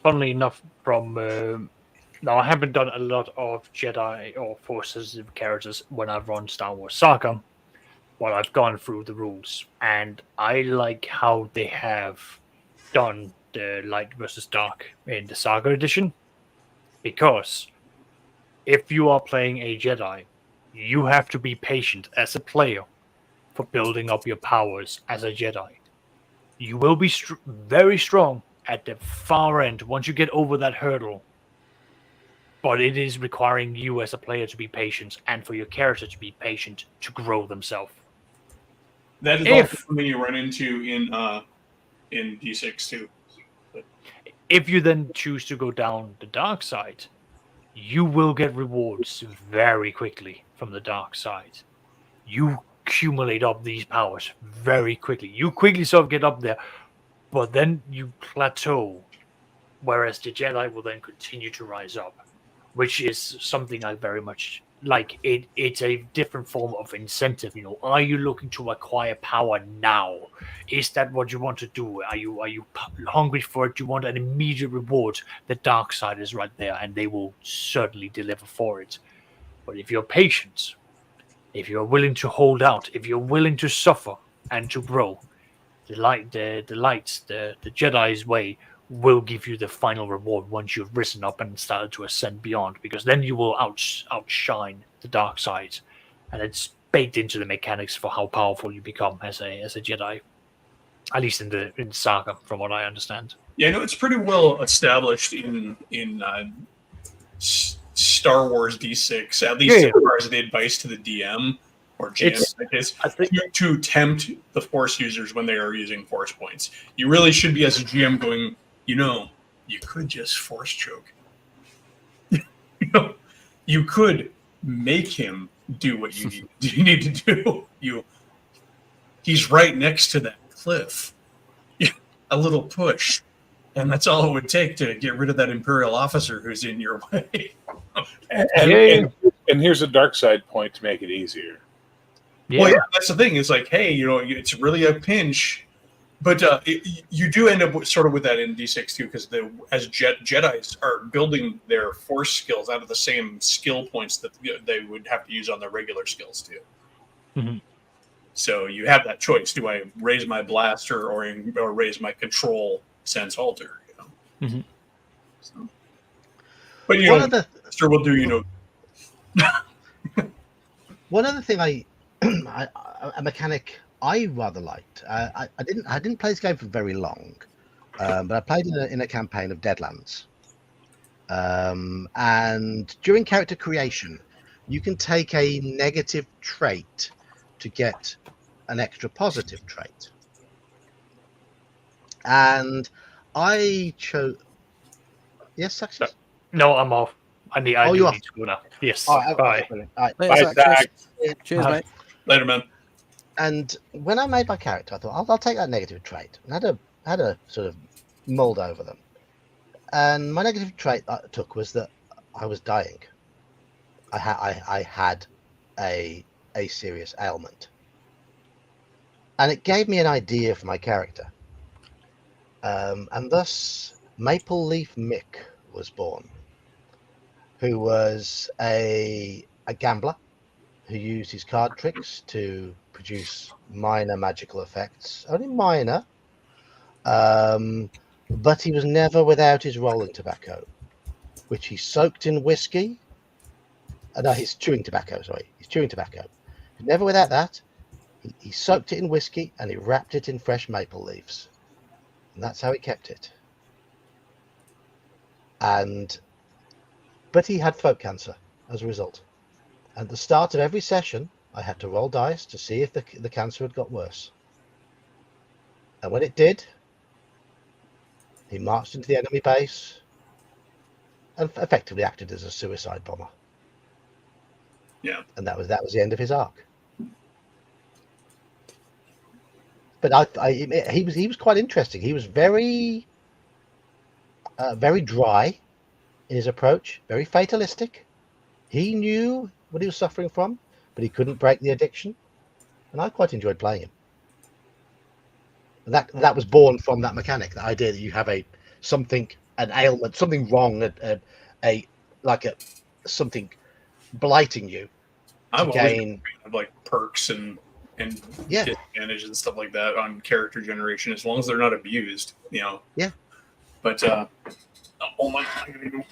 D: Funnily enough, from now I haven't done a lot of Jedi or force sensitive characters when I've run Star Wars Saga. Well, I've gone through the rules, and I like how they have done the light versus dark in the Saga edition, because if you are playing a Jedi, you have to be patient as a player for building up your powers as a Jedi. You will be very strong at the far end once you get over that hurdle, but it is requiring you as a player to be patient and for your character to be patient to grow themselves.
E: That is also something you run into in D6 too. But
D: if you then choose to go down the dark side, you will get rewards very quickly from the dark side. You accumulate up these powers very quickly. You quickly sort of get up there, but then you plateau, whereas the Jedi will then continue to rise up, which is something I very much like. It's a different form of incentive. Are you looking to acquire power now? Is that what you want to do? Are you hungry for it? Do you want an immediate reward? The dark side is right there, and they will certainly deliver for it. But if you're patient, if you're willing to hold out, if you're willing to suffer and to grow, the Jedi's way will give you the final reward once you've risen up and started to ascend beyond, because then you will outshine the dark side, and it's baked into the mechanics for how powerful you become as a Jedi, at least in the Saga, from what I understand.
E: Yeah, no, it's pretty well established in Star Wars D6, at least as far as the advice to the DM or GM to tempt the Force users when they are using Force points. You really should be, as a GM, going, you could just Force choke. You could make him do what you need to do. He's right next to that cliff. A little push, and that's all it would take to get rid of that Imperial officer who's in your way.
B: And here's a dark side point to make it easier.
D: Yeah.
E: Well, yeah, that's the thing. It's like, hey, it's really a pinch, but you do end up sort of with that in D6 too, because as Jedis are building their force skills out of the same skill points that they would have to use on their regular skills too.
D: Mhm.
E: So you have that choice: do I raise my blaster or raise my control sense halter?
D: Mhm.
E: So, but blaster will do
A: One other thing a mechanic I rather liked. I didn't play this game for very long, but I played in a campaign of Deadlands. And during character creation, you can take a negative trait to get an extra positive trait. And I chose. Yes, Saxon?
D: No, I'm off. I need
A: you
D: to
A: off?
D: go now. Yes.
A: Bye.
D: Bye.
A: Brilliant. All right.
C: Later,
B: Bye,
C: Zach.
B: Zach.
C: Cheers, mate.
E: Later, man.
A: And when I made my character, I thought I'll take that negative trait, and had a sort of mold over them. And my negative trait I took was that I was dying. I had a serious ailment, and it gave me an idea for my character. And thus, Maple Leaf Mick was born, who was a gambler who used his card tricks to produce minor magical effects, only minor, but he was never without his rolling tobacco, which he soaked in whiskey. No, he's chewing tobacco, sorry. He's chewing tobacco. Never without that. He soaked it in whiskey and he wrapped it in fresh maple leaves. And that's how he kept it. But he had throat cancer as a result. At the start of every session, I had to roll dice to see if the cancer had got worse. And when it did, he marched into the enemy base and effectively acted as a suicide bomber.
E: Yeah.
A: And that was the end of his arc. But he was quite interesting. He was very dry in his approach, very fatalistic. He knew what he was suffering from, but he couldn't break the addiction. And I quite enjoyed playing him. And that was born from that mechanic, the idea that you have an ailment, something wrong, something blighting you.
E: I'm
A: gain
E: always like perks and disadvantage and stuff like that on character generation, as long as they're not abused, Yeah. But hold on, I'm gonna go.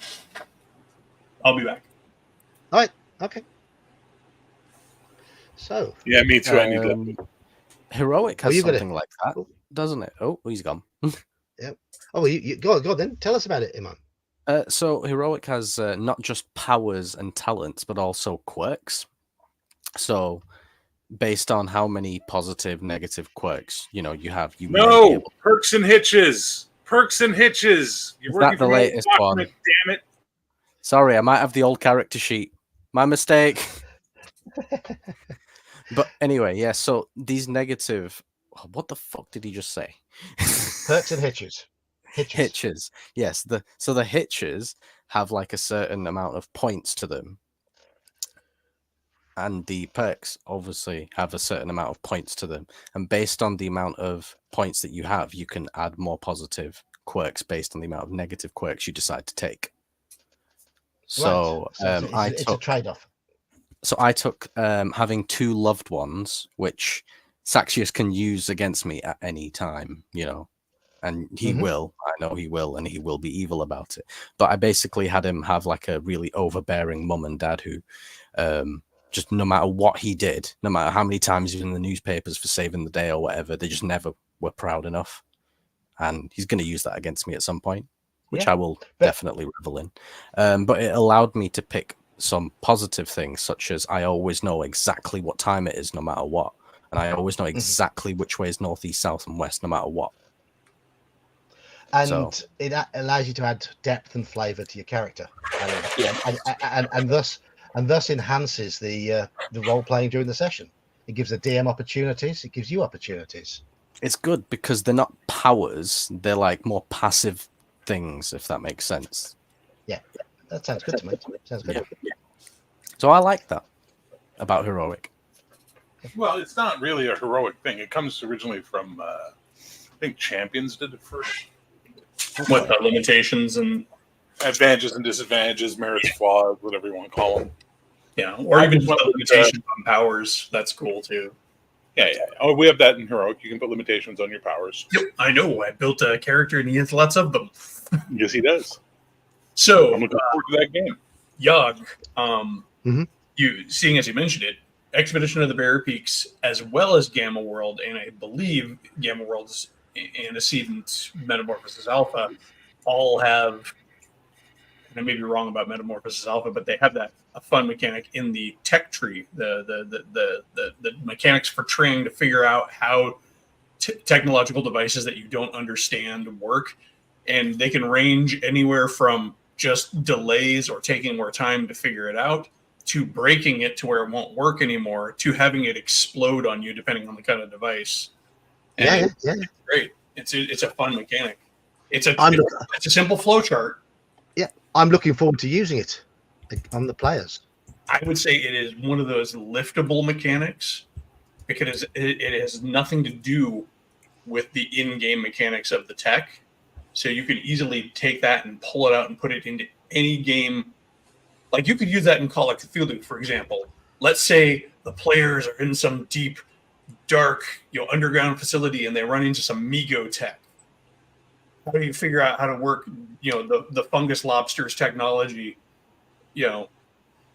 E: I'll be back.
A: All right. Okay. So.
B: Yeah, me too. I need
C: Heroic has
A: you got
C: something like that, doesn't it? Oh, he's gone.
A: Yeah. Oh, you go then. Tell us about it, Iman.
C: So Heroic has not just powers and talents, but also quirks. So based on how many positive, negative quirks, you have, you may be able...
B: perks and hitches. Perks and hitches. You're working
C: the latest one.
B: Damn it.
C: Sorry, I might have the old character sheet. My mistake. But anyway, yeah, so these negative... What the fuck did he just say?
A: Perks and hitches.
C: Hitches. Yes. So the hitches have like a certain amount of points to them. And the perks obviously have a certain amount of points to them. And based on the amount of points that you have, you can add more positive quirks based on the amount of negative quirks you decide to take. So,
A: right. It's a trade-off.
C: So I took having two loved ones, which Saxius can use against me at any time, and he will. I know he will, and he will be evil about it. But I basically had him have like a really overbearing mum and dad who just no matter what he did, no matter how many times he was in the newspapers for saving the day or whatever, they just never were proud enough. And he's going to use that against me at some point, which I will definitely revel in. But it allowed me to pick some positive things, such as I always know exactly what time it is, no matter what. And I always know exactly which way is north, east, south, and west, no matter what.
A: And it allows you to add depth and flavor to your character. And thus, and thus enhances the role playing during the session. It gives the DM opportunities. It gives you opportunities.
C: It's good because they're not powers; they're like more passive things, if that makes sense.
A: Yeah, that sounds good to me. Sounds good.
C: Yeah. So I like that about heroic.
B: Well, it's not really a heroic thing. It comes originally from, I think Champions did it first.
E: What the limitations and
B: Advantages and disadvantages, merits, flaws, whatever you want to call them.
E: or
B: I
E: even
B: just
E: just the
B: went with,
E: limitations on powers. That's cool too.
B: Yeah. Oh, we have that in heroic. You can put limitations on your powers.
E: Yep, I know. I built a character and he has lots of them.
B: Yes, he does.
E: So,
B: I'm looking forward to that game.
E: Yogg,
A: Mhm.
E: you seeing as you mentioned it, Expedition of the Barrier Peaks, as well as Gamma World, and I believe Gamma World's Antecedent Metamorphosis Alpha, all have. And I may be wrong about Metamorphosis Alpha, but they have a fun mechanic in the tech tree, the mechanics for training to figure out how technological devices that you don't understand work, and they can range anywhere from just delays or taking more time to figure it out to breaking it to where it won't work anymore to having it explode on you depending on the kind of device. And
A: Yeah.
E: it's great. It's a fun mechanic. It's a simple flow chart.
A: Yeah, I'm looking forward to using it on the players.
E: I would say it is one of those liftable mechanics because it has nothing to do with the in-game mechanics of the tech. So you can easily take that and pull it out and put it into any game. Like you could use that in Call of Cthulhu, for example. Let's say the players are in some deep, dark, underground facility and they run into some Mego tech. How do you figure out how to work, the fungus lobsters technology,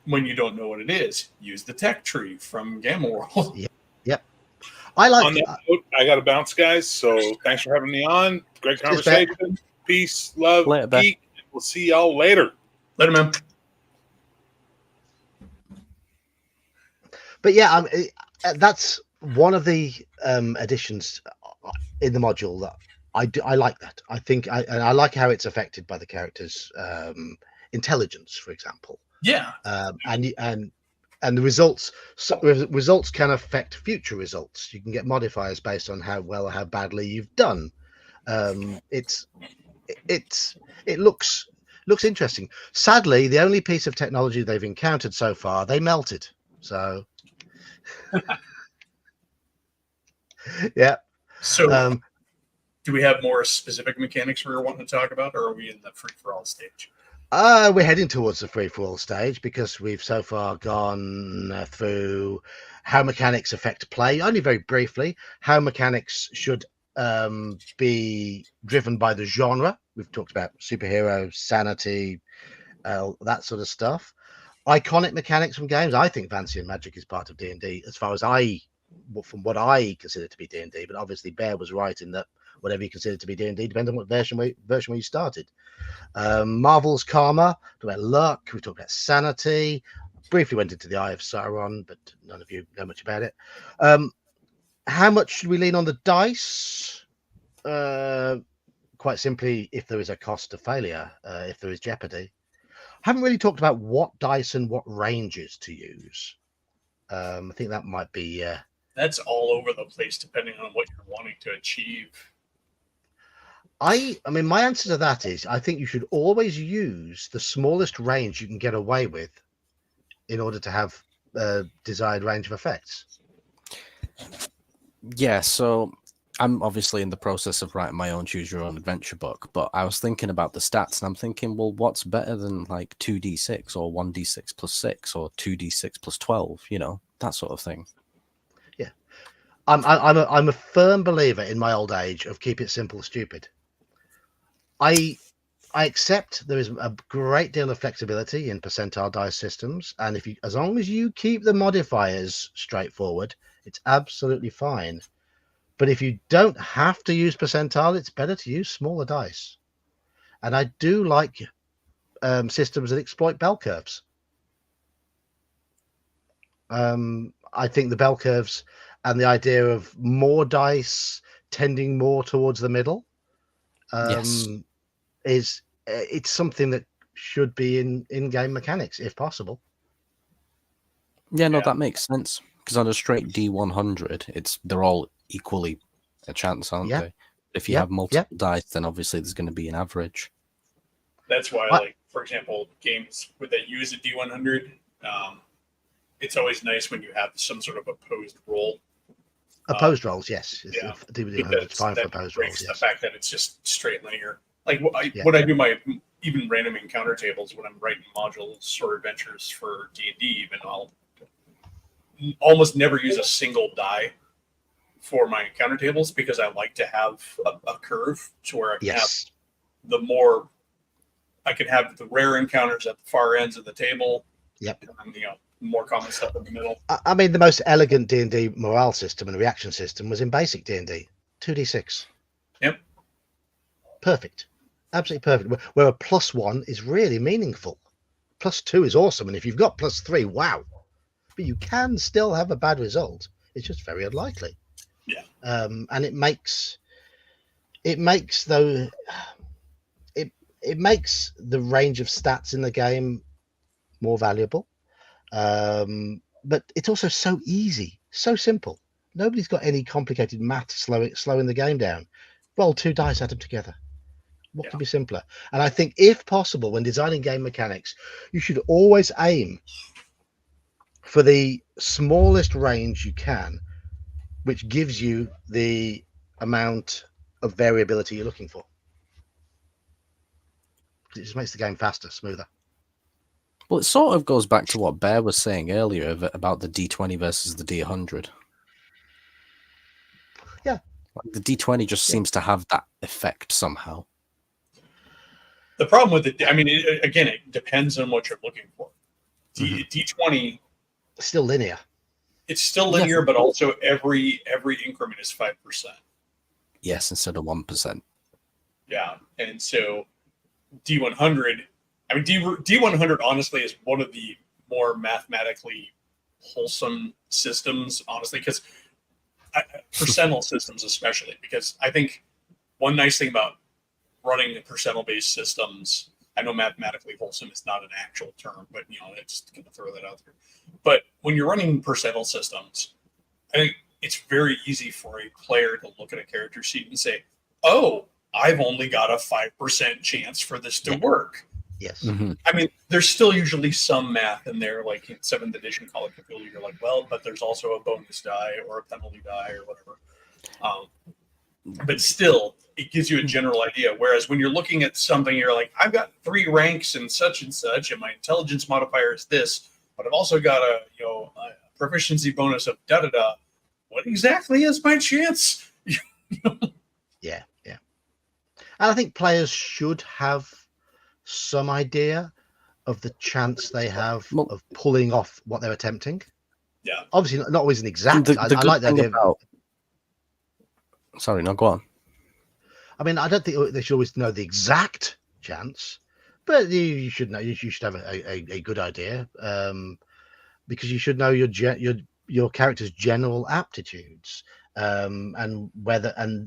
E: when you don't know what it is? Use the tech tree from Gamma World.
A: Yep. I like
B: On that note, I got to bounce, guys. So thanks for having me on. Great conversation. Peace, love,
C: Later,
B: geek. We'll see y'all later.
E: Later, man.
A: But yeah, that's one of the additions in the module that I like. That I think I like how it's affected by the character's intelligence, for example.
E: Yeah.
A: And the results results can affect future results. You can get modifiers based on how well or how badly you've done. It looks interesting. Sadly, the only piece of technology they've encountered so far, they melted. So yeah.
E: So do we have more specific mechanics we were wanting to talk about, or are we in the free-for-all stage?
A: We're heading towards the free-for-all stage because we've so far gone through how mechanics affect play, only very briefly, how mechanics should be driven by the genre. We've talked about superhero, sanity, that sort of stuff. Iconic mechanics from games. I think Fantasy and Magic is part of D&D as far as from what I consider to be D&D, but obviously Bear was right in that whatever you consider to be D&D depends on what version where you started. Marvel's Karma, talked about luck, we talked about sanity, briefly went into the Eye of Sauron, but none of you know much about it. How much should we lean on the dice? Quite simply, if there is a cost of failure, if there is jeopardy. Haven't really talked about what dice and what ranges to use. I think that might be
E: that's all over the place depending on what you're wanting to achieve.
A: I mean, my answer to that is I think you should always use the smallest range you can get away with in order to have a desired range of effects.
C: Yeah, so I'm obviously in the process of writing my own choose your own adventure book, but I was thinking about the stats and I'm thinking, well, what's better than like 2d6 or 1d6 plus 6 or 2d6 plus 12, that sort of thing.
A: Yeah. I'm a firm believer in my old age of keep it simple, stupid. I accept there is a great deal of flexibility in percentile dice systems, and as long as you keep the modifiers straightforward, it's absolutely fine. But if you don't have to use percentile, it's better to use smaller dice. And I do like systems that exploit bell curves. I think the bell curves and the idea of more dice tending more towards the middle
C: Yes.
A: it's something that should be in game mechanics if possible.
C: Yeah, no,
E: Yeah.
C: that makes sense. Because on a straight D100, they're all equally a chance, aren't
A: Yeah.
C: they? If you
A: Yep,
C: have multiple dice, then obviously there's going to be an average.
E: That's why,
A: What?
E: like, for example, games that use a D100, it's always nice when you have some sort of opposed roll.
A: Opposed rolls, yes.
E: Yeah,
A: It's fine for
E: that
A: opposed
E: breaks
A: rolls,
E: the
A: yes.
E: fact that it's just straight linear. Like
A: Yeah.
E: when I do my even random encounter tables when I'm writing modules or adventures for D&D, even I'll almost never use a single die for my encounter tables because I like to have a curve to where I can have
A: Yes.
E: I can have the rare encounters at the far ends of the table.
A: Yep.
E: And, more common stuff in the middle.
A: I mean, the most elegant D&D morale system and reaction system was in basic D&D. 2d6.
E: Yep.
A: Perfect. Absolutely perfect. Where a +1 is really meaningful. +2 is awesome. And if you've got +3, wow. But you can still have a bad result. It's just very unlikely.
E: Yeah.
A: And it makes the range of stats in the game more valuable. But it's also so easy, so simple. Nobody's got any complicated math slowing the game down. Roll 2 dice, add them together. What could be simpler? And I think, if possible, when designing game mechanics, you should always aim for the smallest range you can, which gives you the amount of variability you're looking for. It just makes the game faster, smoother.
C: Well, it sort of goes back to what Bear was saying earlier about the D20 versus the D100.
A: Yeah.
C: Like the D20 just seems to have that effect somehow.
E: The problem with it, I mean, again, it depends on what you're looking for. D20,
A: Still linear.
E: it's still linear, but also every increment is 5%.
C: Yes, instead of 1%.
E: Yeah, and so D100, I mean, D100 honestly is one of the more mathematically wholesome systems, honestly, because percentile systems especially, because I think one nice thing about running percentile-based systems, I know mathematically wholesome is not an actual term, but it's just going to throw that out there. But when you're running percentile systems, I think it's very easy for a player to look at a character sheet and say, "Oh, I've only got a 5% chance for this to work."
A: Yes.
C: Mm-hmm.
E: I mean, there's still usually some math in there, like in 7th edition Call of Cthulhu, you're like, well, but there's also a bonus die or a penalty die or whatever. But still, it gives you a general idea. Whereas when you're looking at something, you're like, I've got 3 ranks and such, and my intelligence modifier is this, but I've also got a proficiency bonus of da da da. What exactly is my chance?
A: Yeah. And I think players should have some idea of the chance they have of pulling off what they're attempting.
E: Yeah.
A: Obviously, not always an exact. I like that idea.
C: Sorry, no, go on.
A: I mean, I don't think they should always know the exact chance, but you should know. You should have a good idea, because you should know your character's general aptitudes, and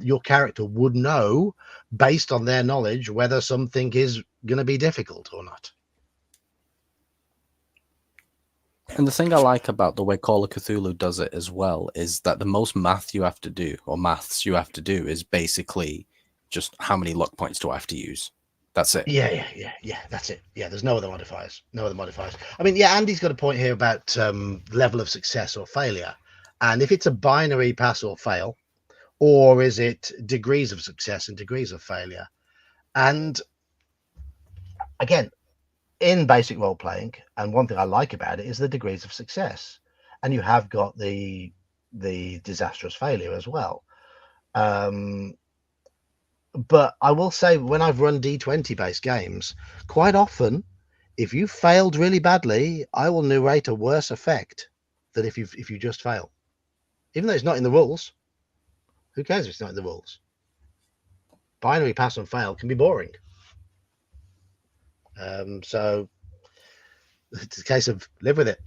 A: your character would know, based on their knowledge, whether something is going to be difficult or not.
C: And the thing I like about the way Call of Cthulhu does it as well is that the most maths you have to do is basically just how many luck points do I have to use. That's it.
A: Yeah. That's it. Yeah, there's no other modifiers. I mean, yeah, Andy's got a point here about level of success or failure. And if it's a binary pass or fail, or is it degrees of success and degrees of failure? And again, in basic role playing, and one thing I like about it is the degrees of success. And you have got the disastrous failure as well. But I will say, when I've run D20 based games, quite often, if you failed really badly, I will narrate a worse effect than if you just fail. Even though it's not in the rules. Who cares if it's not in the rules? Binary pass and fail can be boring. So it's a case of live with it.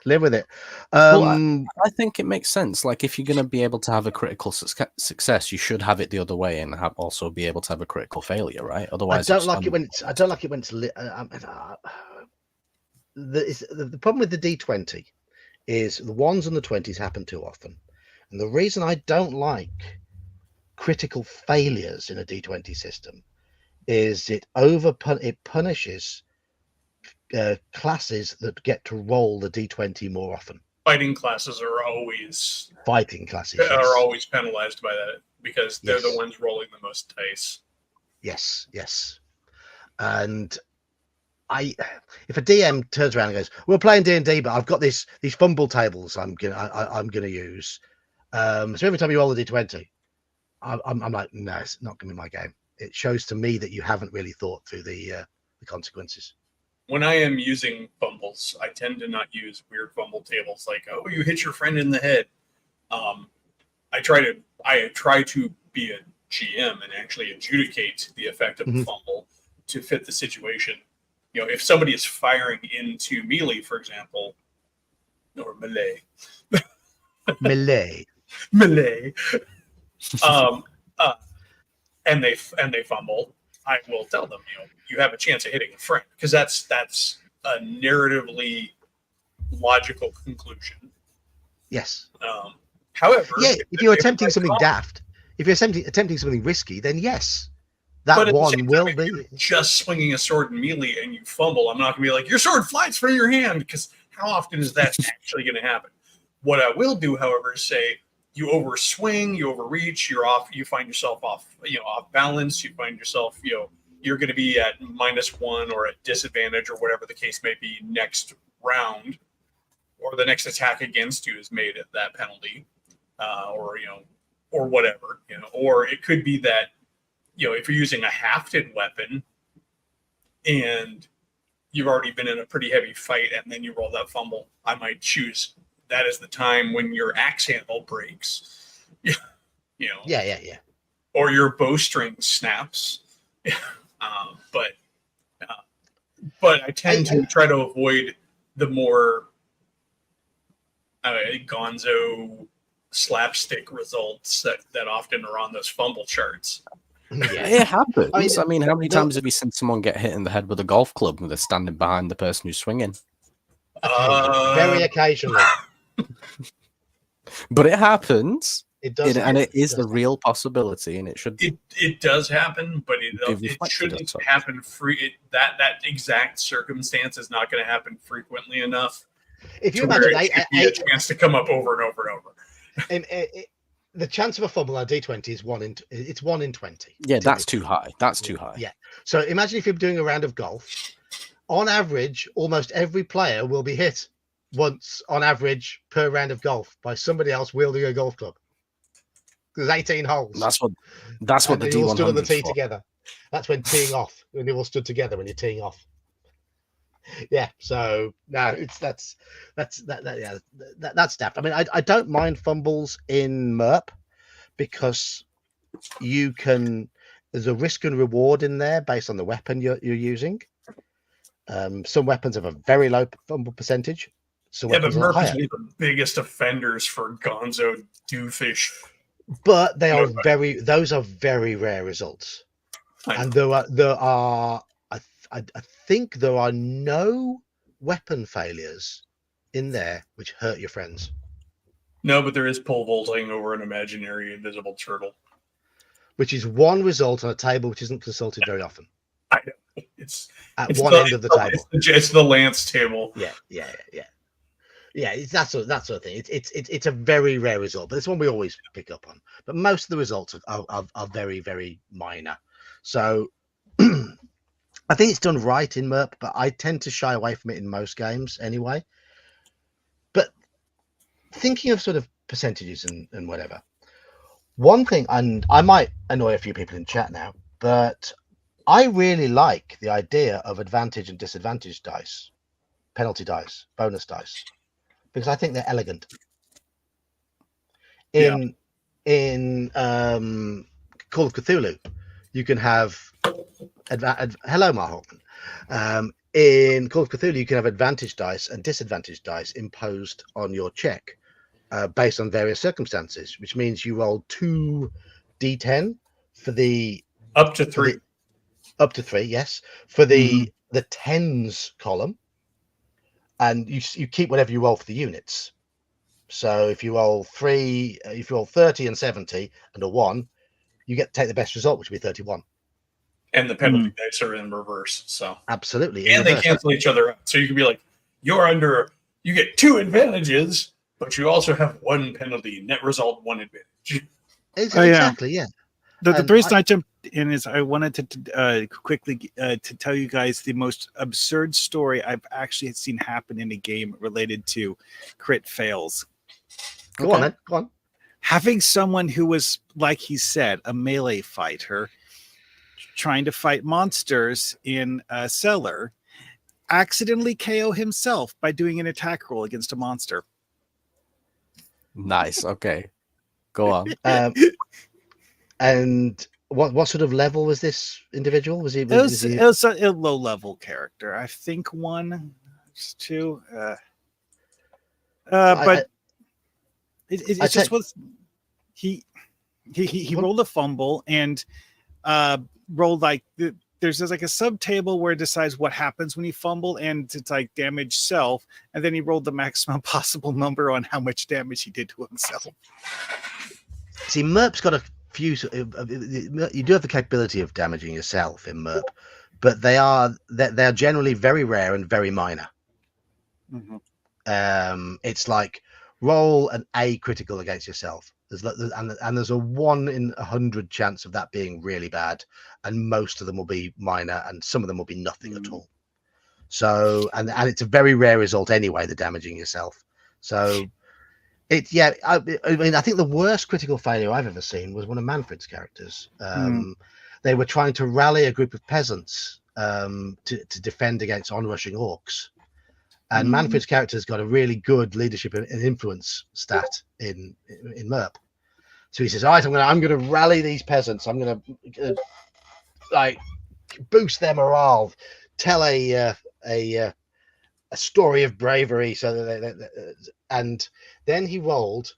A: Live with it.
C: Well, I think it makes sense. Like, if you're going to be able to have a critical success, you should have it the other way and also be able to have a critical failure, right? Otherwise,
A: I don't like it when it's. The problem with the D20 is the 1s and the 20s happen too often. And the reason I don't like critical failures in a D20 system is it punishes classes that get to roll the D20 more often.
E: Fighting classes are always penalized by that because they're the ones rolling the most dice.
A: Yes. And if a DM turns around and goes, "We're playing D&D, but I've got these fumble tables I'm gonna use," so every time you roll the D20, I'm like, no, it's not gonna be my game. It shows to me that you haven't really thought through the consequences.
E: When I am using fumbles, I tend to not use weird fumble tables like, "Oh, you hit your friend in the head." I try to be a GM and actually adjudicate the effect of a fumble to fit the situation. You know, if somebody is firing into melee, for example, or melee, and they fumble, I will tell them, you have a chance of hitting a friend, because that's a narratively logical conclusion.
A: Yes.
E: However,
A: if you're attempting something daft, if you're attempting something risky, then yes, that one will be.
E: Just swinging a sword in melee and you fumble, I'm not going to be like, your sword flies from your hand, because how often is that actually going to happen? What I will do, however, is say you overswing, you overreach, you're off, you find yourself off balance, you find yourself, you're going to be at -1 or at disadvantage or whatever the case may be next round, or the next attack against you is made at that penalty, or whatever, or it could be that, if you're using a hafted weapon and you've already been in a pretty heavy fight and then you roll that fumble, I might choose that is the time when your axe handle breaks, or your bowstring snaps. But I tend to try to avoid the more gonzo slapstick results that often are on those fumble charts.
C: Yeah, it happens. I mean, how many times have you seen someone get hit in the head with a golf club when they're standing behind the person who's swinging?
A: Very occasionally.
C: But it happens.
A: It does,
C: and it is a real possibility, and it should.
E: It does happen, but it shouldn't happen that exact circumstance is not going to happen frequently enough.
A: If you imagine
E: a chance to come up over and over and over.
A: The chance of a fumble on D20 is 1 in 20.
C: Yeah, that's too high. That's too high.
A: Yeah. So imagine if you're doing a round of golf. On average, almost every player will be hit once on average per round of golf by somebody else wielding a golf club. There's 18 holes.
C: That's what the
A: D100 all stood on the tee
C: for.
A: together. That's when teeing off. When they all stood together when you're teeing off. Yeah. So no, that's daft. I mean, I don't mind fumbles in MERP because there's a risk and reward in there based on the weapon you're using. Some weapons have a very low fumble percentage.
E: But MERP is one of the biggest offenders for gonzo doofus.
A: But those are very rare results. And there are I think there are no weapon failures in there which hurt your friends.
E: No, but there is pole vaulting over an imaginary invisible turtle,
A: which is one result on a table which isn't consulted very often.
E: I know. It's
A: one end of the table.
E: It's the Lance table.
A: Yeah. It's that sort of thing. It's a very rare result, but it's one we always pick up on. But most of the results are very, very minor. So I think it's done right in MERP, but I tend to shy away from it in most games anyway. But thinking of sort of percentages and whatever, one thing, and I might annoy a few people in chat now, but I really like the idea of advantage and disadvantage dice, penalty dice, bonus dice, because I think they're elegant. In Call of Cthulhu, you can have hello, Mark Holtman. In Call of Cthulhu, you can have advantage dice and disadvantage dice imposed on your check based on various circumstances, which means you roll 2 d10 for the
E: up to 3.
A: Up to 3, yes, for the tens column, and you keep whatever you roll for the units. So if you roll 30 and 70 and a 1, you get to take the best result, which would be 31.
E: And the penalty dice are in reverse. So
A: Absolutely.
E: and they cancel each other out. So you can be like, you get 2 advantages, but you also have 1 penalty. Net result, 1 advantage.
A: Exactly, yeah.
F: The reason I jumped in is I wanted to quickly to tell you guys the most absurd story I've actually seen happen in a game related to crit fails.
A: Go on, then. Go on.
F: Having someone who was, like he said, a melee fighter trying to fight monsters in a cellar accidentally KO himself by doing an attack roll against a monster.
C: Nice. Okay. Go on.
A: And what sort of level was this individual? Was he?
F: It was a low level character. I think 1, 2. But it just was. He rolled a fumble and rolled like there's like a sub table where it decides what happens when you fumble, and it's like damage self, and then he rolled the maximum possible number on how much damage he did to himself.
A: See, MERP's got a few. You do have the capability of damaging yourself in MERP, but they are generally very rare and very minor.
F: Mm-hmm.
A: It's like roll an A critical against yourself. There's a 1 in 100 chance of that being really bad, and most of them will be minor, and some of them will be nothing at all. So, and it's a very rare result anyway, the damaging yourself. So, I mean, I think the worst critical failure I've ever seen was one of Manfred's characters. They were trying to rally a group of peasants to defend against onrushing orcs. And Manfred's character's got a really good leadership and influence stat in MERP. So he says, "All right, I'm going to rally these peasants. I'm going to like boost their morale, tell a story of bravery." So and then he rolled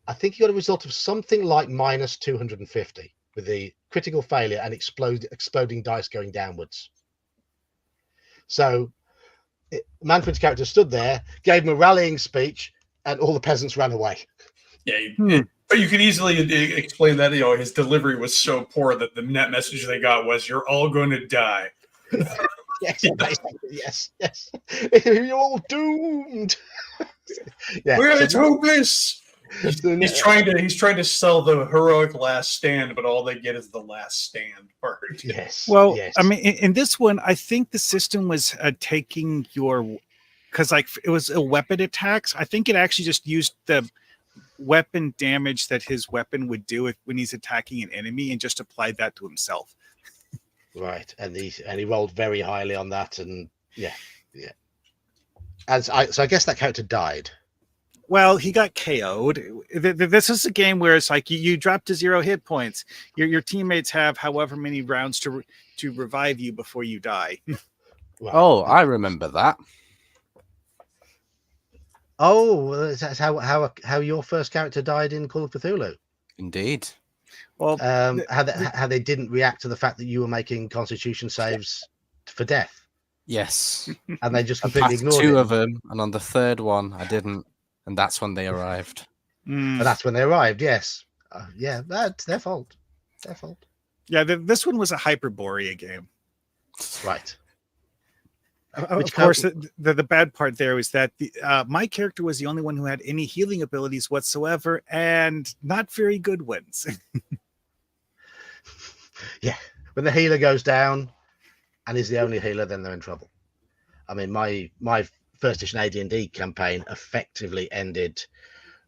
A: I think he got a result of something like minus 250 with the critical failure and exploding dice going downwards. So Manfred's character stood there, gave him a rallying speech, and all the peasants ran away.
E: Yeah, but you can easily explain that his delivery was so poor that the net message they got was, "You're all going to die."
A: Yes, yes. You're all doomed. Yeah,
E: Well, it's hopeless. He's trying to sell the heroic last stand, but all they get is the last stand part.
A: Yes.
F: Well,
A: yes.
F: I mean, in this one, I think the system was taking because like it was a weapon attacks. I think it actually just used the weapon damage that his weapon would do when he's attacking an enemy and just applied that to himself.
A: Right, and he rolled very highly on that, and yeah. So I guess that character died.
F: Well, he got KO'd. This is a game where it's like you drop to 0 hit points. Your teammates have however many rounds to revive you before you die.
A: Right.
C: Oh, I remember that.
A: Oh, that's how your first character died in Call of Cthulhu.
C: Indeed.
F: Well,
A: how they didn't react to the fact that you were making Constitution saves for death.
C: Yes.
A: And they just
C: I
A: completely
C: passed
A: ignored
C: 2
A: it.
C: of them, and on the 3rd one, I didn't. And that's when they arrived.
A: And that's when they arrived, yes. Yeah, that's their fault. Their fault.
F: Yeah, this one was a Hyperborea game.
A: Right.
F: Of course, the bad part there was that my character was the only one who had any healing abilities whatsoever, and not very good ones.
A: Yeah. When the healer goes down and is the only healer, then they're in trouble. I mean, my first edition AD&D campaign effectively ended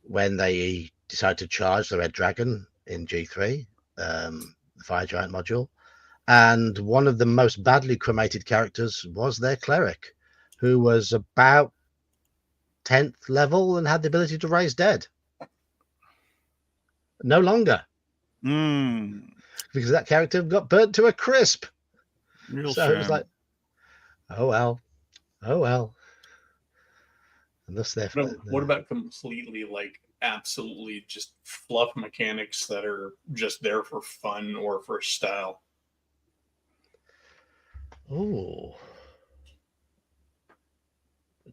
A: when they decided to charge the Red Dragon in G3, the Fire Giant module. And one of the most badly cremated characters was their cleric, who was about 10th level and had the ability to raise dead. No longer. Because that character got burnt to a crisp.
F: Real
A: so
F: shame.
A: It was like, oh well. And thus
E: What about completely absolutely just fluff mechanics that are just there for fun or for style?
A: Oh,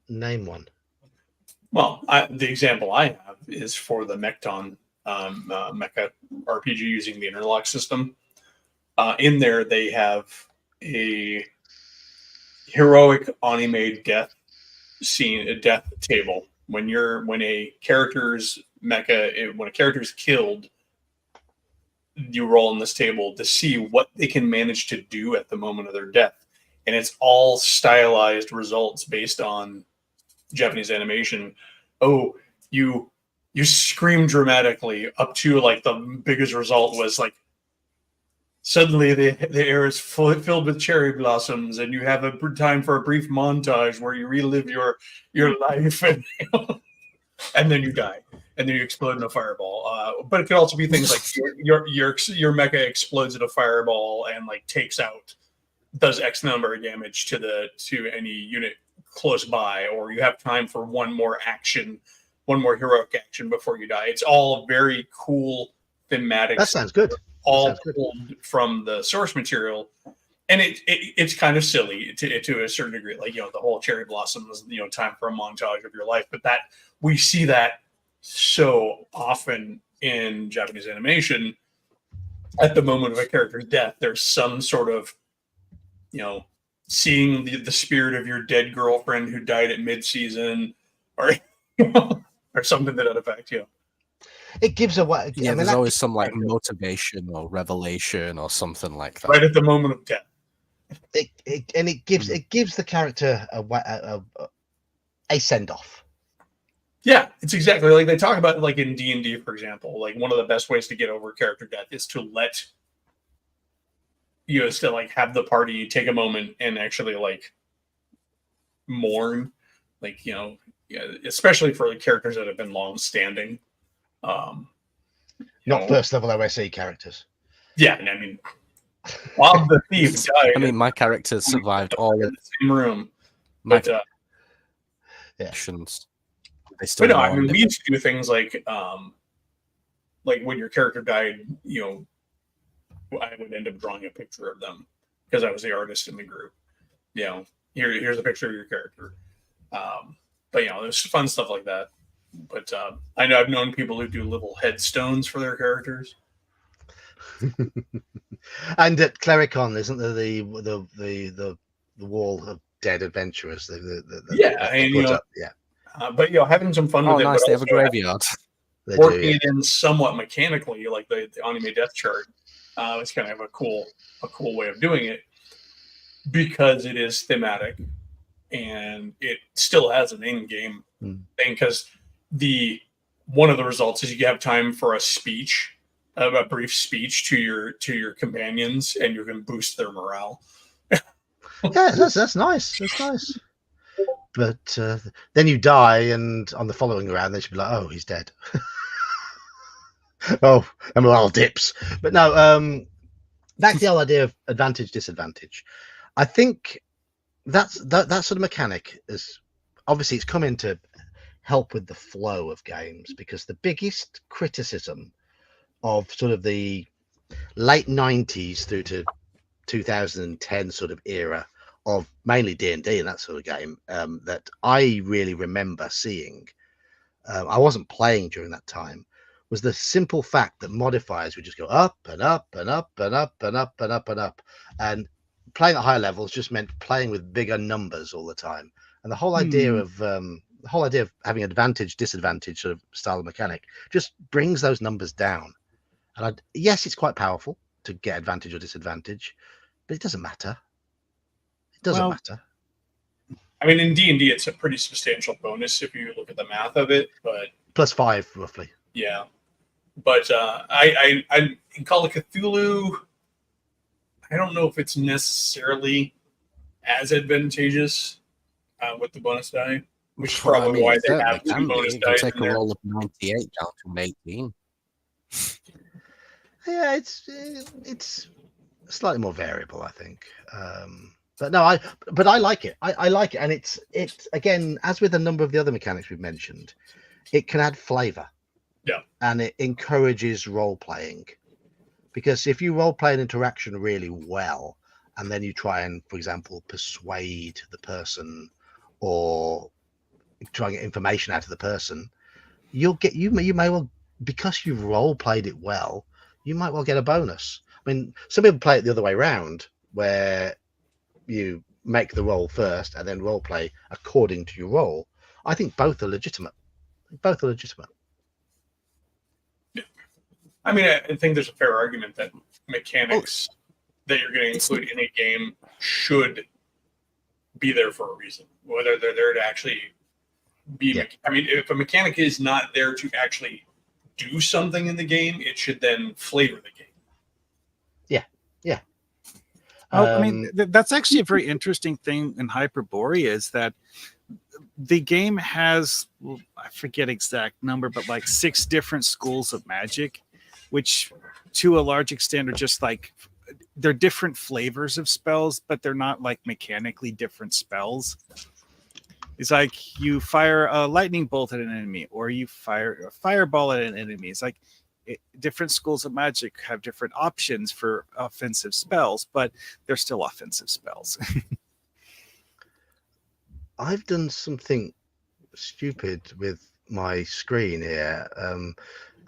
A: name one.
E: Well, the example I have is for the Mechton mecha RPG using the interlock system. In there, they have a heroic anime death scene, a death table. When a character's when a character is killed, you roll on this table to see what they can manage to do at the moment of their death, and it's all stylized results based on Japanese animation. Oh, you scream dramatically up to like the biggest result was like suddenly the air is filled with cherry blossoms, and you have a time for a brief montage where you relive your life, and and then you die, and then you explode in a fireball. But it could also be things like your mecha explodes in a fireball and like does X number of damage to any unit close by, or you have time for one more heroic action before you die. It's all very cool thematic.
A: That sounds good.
E: All pulled from the source material, and it's kind of silly to a certain degree. Like, the whole cherry blossoms, time for a montage of your life. But that we see that so often in Japanese animation. At the moment of a character's death, there's some sort of, seeing the spirit of your dead girlfriend who died at mid-season, or or something to that effect.
A: It gives away.
C: Yeah, there's always some like motivation or revelation or something like that.
E: Right at the moment of death.
A: It gives the character a send off.
E: Yeah, it's exactly like they talk about, like in D&D, for example. Like, one of the best ways to get over character death is to like have the party take a moment and actually like mourn, like, especially for the characters that have been long standing.
A: Not first level OSE characters.
E: Yeah, and I mean, Bob the Thief died.
C: I mean, my characters survived all
E: in the same room, but
C: they still.
E: But no, I mean, we used to do things like when your character died, I would end up drawing a picture of them because I was the artist in the group. Here's a picture of your character. But there's fun stuff like that. But I know I've known people who do little headstones for their characters.
A: And at Clericon, isn't there the wall of dead adventurers?
E: But having some fun with it.
C: Nice! They have a graveyard.
E: Working it in somewhat mechanically, like the anime death chart. It's kind of a cool way of doing it because it is thematic and it still has an in-game thing. Because one of the results is you have time for a brief speech to your companions, and you can boost their morale.
A: Yeah, that's nice. That's nice. But then you die, and on the following round, they should be like, "Oh, he's dead." Oh, and morale dips. But no, back to the whole idea of advantage, disadvantage. I think that sort of mechanic is obviously it's come in to help with the flow of games, because the biggest criticism of sort of the late 90s through to 2010 sort of era of mainly D&D and that sort of game that I really remember seeing, I wasn't playing during that time, was the simple fact that modifiers would just go up and up and up and up and up and up and up, and playing at higher levels just meant playing with bigger numbers all the time. And the whole idea of having advantage, disadvantage sort of style of mechanic just brings those numbers down. And yes, it's quite powerful to get advantage or disadvantage, but it doesn't matter. It doesn't matter.
E: I mean, in D&D, it's a pretty substantial bonus if you look at the math of it, but
A: +5 roughly.
E: Yeah, but I in Call of Cthulhu, I don't know if it's necessarily as advantageous with the bonus die, which is probably why they have two bonus dice.
C: Take a roll of 98 down to an 18.
A: Yeah, it's slightly more variable, I think. But no, I like it. I like it, and it's again, as with a number of the other mechanics we've mentioned, it can add flavor.
E: Yeah,
A: and it encourages role playing, because if you role play an interaction really well, and then you try and, for example, persuade the person or try and get information out of the person, you may well, because you've role played it well, you might well get a bonus. I mean, some people play it the other way around, where you make the role first and then role play according to your role. I think both are legitimate. Both are legitimate.
E: I mean, I think there's a fair argument that mechanics that you're going to include in a game should be there for a reason. Whether they're there to actually be, I mean, if a mechanic is not there to actually do something in the game, it should then flavor the game.
A: Yeah.
F: I mean, that's actually a very interesting thing in Hyperborea, is that the game has, I forget exact number, but like 6 different schools of magic, which to a large extent are just like, they're different flavors of spells, but they're not like mechanically different spells. It's like you fire a lightning bolt at an enemy, or you fire a fireball at an enemy. It's like different schools of magic have different options for offensive spells, but they're still offensive spells.
A: I've done something stupid with my screen here.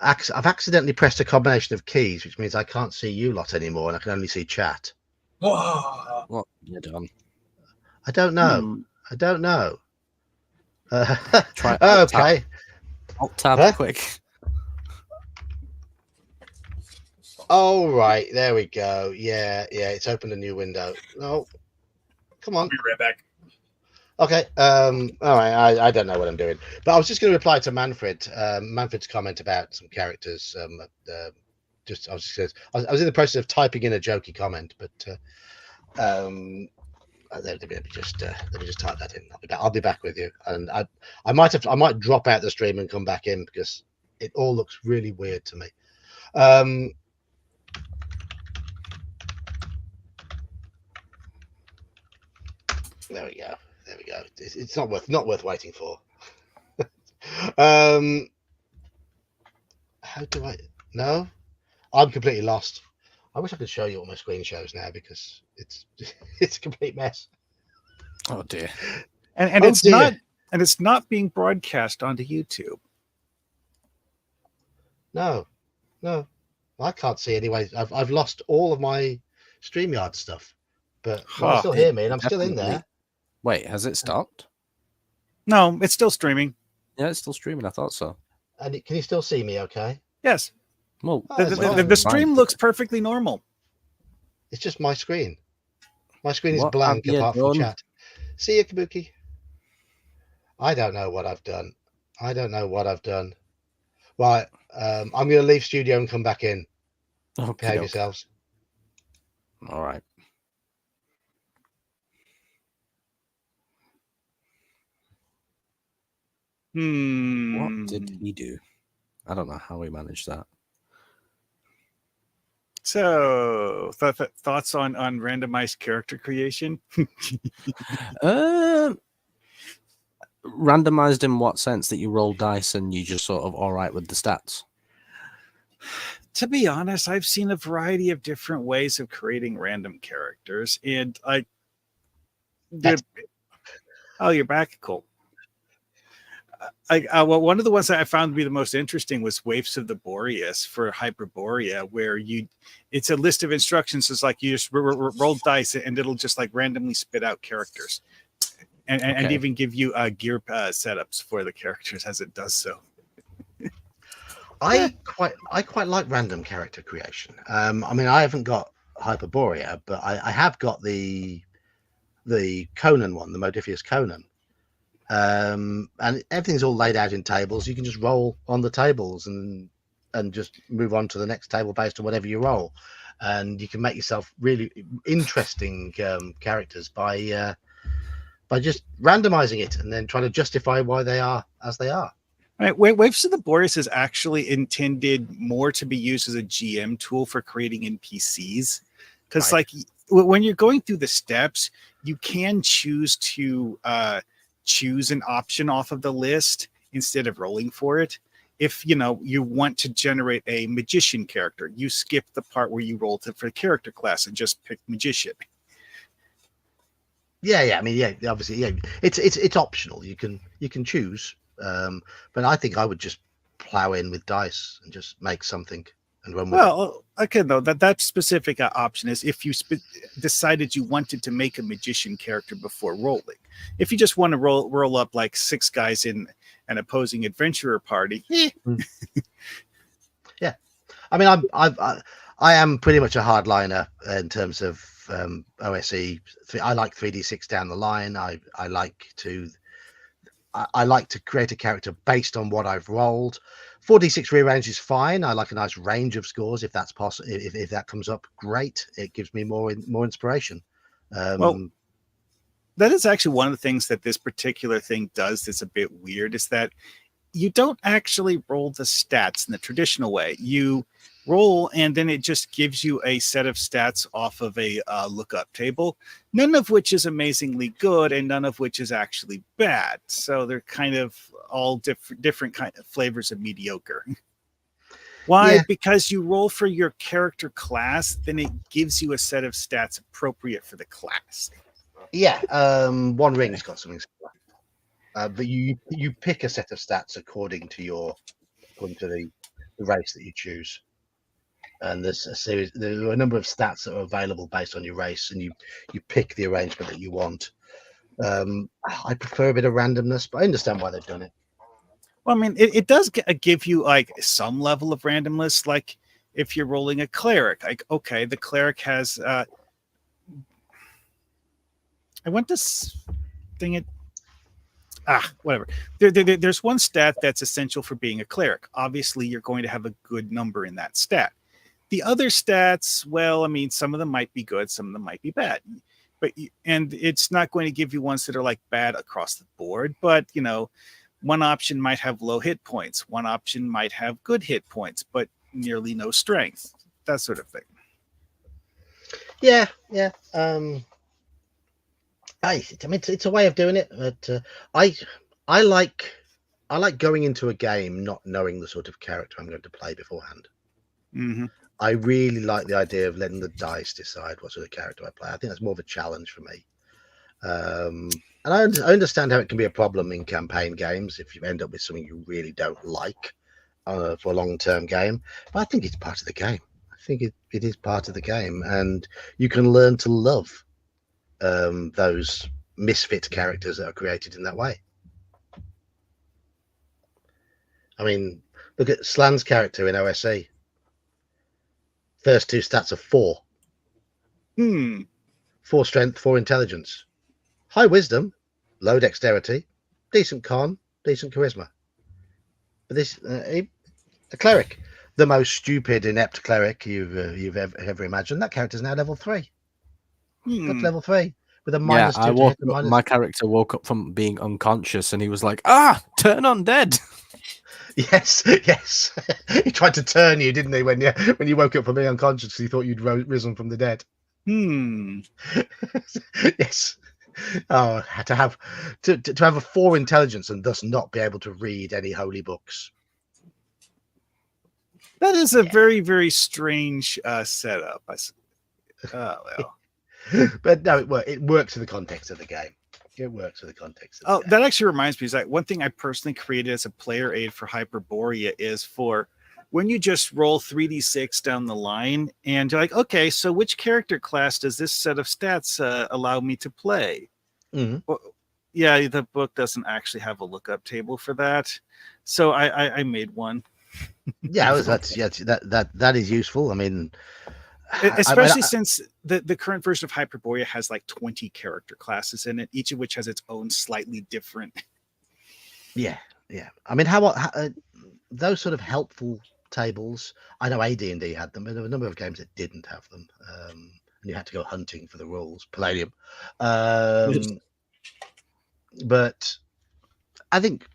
A: I've accidentally pressed a combination of keys, which means I can't see you lot anymore, and I can only see chat.
E: Whoa.
C: What you done?
A: I don't know. I don't know.
C: Try
A: okay.
C: Alt tab
A: Huh?
C: quick.
A: Oh, right. There we go. Yeah. It's opened a new window. No. Come
E: I'll
A: on.
E: be right back.
A: Okay. All right. I don't know what I'm doing, but I was just going to reply to Manfred. Manfred's comment about some characters. I was in the process of typing in a jokey comment, but let me just type that in. I'll be back with you, and I might drop out the stream and come back in because it all looks really weird to me. There we go. It's not worth waiting for. How do I? No, I'm completely lost. I wish I could show you what my screen shows now, because it's a complete mess.
C: Oh dear.
F: And it's not being broadcast onto YouTube.
A: No, I can't see anyway. I've lost all of my StreamYard stuff, but you can still hear me, and I'm still in there.
C: Wait, has it stopped?
F: No, it's still streaming.
C: Yeah, it's still streaming. I thought so.
A: And can you still see me? Okay.
F: Yes.
C: Well,
F: The stream looks perfectly normal.
A: It's just my screen. My screen is blank apart from chat. See you, Kabuki. I don't know what I've done. Right. I'm going to leave studio and come back in.
C: Okay.
A: Behave yourselves.
C: All right. What did he do? I don't know how he managed that.
F: So, thoughts on randomized character creation?
C: Randomized in what sense? That you roll dice and you just sort of all right with the stats?
F: To be honest, I've seen a variety of different ways of creating random characters, and oh, you're back. Cool. Well, one of the ones that I found to be the most interesting was Waifs of the Boreas for Hyperborea, where it's a list of instructions. It's like you just roll dice and it'll just like randomly spit out characters, and even give you gear setups for the characters as it does so.
A: I quite like random character creation. I mean, I haven't got Hyperborea, but I have got the Conan one, the Modifius Conan. And everything's all laid out in tables. You can just roll on the tables and just move on to the next table based on whatever you roll, and you can make yourself really interesting characters by just randomizing it and then trying to justify why they are as they are.
F: Right, Waves of the Boreas is actually intended more to be used as a GM tool for creating NPCs, because like when you're going through the steps, you can choose to choose an option off of the list instead of rolling for it. If you want to generate a magician character, you skip the part where you roll for the character class and just pick magician.
A: Yeah. I mean, yeah. Obviously, yeah. It's optional. You can choose. But I think I would just plow in with dice and just make something and run with it.
F: Well, okay, though that specific option is if you decided you wanted to make a magician character before rolling. If you just want to roll up like 6 guys in an opposing adventurer party,
A: Yeah. I mean, I am pretty much a hardliner in terms of OSE. I like 3d6 down the line. I like to create a character based on what I've rolled. 4d6 rearrange is fine. I like a nice range of scores if that's possible. If that comes up, great. It gives me more inspiration.
F: Well, that is actually one of the things that this particular thing does that's a bit weird, is that you don't actually roll the stats in the traditional way. You roll and then it just gives you a set of stats off of a lookup table, none of which is amazingly good and none of which is actually bad. So they're kind of all different kind of flavors of mediocre. Why? Yeah. Because you roll for your character class, then it gives you a set of stats appropriate for the class.
A: Yeah, One Ring's got something similar. But you pick a set of stats according to the race that you choose. And there are a number of stats that are available based on your race, and you pick the arrangement that you want. I prefer a bit of randomness, but I understand why they've done it.
F: Well, I mean, it does give you like some level of randomness. Like if you're rolling a cleric, like, okay, the cleric has I want this thing whatever. There's one stat that's essential for being a cleric. Obviously, you're going to have a good number in that stat. The other stats, well, I mean, some of them might be good, some of them might be bad. And it's not going to give you ones that are like bad across the board, but you know, one option might have low hit points, one option might have good hit points, but nearly no strength, that sort of thing.
A: Yeah. I mean, it's a way of doing it, but I like going into a game not knowing the sort of character I'm going to play beforehand.
F: Mm-hmm.
A: I really like the idea of letting the dice decide what sort of character I play. I think that's more of a challenge for me. And I understand how it can be a problem in campaign games if you end up with something you really don't like for a long-term game. But I think it's part of the game. I think it is part of the game, and you can learn to love those misfit characters that are created in that way. I mean, look at Slan's character in OSE. First 2 stats are 4. 4 strength, 4 intelligence. High wisdom, low dexterity, decent con, decent charisma. But this, a cleric, the most stupid, inept cleric you've ever imagined, that character's now level 3. Got level 3 with a minus 2 to hit.
C: My character woke up from being unconscious and he was like, turn undead.
A: Yes. He tried to turn you, didn't he, when you woke up from being unconscious? He thought you'd risen from the dead. Yes. Oh, to have a 4 intelligence and thus not be able to read any holy books.
F: That is a very, very strange setup. Well.
A: But no, it works in the context of the game. It works with the context.
F: That actually reminds me, is that one thing I personally created as a player aid for Hyperborea is for when you just roll 3d6 down the line and you're like, okay, so which character class does this set of stats allow me to play?
A: Mm-hmm.
F: Well, yeah, the book doesn't actually have a lookup table for that, so I made one.
A: Yeah, that is useful. I mean,
F: especially since the current version of Hyperborea has like 20 character classes in it, each of which has its own slightly different.
A: Yeah. I mean, how those sort of helpful tables? I know AD&D had them, but there were a number of games that didn't have them, and you had to go hunting for the rules. Palladium, but I think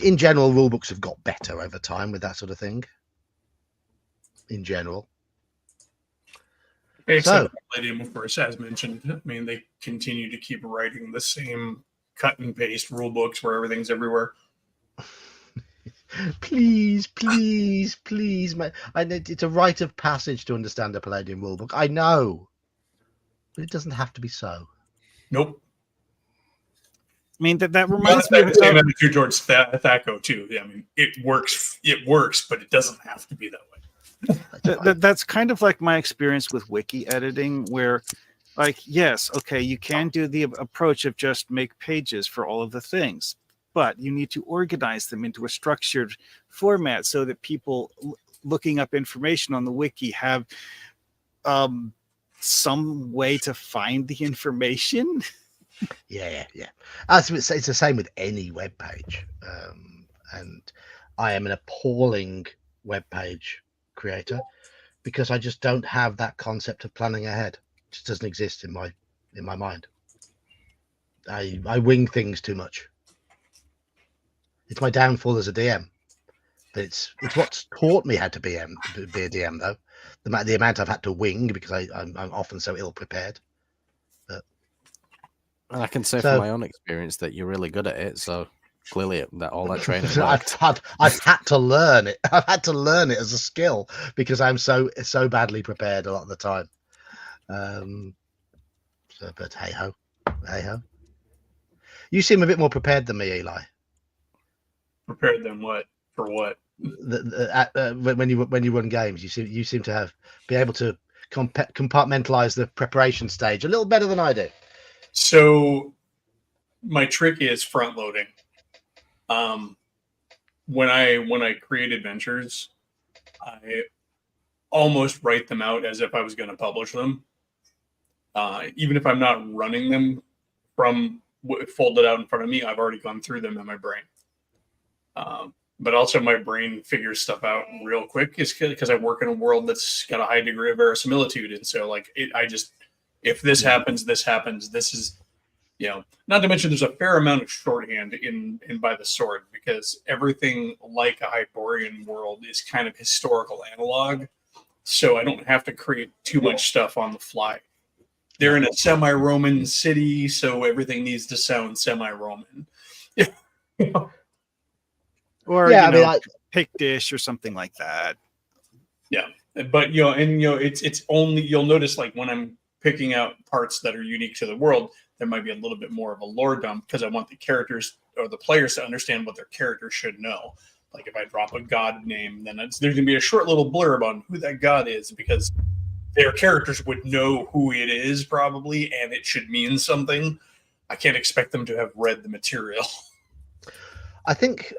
A: in general, rule books have got better over time with that sort of thing. In general.
E: Except Palladium, of course, as mentioned. I mean, they continue to keep writing the same cut and paste rule books where everything's everywhere.
A: Please. I know it's a rite of passage to understand a Palladium rulebook. I know, but it doesn't have to be so.
E: Nope.
F: I mean, that
E: Well,
F: reminds
E: that's
F: me
E: the same
F: of
E: attitude towards Thaco too. I mean, it works, but it doesn't have to be that way.
F: that's kind of like my experience with wiki editing, where, like, yes, okay, you can do the approach of just make pages for all of the things, but you need to organize them into a structured format so that people looking up information on the wiki have some way to find the information.
A: Yeah. It's the same with any web page, and I am an appalling web page creator because I just don't have that concept of planning ahead. It just doesn't exist in my mind. I wing things too much. It's my downfall as a DM, but it's what's taught me how to be a DM though. The amount I've had to wing because I'm often so ill prepared.
C: I can say from my own experience that you're really good at it. So clearly, all that training worked.
A: I've had to learn it. I've had to learn it as a skill because I'm so badly prepared a lot of the time. But hey ho. You seem a bit more prepared than me, Eli.
E: Prepared than what? For what?
A: When you run games, you seem to be able to compartmentalize the preparation stage a little better than I do.
E: So my trick is front loading. When I create adventures, I almost write them out as if I was going to publish them. Even if I'm not running them from folded out in front of me, I've already gone through them in my brain. But also my brain figures stuff out real quick because I work in a world that's got a high degree of verisimilitude. And so if this happens, this happens. This is, not to mention there's a fair amount of shorthand in By the Sword because everything like a Hyperborean world is kind of historical analog. So I don't have to create too much stuff on the fly. They're in a semi-Roman city, so everything needs to sound semi-Roman.
F: Or Pictish or something like that.
E: Yeah, but it's only, you'll notice like when I'm picking out parts that are unique to the world, there might be a little bit more of a lore dump because I want the characters or the players to understand what their characters should know. Like if I drop a god name, then there's going to be a short little blurb on who that god is because their characters would know who it is probably, and it should mean something. I can't expect them to have read the material.
A: I think,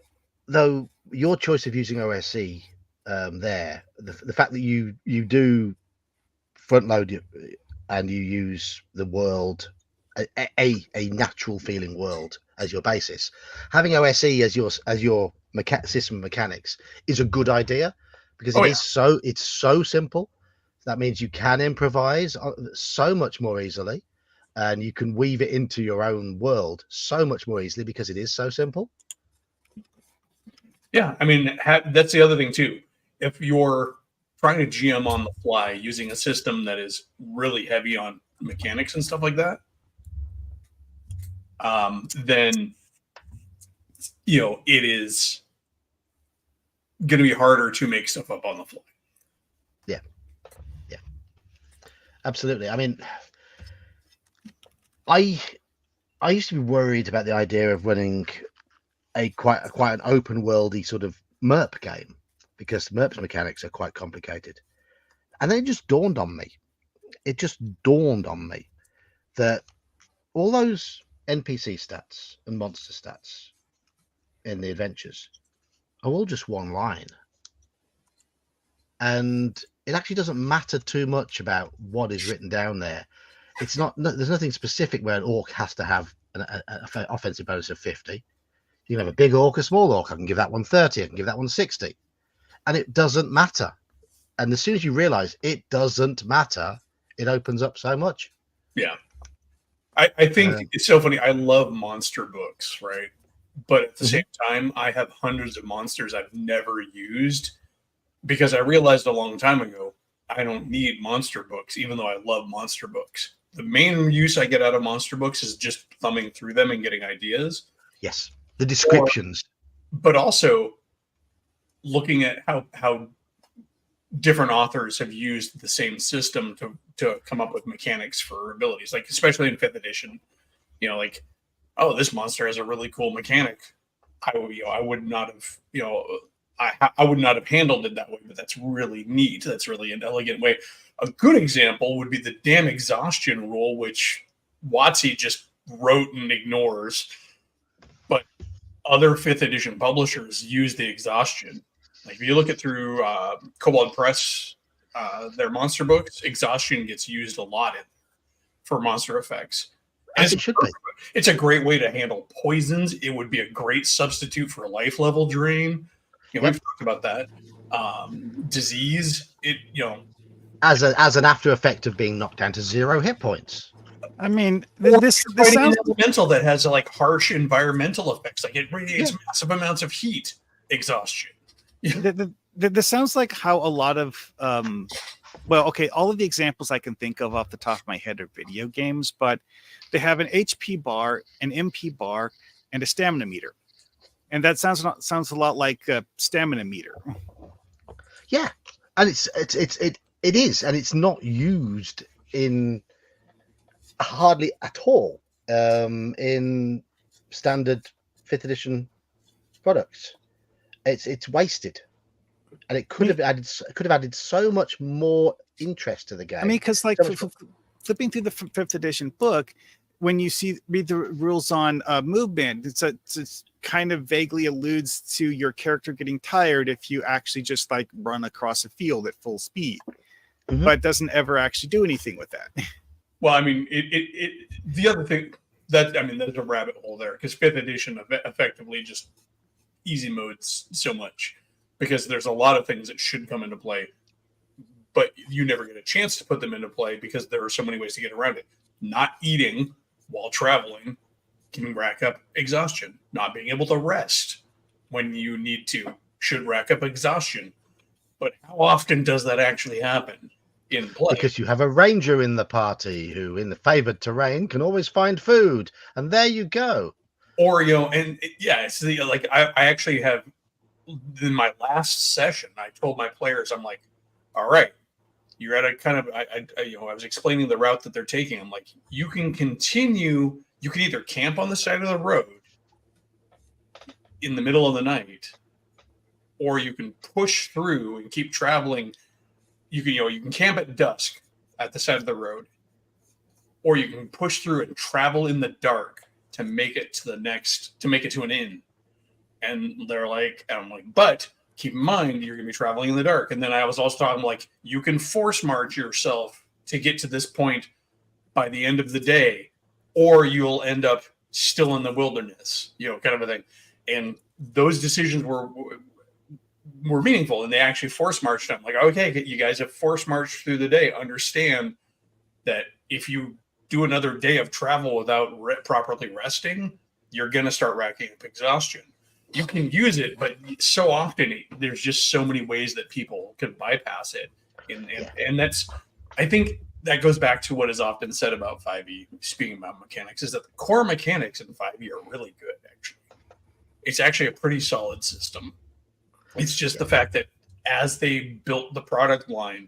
A: though, your choice of using OSE there, the fact that you do front load and you use the world, a natural feeling world as your basis, having OSE as your system mechanics is a good idea because it's so simple. That means you can improvise so much more easily, and you can weave it into your own world so much more easily because it is so simple.
E: Yeah, I mean, that's the other thing too. If you're trying to GM on the fly using a system that is really heavy on mechanics and stuff like that, then it is going to be harder to make stuff up on the fly.
A: Yeah, absolutely. I mean, I used to be worried about the idea of running quite an open worldy sort of MERP game because MERP's mechanics are quite complicated. And then it just dawned on me that all those NPC stats and monster stats in the adventures are all just one line. And it actually doesn't matter too much about what is written down there. There's nothing specific where an orc has to have an offensive bonus of 50. You can have a big orc, a small orc. I can give that one 30. I can give that one 60. And it doesn't matter. And as soon as you realize it doesn't matter, it opens up so much.
E: Yeah. I think it's so funny. I love monster books, right? But at the same time, I have hundreds of monsters I've never used because I realized a long time ago, I don't need monster books, even though I love monster books. The main use I get out of monster books is just thumbing through them and getting ideas.
A: Yes. The descriptions.
E: But also looking at how different authors have used the same system to come up with mechanics for abilities, like especially in 5th edition. Like, oh, this monster has a really cool mechanic. I would not have, I would not have handled it that way, but that's really neat. That's really an elegant way. A good example would be the damn exhaustion rule, which WotC just wrote and ignores, but other 5th edition publishers use the exhaustion. Like if you look at through Kobold Press, their monster books, exhaustion gets used a lot for monster effects.
A: As it should be.
E: It's a great way to handle poisons. It would be a great substitute for life level drain. We've talked about that. Disease.
A: As an after effect of being knocked down to 0 hit points.
F: I mean, this sounds
E: elemental that has like harsh environmental effects. Like it radiates massive amounts of heat. Exhaustion.
F: This sounds like how a lot of all of the examples I can think of off the top of my head are video games, but they have an HP bar, an MP bar, and a stamina meter, and that sounds a lot like a stamina meter.
A: Yeah, and it is, and it's not used in hardly at all in standard 5th edition products. It's wasted. And it could have added so much more interest to the game.
F: I mean, because like flipping through the 5th edition book, when you read the rules on movement, it's kind of vaguely alludes to your character getting tired if you actually just like run across a field at full speed, but doesn't ever actually do anything with that.
E: Well, I mean, the other thing there's a rabbit hole there because 5th edition effectively just easy modes so much. Because there's a lot of things that should come into play, but you never get a chance to put them into play because there are so many ways to get around it. Not eating while traveling can rack up exhaustion. Not being able to rest when you need to should rack up exhaustion. But how often does that actually happen in play?
A: Because you have a ranger in the party who, in the favored terrain, can always find food. And there you go.
E: Or, it's I actually have... In my last session, I told my players, I'm like, all right, you're at a kind of, I was explaining the route that they're taking. I'm like, you can continue, you can either camp on the side of the road in the middle of the night, or you can push through and keep traveling. You can camp at dusk at the side of the road, or you can push through and travel in the dark to make it to an inn. And they're like, and I'm like, but keep in mind, you're going to be traveling in the dark. And then I was also talking like, you can force march yourself to get to this point by the end of the day, or you'll end up still in the wilderness, kind of a thing. And those decisions were meaningful, and they actually force marched. I'm like, okay, you guys have force marched through the day. Understand that if you do another day of travel without properly resting, you're going to start racking up exhaustion. You can use it, but so often there's just so many ways that people can bypass it. And that's, I think that goes back to what is often said about 5e, speaking about mechanics, is that the core mechanics in 5e are really good, actually. It's actually a pretty solid system. It's just the fact that as they built the product line,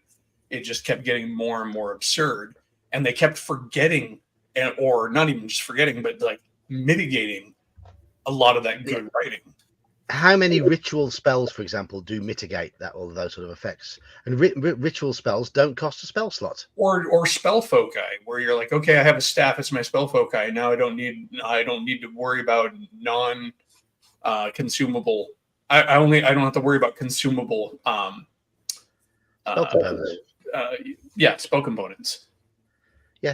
E: it just kept getting more and more absurd. And they kept forgetting, or not even just forgetting, but like mitigating a lot of that good writing.
A: How many ritual spells, for example, do mitigate all of those sort of effects? And ritual spells don't cost a spell slot.
E: Or spell foci, where you're like, okay, I have a staff; it's my spell foci. Now I don't need to worry about consumable. I don't have to worry about consumable.
A: Spell components.
E: Spell components.
A: Yeah.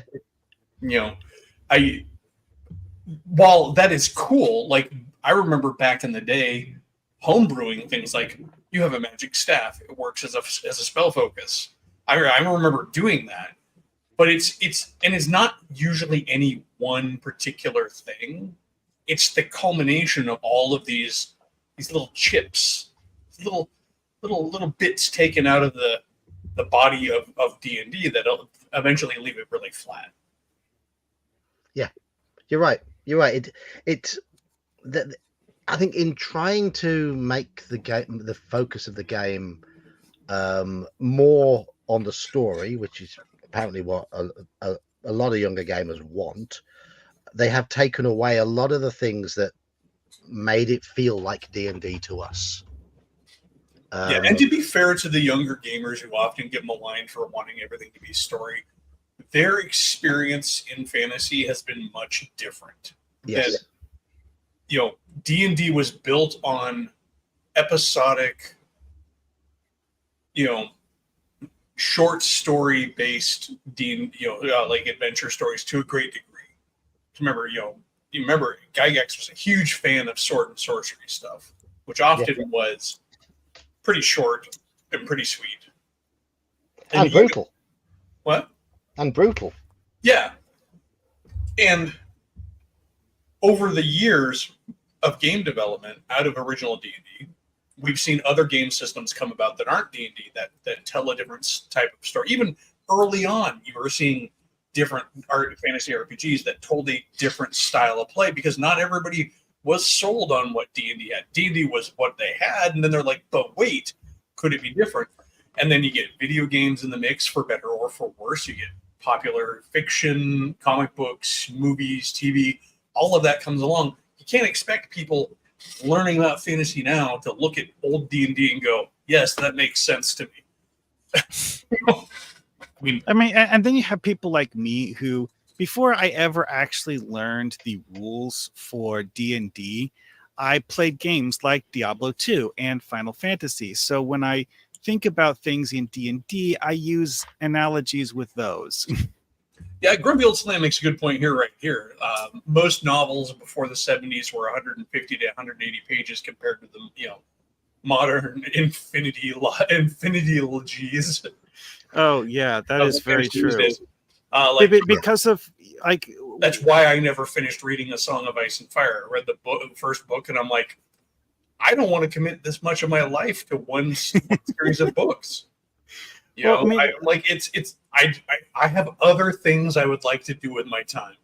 E: While that is cool, like I remember back in the day, homebrewing things like you have a magic staff, it works as a spell focus. I remember doing that, but it's not usually any one particular thing. It's the culmination of all of these little chips, little bits taken out of the body of D&D that'll eventually leave it really flat.
A: Yeah, you're right. I think in trying to make the focus of the game more on the story, which is apparently what a lot of younger gamers want, they have taken away a lot of the things that made it feel like D&D to us.
E: Yeah, and to be fair to the younger gamers who often get maligned for wanting everything to be story, their experience in fantasy has been much different.
A: Yes.
E: That, you know, D&D was built on episodic, you know, short story based like adventure stories to a great degree. Remember, you remember Gygax was a huge fan of sword and sorcery stuff, which often was pretty short and pretty sweet.
A: And brutal.
E: What?
A: And brutal.
E: Yeah. And over the years of game development out of original D&D, we've seen other game systems come about that aren't D&D that tell a different type of story. Even early on, you were seeing different fantasy RPGs that told a different style of play because not everybody was sold on what D&D had. D&D was what they had, and then they're like, but wait, could it be different? And then you get video games in the mix, for better or for worse. You get popular fiction, comic books, movies, TV, all of that comes along. You can't expect people learning about fantasy now to look at old D&D and go, yes, that makes sense to me.
F: I mean, and then you have people like me who, before I ever actually learned the rules for D&D, I played games like Diablo 2 and Final Fantasy. So when I think about things in D&D, I use analogies with those.
E: Yeah, Grumpy Old Slam makes a good point here, right here. Most novels before the 70s were 150 to 180 pages compared to the modern infinity-logies.
F: Oh yeah, that is very true. Because of
E: that's why I never finished reading A Song of Ice and Fire. I read the first book, and I'm like, I don't want to commit this much of my life to one series of books. I have other things I would like to do with my time.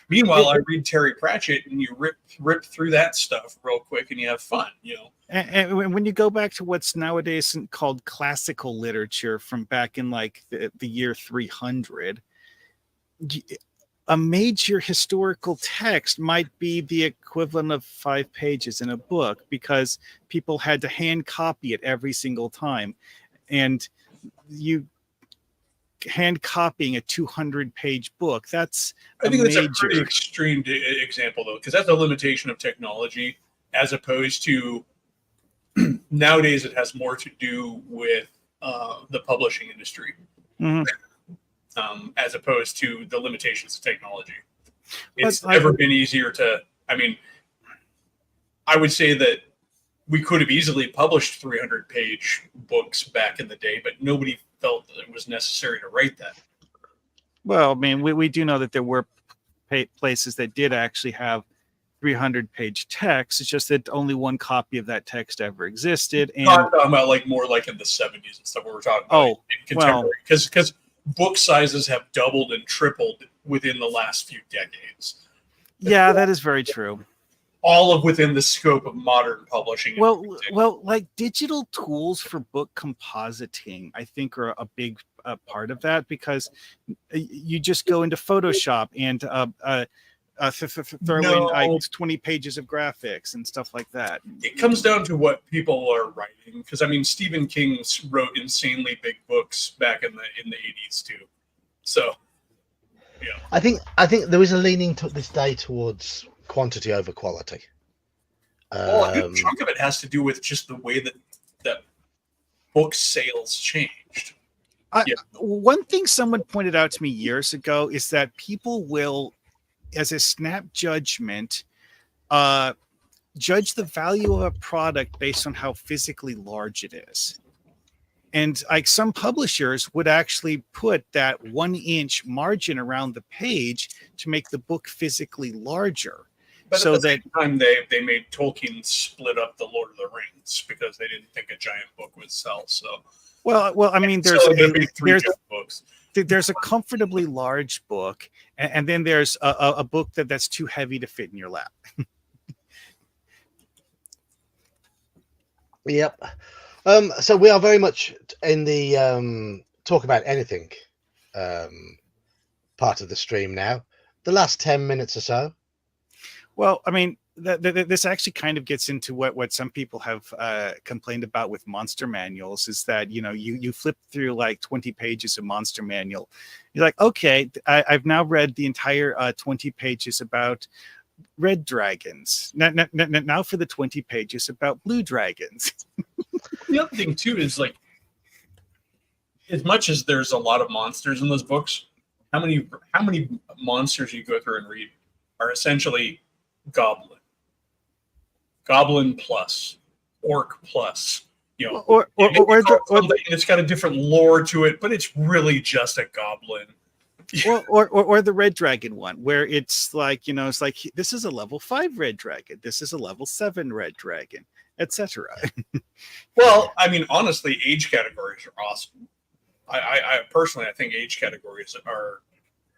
E: Meanwhile, I read Terry Pratchett, and you rip through that stuff real quick, and you have fun.
F: And when you go back to what's nowadays called classical literature from back in like the year 300, a major historical text might be the equivalent of 5 pages in a book because people had to hand copy it every single time. And you hand copying a 200-page book, that's
E: I think that's a pretty extreme example, though, because that's a limitation of technology as opposed to nowadays it has more to do with the publishing industry.
F: Mm-hmm.
E: As opposed to the limitations of technology. It's never been easier to, I would say that we could have easily published 300-page books back in the day, but nobody felt that it was necessary to write that.
F: Well, I mean, we do know that there were places that did actually have 300-page text. It's just that only one copy of that text ever existed. And
E: I'm talking about more like in the 70s and stuff. What we're talking about in contemporary, because book sizes have doubled and tripled within the last few decades.
F: Yeah, that is very true.
E: All of within the scope of modern publishing.
F: Well, like digital tools for book compositing, I think are a big part of that because you just go into Photoshop and throw in 20 pages of graphics and stuff like that.
E: It comes down to what people are writing, because Stephen King wrote insanely big books back in the 80s too. So, yeah,
A: I think there is a leaning to this day towards quantity over quality.
E: Well, a good chunk of it has to do with just the way that book sales changed.
F: One thing someone pointed out to me years ago is that people will, as a snap judgment, judge the value of a product based on how physically large it is. And like some publishers would actually put that 1-inch margin around the page to make the book physically larger.
E: But so at the same time, they made Tolkien split up the Lord of the Rings because they didn't think a giant book would sell. So
F: well, I mean, there's a comfortably large book, and then there's a book that's too heavy to fit in your lap.
A: Yep. So we are very much in the talk about anything part of the stream now. the last 10 minutes or so.
F: Well, I mean, this actually kind of gets into what some people have complained about with monster manuals, is that, you know, you flip through like 20 pages of monster manual. You're like, okay, I've now read the entire 20 pages about red dragons. Now for the 20 pages about blue dragons.
E: The other thing too is, like, as much as there's a lot of monsters in those books, how many monsters you go through and read are essentially goblin plus, orc plus, you know,
F: or
E: it's got a different lore to it, but it's really just a goblin.
F: or the red dragon one, where it's like, you know, it's like, this is a level 5 red dragon, this is a level 7 red dragon, etc.
E: Well, I mean, honestly, age categories are awesome. I personally, I think age categories are.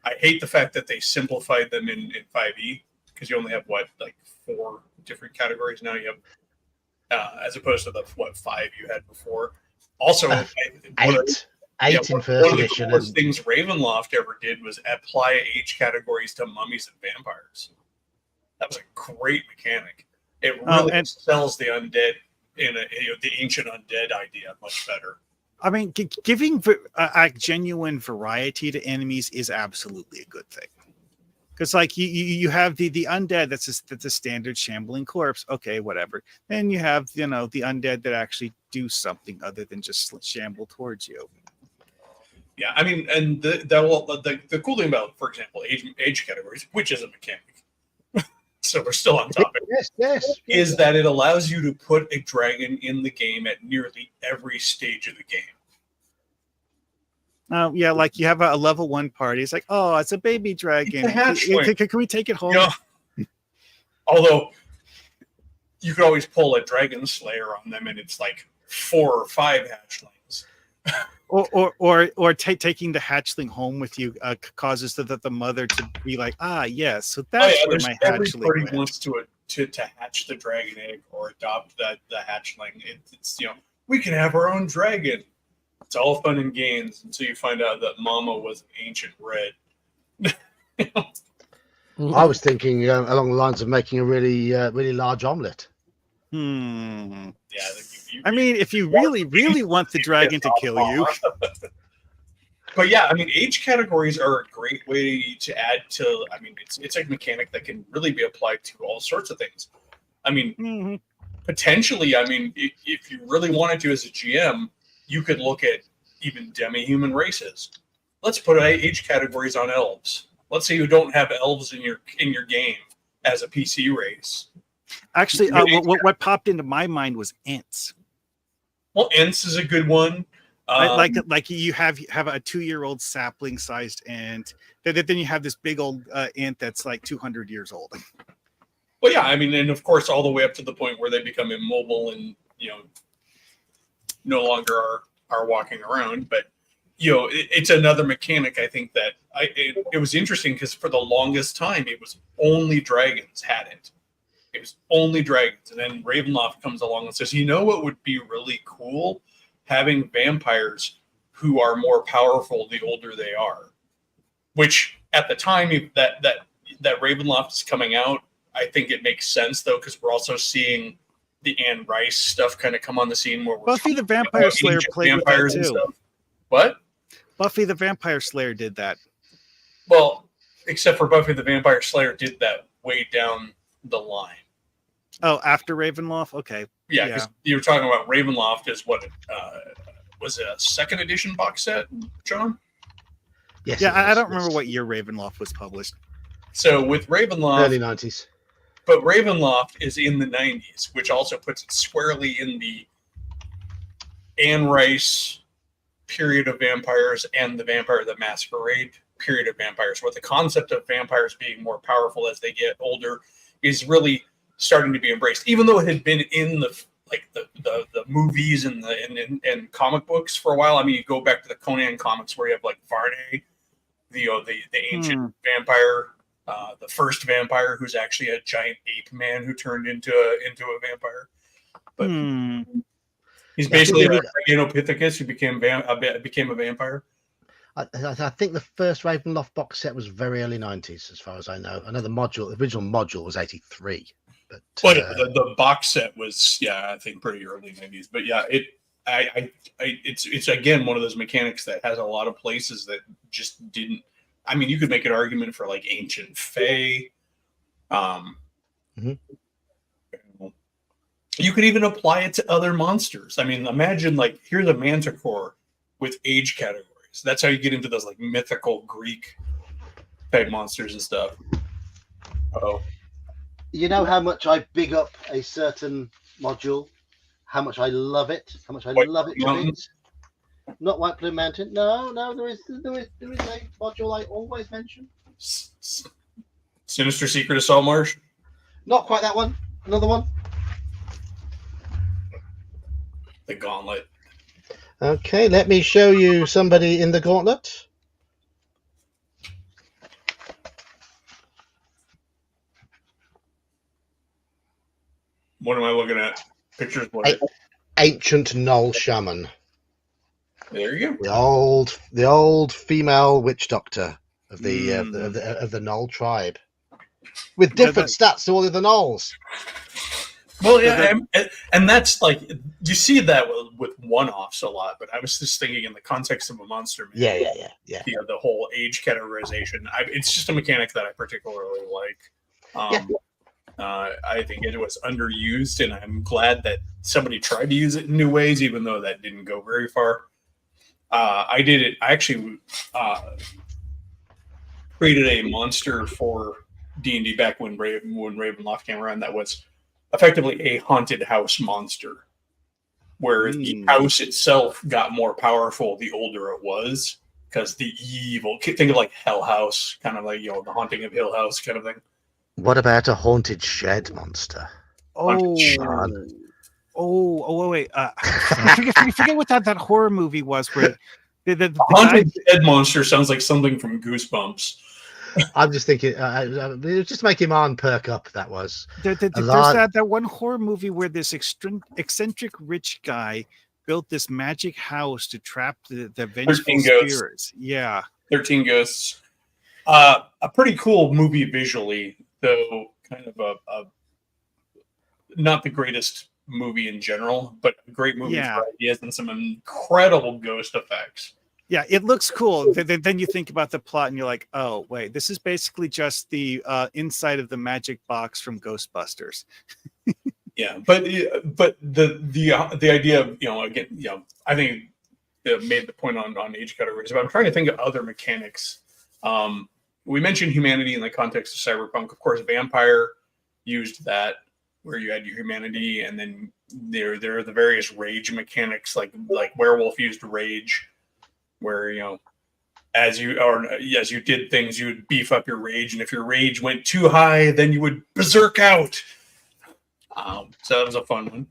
E: I hate the fact that they simplified them in 5e, because you only have like 4 different categories now. You have as opposed to the 5 you had before. Also,
A: eight in first edition.
E: One of the coolest things Ravenloft ever did was apply age categories to mummies and vampires. That was a great mechanic. It really sells the undead the ancient undead idea much better.
F: I mean, giving a genuine variety to enemies is absolutely a good thing. Because, like, you have the undead that's a standard shambling corpse. Okay, whatever. Then you have, you know, the undead that actually do something other than just shamble towards you.
E: Yeah, I mean, and the cool thing about, for example, age categories, which is a mechanic, so we're still on topic.
A: Yes.
E: Is that it allows you to put a dragon in the game at nearly every stage of the game.
F: Yeah, like you have a level 1 party. It's like, oh, it's a baby dragon. Can we take it home?
E: Yeah. Although you could always pull a dragon slayer on them, and it's like 4 or 5 hatchlings.
F: or taking the hatchling home with you causes the mother to be like, yes, so that's where my hatchling
E: everybody
F: went.
E: wants to hatch the dragon egg or adopt the hatchling. It's, you know, we can have our own dragon. It's all fun and games until you find out that Mama was ancient red.
A: I was thinking along the lines of making a really large omelette.
E: Yeah.
F: I mean, if you really want the dragon to kill you.
E: But yeah, I mean, age categories are a great way to add to. I mean, it's a mechanic that can really be applied to all sorts of things. I mean, potentially, I mean, if you really wanted to as a GM, you could look at even demi-human races. Let's put age categories on elves. Let's say you don't have elves in your game as a PC race.
F: Actually, what popped into my mind was Ents.
E: Well, Ents is a good one.
F: Like you have a 2-year-old sapling-sized ant. Then you have this big old ant that's like 200 years old.
E: Well, yeah, I mean, and of course, all the way up to the point where they become immobile and, you know, no longer are walking around. But, you know, it's another mechanic. I think that it was interesting because for the longest time, it was only dragons had it. It was only dragons. And then Ravenloft comes along and says, you know what would be really cool? Having vampires who are more powerful the older they are. Which at the time that Ravenloft is coming out, I think it makes sense, though, because we're also seeing the Anne Rice stuff kind of come on the scene where we're
F: Buffy the Vampire Slayer played with that too.
E: What?
F: Buffy the Vampire Slayer did that.
E: Well, except for Buffy the Vampire Slayer did that way down the line.
F: Oh, after Ravenloft? Okay.
E: Yeah, because you were talking about Ravenloft as what was it, a 2nd edition box set, John?
A: Yes.
F: Yeah, I don't remember what year Ravenloft was published.
E: So with Ravenloft,
A: early 90s.
E: But Ravenloft is in the 90s, which also puts it squarely in the Anne Rice period of vampires and the Vampire the Masquerade period of vampires, where the concept of vampires being more powerful as they get older is really starting to be embraced, even though it had been in the movies and the comic books for a while. I mean, you go back to the Conan comics where you have like Varney, the ancient vampire. The first vampire who's actually a giant ape man who turned into a vampire, but he's basically a Gigantopithecus who became a vampire.
A: I think the first Ravenloft box set was very early 90s, as far as I know. I know the original module was 83. But
E: the box set was, I think pretty early 90s. But yeah, it's again one of those mechanics that has a lot of places that just didn't. I mean, you could make an argument for like Ancient Fae. You could even apply it to other monsters. I mean, imagine like here's a Manticore with age categories. That's how you get into those like mythical Greek type monsters and stuff. Oh.
A: You know how much I big up a certain module, how much I love it, love it to bits. Not White Plume Mountain. No, there is a module I always mention.
E: Sinister Secret of Saltmarsh.
A: Not quite that one. Another one.
E: The Gauntlet.
A: Okay, let me show you somebody in the Gauntlet.
E: What am I looking at? Pictures.
A: Ancient Knoll Shaman.
E: There you
A: go. The old female witch doctor of the Knoll tribe, with different stats to all of the Knolls.
E: Well, yeah, and that's like you see that with one-offs a lot. But I was just thinking in the context of a monster.
A: Yeah.
E: The whole age categorization. It's just a mechanic that I particularly like. I think it was underused, and I'm glad that somebody tried to use it in new ways, even though that didn't go very far. I actually created a monster for D&D back when Ravenloft came around that was effectively a haunted house monster, where the house itself got more powerful the older it was, because the evil, think of like Hell House, kind of like, the Haunting of Hill House kind of thing.
A: What about a haunted shed monster?
F: Wait. I forget what that horror movie was where the
E: haunted shed monster sounds like something from Goosebumps.
A: I'm just thinking, just make him on perk up. That was
F: there's that one horror movie where this eccentric rich guy built this magic house to trap the vengeful spirits. Yeah,
E: 13 Ghosts. A pretty cool movie visually, though kind of a not the greatest movie in general, but a great movie for ideas and some incredible ghost effects.
F: Yeah, it looks cool. Then you think about the plot and you're like, oh, wait, this is basically just the inside of the magic box from Ghostbusters.
E: Yeah, but the idea of, again, I think it made the point on age categories, but I'm trying to think of other mechanics. We mentioned humanity in the context of Cyberpunk. Of course, Vampire used that, where you had your humanity, and then there are the various rage mechanics, like Werewolf used rage, where as you did things, you would beef up your rage, and if your rage went too high, then you would berserk out. So that was a fun one.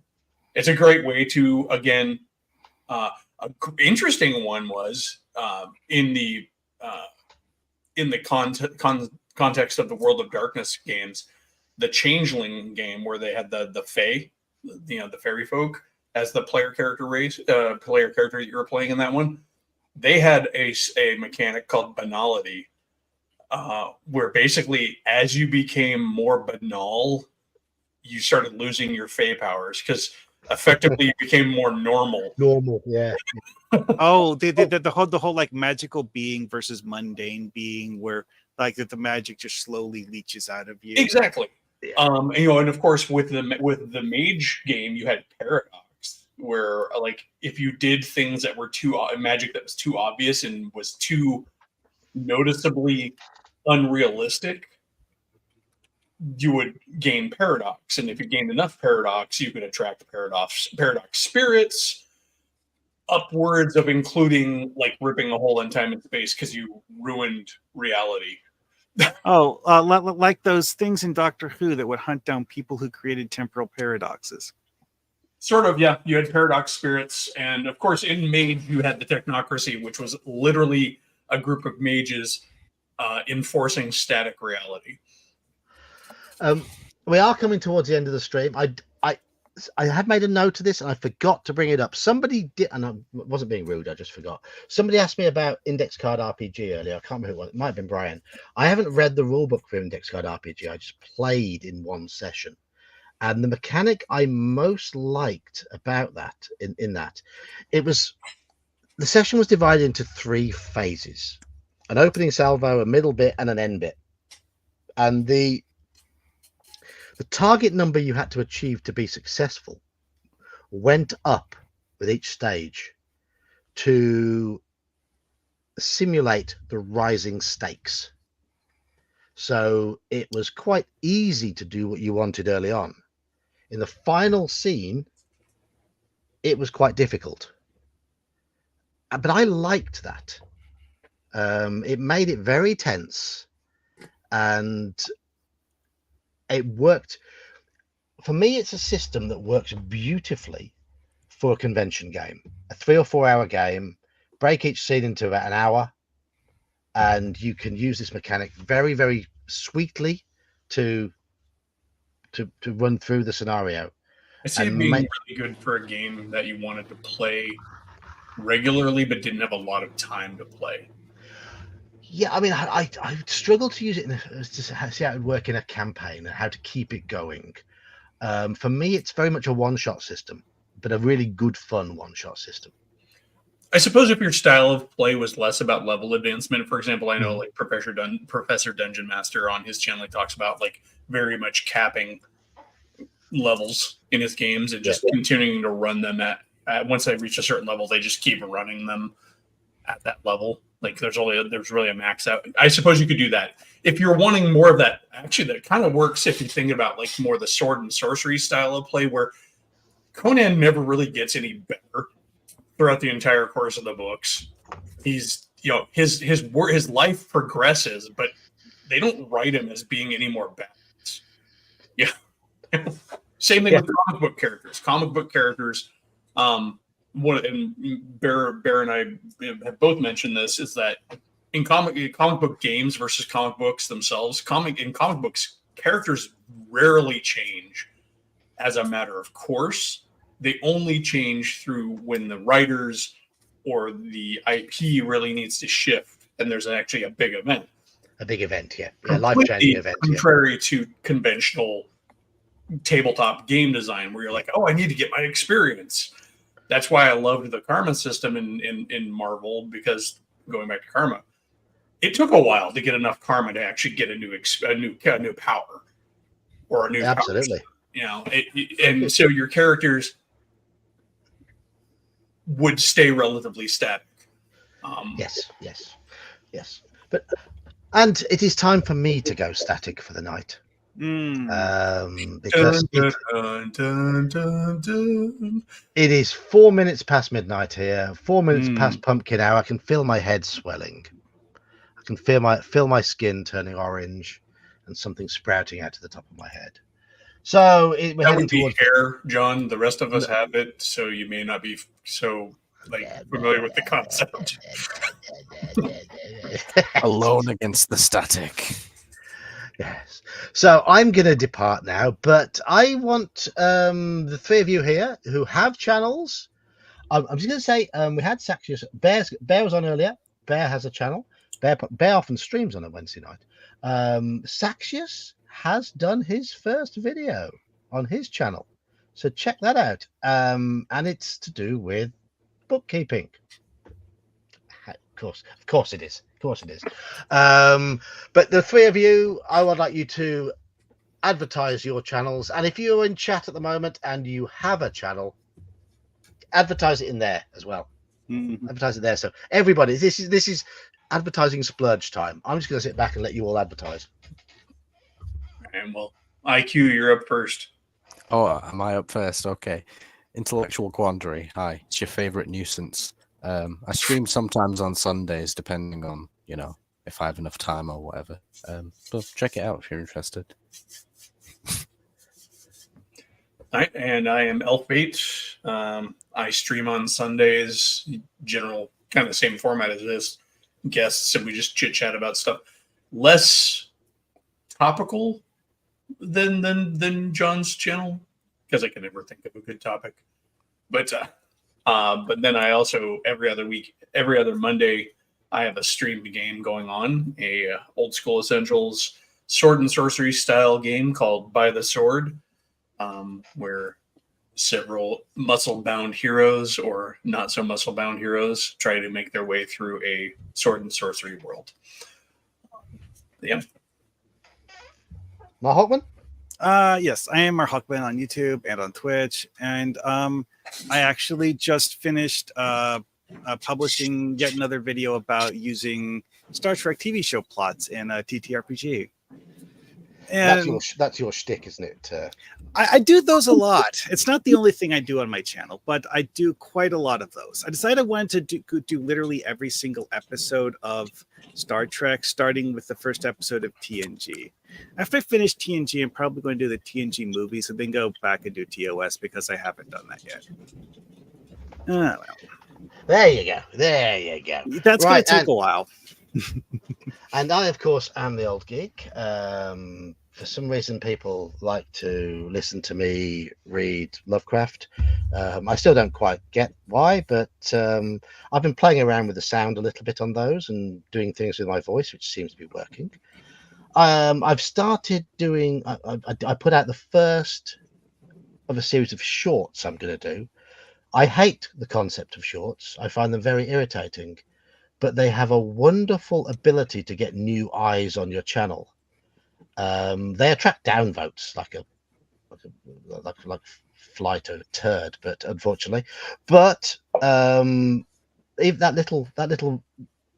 E: It's a great way to, again, an interesting one was in the context of the World of Darkness games, the Changeling game, where they had the Fae, the fairy folk as the player character that you were playing in that one. They had a mechanic called banality, where basically as you became more banal, you started losing your Fae powers, because effectively you became more normal.
A: Normal, yeah.
F: The whole like magical being versus mundane being, where like that the magic just slowly leaches out of you.
E: Exactly. Yeah. And of course with the mage game, you had paradox, where like if you did things that were magic that was too obvious and was too noticeably unrealistic, you would gain paradox, and if you gained enough paradox, you could attract paradox spirits, upwards of including like ripping a hole in time and space because you ruined reality.
F: Like those things in Doctor Who that would hunt down people who created temporal paradoxes.
E: Sort of, yeah. You had paradox spirits, and of course in Mage you had the Technocracy, which was literally a group of mages enforcing static reality.
A: We are coming towards the end of the stream. I had made a note of this and I forgot to bring it up. Somebody did, and I wasn't being rude, I just forgot. Somebody asked me about Index Card RPG earlier. I can't remember who it was. It might have been Brian. I haven't read the rule book for Index Card RPG. I just played in one session. And the mechanic I most liked about that, in that, it was the session was divided into 3 phases: an opening salvo, a middle bit, and an end bit. And the target number you had to achieve to be successful went up with each stage to simulate the rising stakes. So it was quite easy to do what you wanted early on. In the final scene, it was quite difficult. But I liked that. It made it very tense, and it worked. For me, it's a system that works beautifully for a convention game. A 3 or 4 hour game, break each scene into about an hour, and you can use this mechanic very, very sweetly to run through the scenario.
E: I see it being really good for a game that you wanted to play regularly but didn't have a lot of time to play.
A: Yeah, I mean, I struggle to use it to see how it would work in a campaign and how to keep it going. For me, it's very much a one-shot system, but a really good, fun one-shot system.
E: I suppose if your style of play was less about level advancement, for example, I know like Professor Dungeon Master on his channel, he talks about like very much capping levels in his games and just continuing to run them at once they reach a certain level, they just keep running them at that level. Like there's really a max out. I suppose you could do that if you're wanting more of that. Actually, that kind of works if you think about like more the sword and sorcery style of play, where Conan never really gets any better throughout the entire course of the books. He's, his life progresses, but they don't write him as being any more balanced. Yeah. Same thing with comic book characters. Comic book characters, and Bear and I have both mentioned this, is that in comic book games versus comic books themselves, in comic books, characters rarely change as a matter of course. They only change through when the writers or the IP really needs to shift, and there's actually a big event.
A: A big event, a life-changing event.
E: Contrary to conventional tabletop game design, where you're like, oh, I need to get my experience. That's why I loved the karma system in Marvel, because going back to karma, it took a while to get enough karma to actually get a new power or a new
A: absolutely
E: power. And so your characters would stay relatively static.
A: Yes. And it is time for me to go static for the night. Because it is 4 minutes past midnight here, 4 minutes past pumpkin hour. I can feel my head swelling. I can feel my skin turning orange and something sprouting out to the top of my head. So we're heading towards
E: hair, John. The rest of us have it, so you may not be so familiar with the concept.
C: Alone against the static.
A: Yes. So I'm going to depart now, but I want the 3 of you here who have channels. I'm just going to say we had Saxius. Bear was on earlier. Bear has a channel. Bear often streams on a Wednesday night. Saxius has done his first video on his channel, so check that out. And it's to do with bookkeeping. Of course it is. But the 3 of you, I would like you to advertise your channels, and if you're in chat at the moment and you have a channel, advertise it in there as well. Advertise it there, so everybody, this is advertising splurge time. I'm just going to sit back and let you all advertise.
E: And well, IQ, you're up first.
C: Oh, am I up first? Okay. Intellectual Quandary. Hi, it's your favorite nuisance. I stream sometimes on Sundays, depending on, if I have enough time or whatever. So check it out if you're interested.
E: All right, and I am Elfbait. I stream on Sundays, general kind of the same format as this. Guests, and we just chit chat about stuff. Less topical than John's channel, because I can never think of a good topic. But then I also every other Monday, I have a streamed game going on, a old school essentials sword and sorcery style game called By the Sword, where several muscle-bound heroes or not so muscle-bound heroes try to make their way through a sword and sorcery world. Yeah.
A: Mark Hockman?
F: Yes, I am Mark Huckman on YouTube and on Twitch, and I actually just finished publishing yet another video about using Star Trek TV show plots in a TTRPG. And
A: That's your shtick, isn't it?
F: I do those a lot. It's not the only thing I do on my channel, but I do quite a lot of those. I decided I wanted to do literally every single episode of Star Trek, starting with the first episode of TNG. After I finish TNG, I'm probably going to do the TNG movies and then go back and do TOS because I haven't done that yet. Well.
A: There you go. There you go.
F: That's going to take a while.
A: And I, of course, am the old geek. For some reason, people like to listen to me read Lovecraft. I still don't quite get why, but I've been playing around with the sound a little bit on those and doing things with my voice, which seems to be working. I've started doing. I put out the first of a series of shorts I'm going to do. I hate the concept of shorts. I find them very irritating, but they have a wonderful ability to get new eyes on your channel. They attract downvotes like fly to a turd, but unfortunately, even that little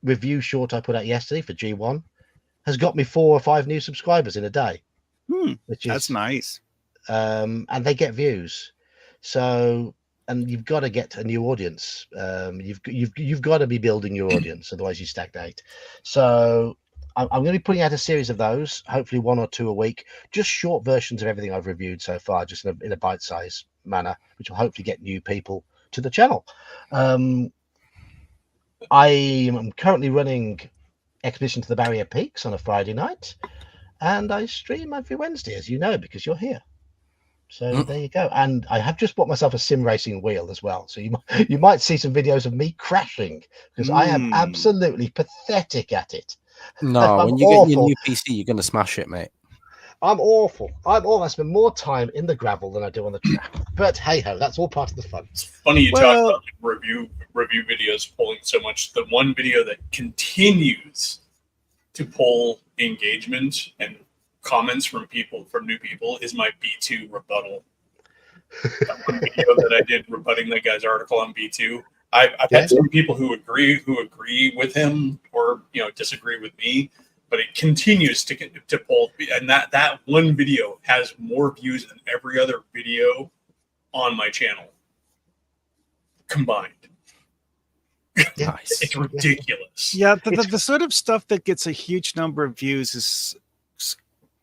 A: review short I put out yesterday for G1 has got me 4 or 5 new subscribers in a day, which is
F: that's nice.
A: And they get views, so. And you've got to get a new audience. You've got to be building your audience, otherwise you stagnate. So I'm going to be putting out a series of those, hopefully 1 or 2 a week, just short versions of everything I've reviewed so far, just in a bite-sized manner, which will hopefully get new people to the channel. I am currently running Expedition to the Barrier Peaks on a Friday night, and I stream every Wednesday, as you know, because you're here. So there you go. And I have just bought myself a sim racing wheel as well. So you might see some videos of me crashing because I am absolutely pathetic at it.
C: No, when you get your new PC, you're going to smash it, mate. I'm
A: awful. I spend more time in the gravel than I do on the track. But hey ho, that's all part of the fun.
E: It's funny you talk about review videos pulling so much. The one video that continues to pull engagement and comments from new people is my B2 rebuttal. That one video that I did rebutting that guy's article on B2. I've had some people who agree with him or disagree with me, but it continues to pull, and that one video has more views than every other video on my channel combined.
C: Nice.
E: It's ridiculous.
F: Yeah, the sort of stuff that gets a huge number of views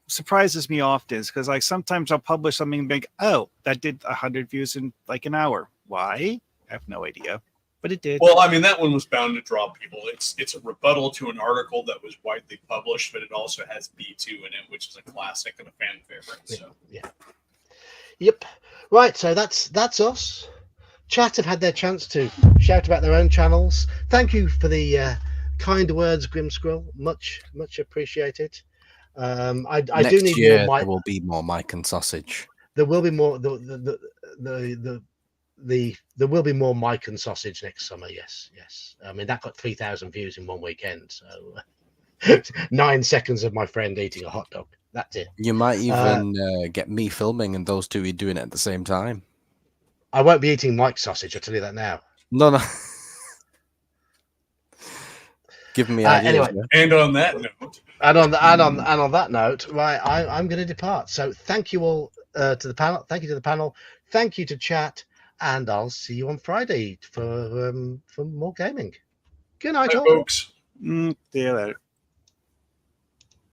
F: surprises me often, because like sometimes I'll publish something and think, oh, that did 100 views in like an hour. Why? I have no idea, but it did.
E: Well, I mean, that one was bound to draw people. It's a rebuttal to an article that was widely published, but it also has B2 in it, which is a classic and a fan favorite. So
A: Yep. Right, so that's us. Chat have had their chance to shout about their own channels. Thank you for the kind words, Grim Squirrel. Much appreciated. I do need
C: year,
A: more.
C: There will be more Mike and Sausage.
A: There will be more. There will be more Mike and Sausage next summer. Yes. I mean, that got 3,000 views in one weekend. So 9 seconds of my friend eating a hot dog. That's it.
C: You might even get me filming and those two doing it at the same time.
A: I won't be eating Mike's sausage. I'll tell you that now.
C: No. Give me ideas.
A: Anyway,
E: and on that note,
A: and on that note, right, I'm going to depart. So thank you all to the panel. Thank you to the panel. Thank you to chat, and I'll see you on Friday for more gaming. Good night, all.
E: folks.
F: See you later.